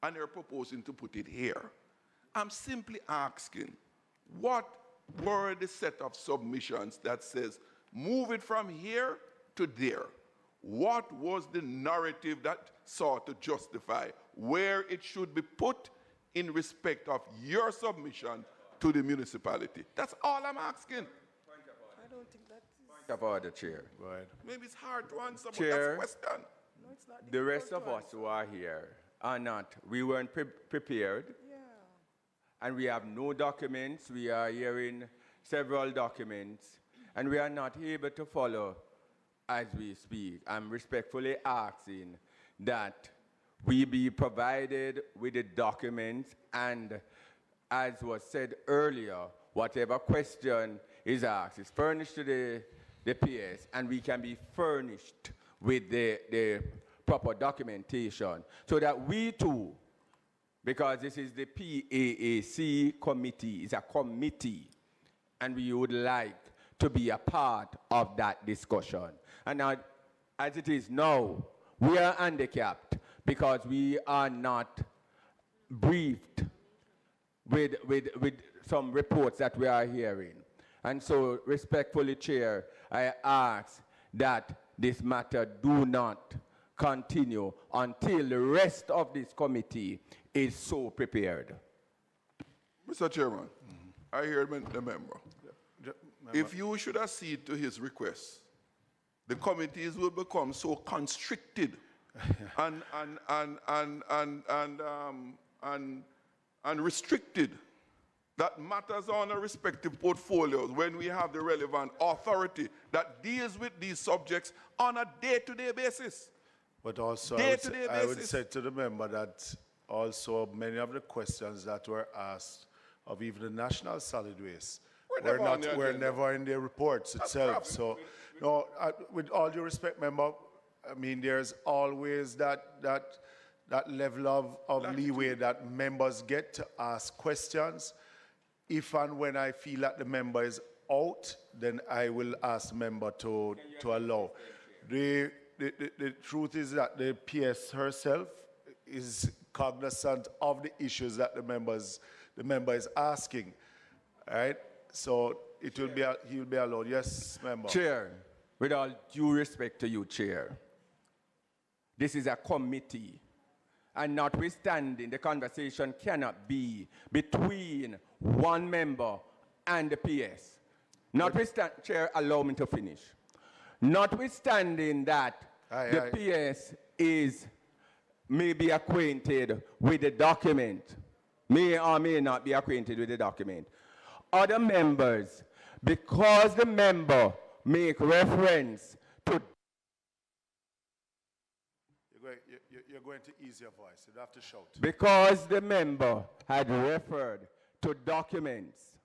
and they're proposing to put it here. I'm simply asking, what were the set of submissions that says, move it from here to there? What was the narrative that sought to justify where it should be put in respect of your submission to the municipality? That's all I'm asking. I don't think that is... Point of order, Chair. Go ahead. Maybe it's hard to answer, but Chair, that's a question. No, it's not the rest of us who are here are not. We weren't prepared. Yeah. and we have no documents. We are hearing several documents, and we are not able to follow as we speak. I'm respectfully asking that we be provided with the documents, and as was said earlier, whatever question is asked is furnished to the PS, and we can be furnished with the proper documentation so that we too, because this is the PAAC committee, it's a committee, and we would like to be a part of that discussion. And now, as it is now, we are handicapped because we are not briefed with some reports that we are hearing. And so, respectfully, Chair, I ask that this matter do not continue until the rest of this committee is so prepared. Mr. Chairman, I hear the member. If you should accede to his request, the committees will become so constricted and restricted that matters on our respective portfolios when we have the relevant authority that deals with these subjects on a day-to-day basis. But also, I would say to the member that also many of the questions that were asked of even the National Solid Waste were never in their reports itself. So, no, with all due respect, member, I mean, there's always that level of leeway that members get to ask questions. If and when I feel that the member is out, then I will ask the member to allow. The truth is that the PS herself is cognizant of the issues that the member is asking, right? So it will be he will be allowed. Yes, member. Chair, with all due respect to you, Chair, this is a committee, and notwithstanding, the conversation cannot be between one member and the PS. Notwithstanding, Chair, allow me to finish. Notwithstanding that the PS may be acquainted with the document, may or may not be acquainted with the document. Other members, because the member make reference to... You're going to ease your voice. You have to shout. Because the member had referred to documents,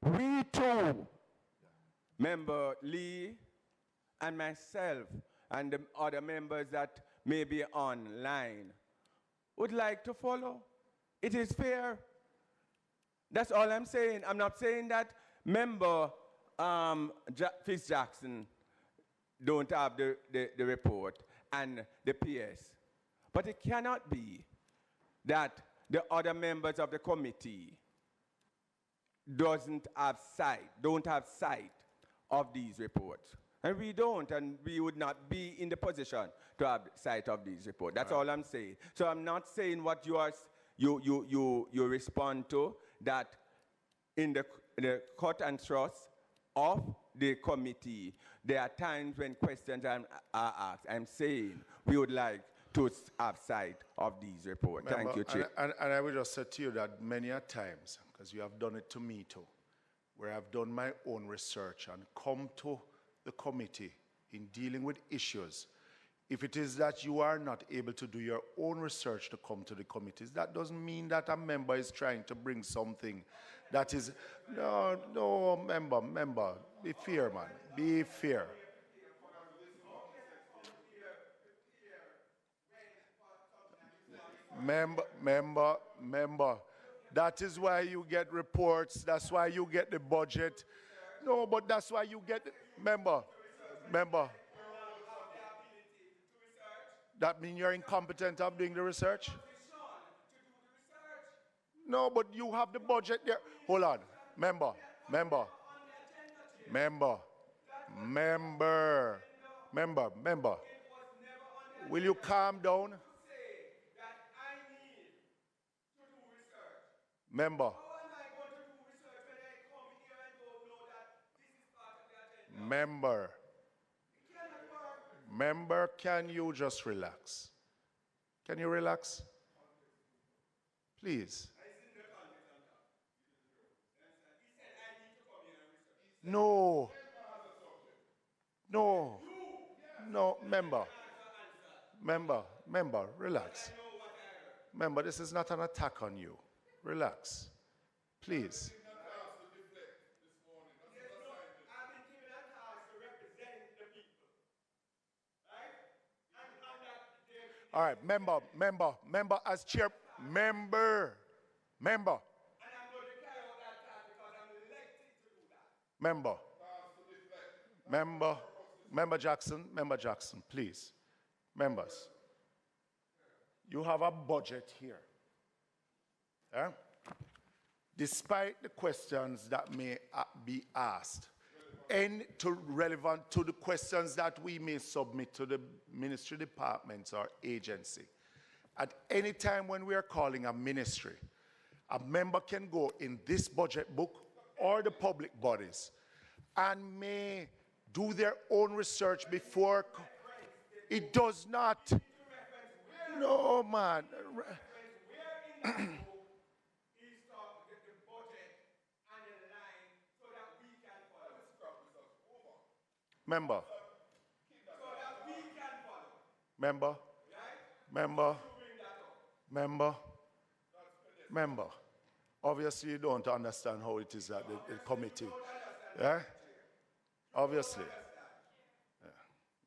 we too, Member Lee and myself and the other members that may be online would like to follow. It is fair. That's all I'm saying. I'm not saying that member Fitz Jackson don't have the report and the PS. But it cannot be that the other members of the committee don't have sight of these reports. And we don't, and we would not be in the position to have sight of these reports. That's all I'm saying. So I'm not saying what you respond to, that in the cut and thrust of the committee, there are times when questions are asked. I'm saying we would like to have sight of these reports. Thank you, Chair. And I would just say to you that many a times, because you have done it to me too, where I've done my own research and come to the committee in dealing with issues. If it is that you are not able to do your own research to come to the committees, that doesn't mean that a member is trying to bring something that is, no, member, be fair, man, be fair. Member, that is why you get reports, that's why you get the budget. No, but that's why you get, member. That means you're incompetent of doing the research? No, but you have the budget there. Hold on, member. Will you calm down? Member. Member, can you just relax? Can you relax? Please. No. No. No, member, relax. Member, this is not an attack on you. Relax. Please. All right, member as chair, member. Member Jackson, please. Members, you have a budget here. Eh? Despite the questions that may be asked, and relevant to the questions that we may submit to the ministry departments or agency, at any time when we are calling a ministry, a member can go in this budget book or the public bodies and may do their own research before. It does not. No, man. Member. Obviously, you don't understand how it is at the committee. Yeah? Obviously. Yeah.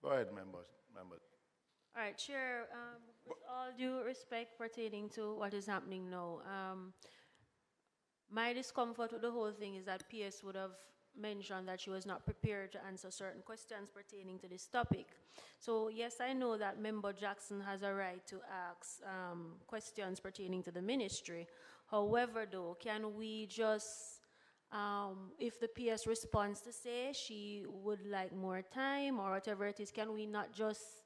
Go ahead, member. All right, Chair, with all due respect pertaining to what is happening now, my discomfort with the whole thing is that PS would have mentioned that she was not prepared to answer certain questions pertaining to this topic. So yes, I know that Member Jackson has a right to ask questions pertaining to the ministry. However, though, can we just, if the PS responds to say she would like more time or whatever it is, can we not just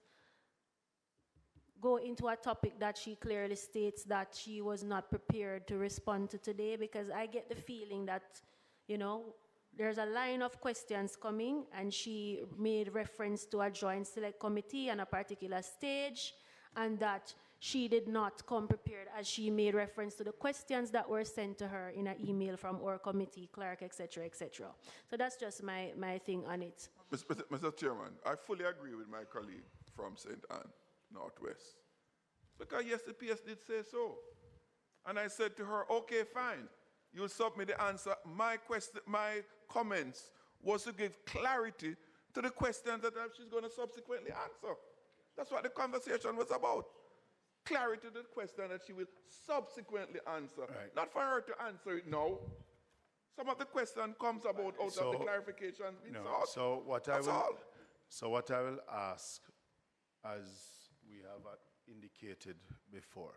go into a topic that she clearly states that she was not prepared to respond to today? Because I get the feeling that, you know, there's a line of questions coming, and she made reference to a joint select committee and a particular stage, and that she did not come prepared, as she made reference to the questions that were sent to her in an email from our committee clerk, etc., etc. So that's just my thing on it. Mr. Chairman, I fully agree with my colleague from St. Anne, Northwest. Because yes, the PS did say so. And I said to her, okay, fine. You'll submit the answer. My comments was to give clarity to the questions that she's going to subsequently answer. That's what the conversation was about. Clarity to the question that she will subsequently answer. Right. Not for her to answer it now. Some of the question comes about out of the clarification being sought. So what I will ask, as we have indicated before,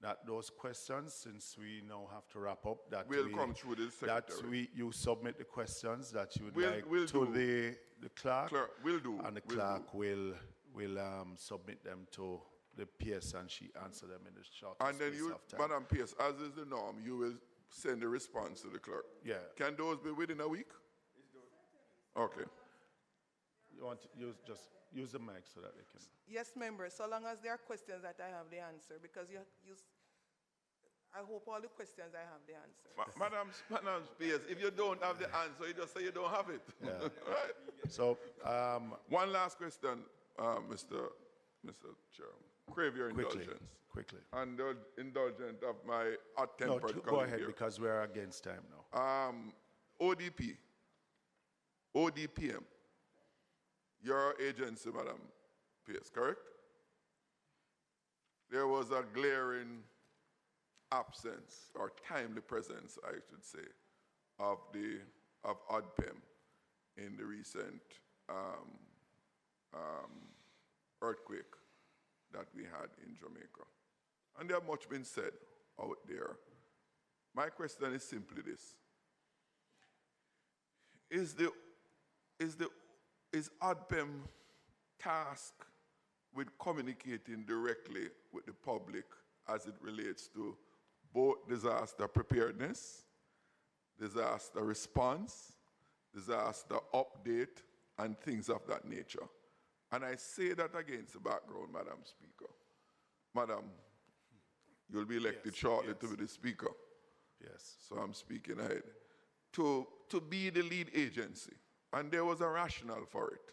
that those questions, since we now have to wrap up, that we'll come through the secretary. You submit the questions that you would like to the clerk. Will do. And the clerk will submit them to the PS, and she answer them in the short and then space of time. Madam PS, as is the norm, you will send a response to the clerk. Yeah. Can those be within a week? Okay. You want to use the mic so that they can. Yes, members, so long as there are questions that I have the answer, because I hope all the questions I have the answer. Madam PS, if you don't have the answer, you just say you don't have it. Yeah. Right? So, one last question, Mr. Chairman. Crave your indulgence. Quickly. And the indulgence of my hot-tempered go ahead, here. Because we're against time now. ODPM. Your agency, Madam PS, correct? There was a glaring absence, or timely presence, I should say, of ODPM in the recent earthquake that we had in Jamaica. And there have much been said out there. My question is simply this. Is ODPM tasked with communicating directly with the public as it relates to both disaster preparedness, disaster response, disaster update, and things of that nature? And I say that against the background, Madam Speaker. Madam, you'll be elected shortly to be the Speaker. Yes. So I'm speaking ahead. to be the lead agency, and there was a rationale for it.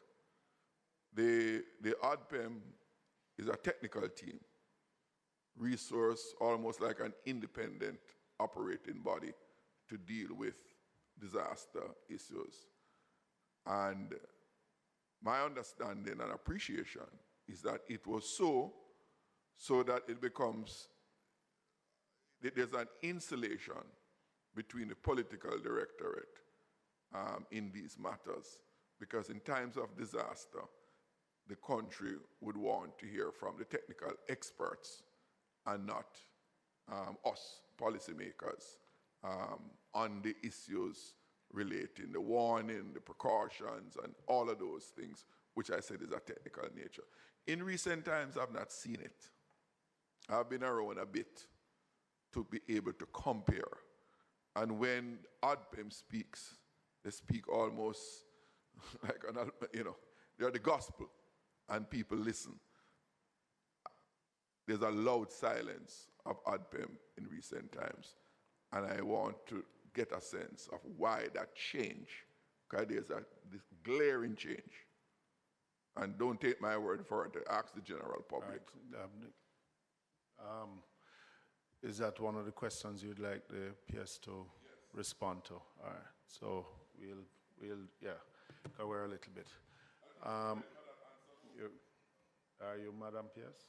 The ADPEM is a technical team, resource almost like an independent operating body to deal with disaster issues. And my understanding and appreciation is that it was so that it becomes, there's an insulation between the political directorate in these matters, because in times of disaster, the country would want to hear from the technical experts and not us policymakers on the issues relating the warning, the precautions, and all of those things, which I said is a technical nature. In recent times, I've not seen it. I've been around a bit to be able to compare. And when ADPEM speaks, they speak almost like, they're the gospel, and people listen. There's a loud silence of ADPEM in recent times, and I want to get a sense of why that change, because there's this glaring change. And don't take my word for it, ask the general public. Right. Is that one of the questions you'd like the PS to respond to? All right, so we'll cover a little bit. Are you Madam PS?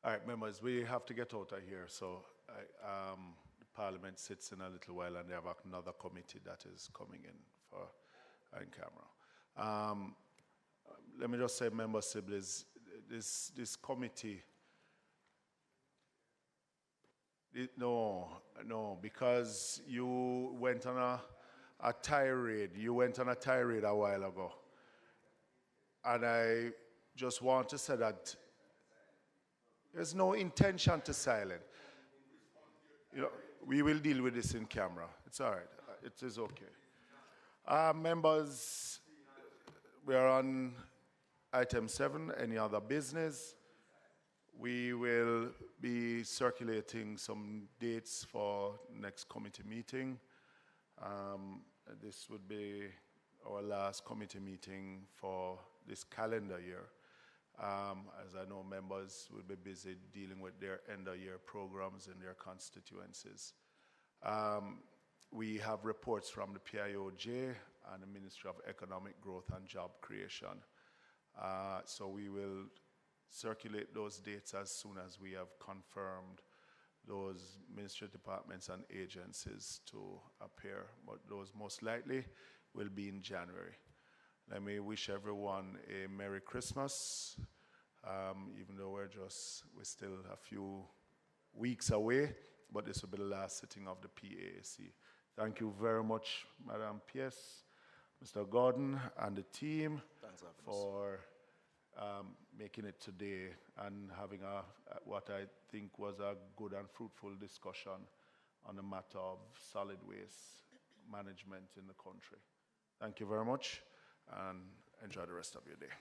All right, members, we have to get out of here. So the Parliament sits in a little while, and they have another committee that is coming in for in camera. Let me just say, member siblings, this committee. No, because you went on a tirade. You went on a tirade a while ago, and I just want to say that there's no intention to silence. We will deal with this in camera. It's all right. It is okay. Members, we are on item 7, any other business. We will be circulating some dates for next committee meeting. This would be our last committee meeting for this calendar year. As I know, members will be busy dealing with their end-of-year programs in their constituencies. We have reports from the PIOJ and the Ministry of Economic Growth and Job Creation. So we will circulate those dates as soon as we have confirmed those ministry departments and agencies to appear, but those most likely will be in January. Let me wish everyone a Merry Christmas, even though we're still a few weeks away, but this will be the last sitting of the PAAC. Thank you very much, Madam Pierce, Mr. Gordon, and the team for making it today and having what I think was a good and fruitful discussion on the matter of solid waste management in the country. Thank you very much, and enjoy the rest of your day.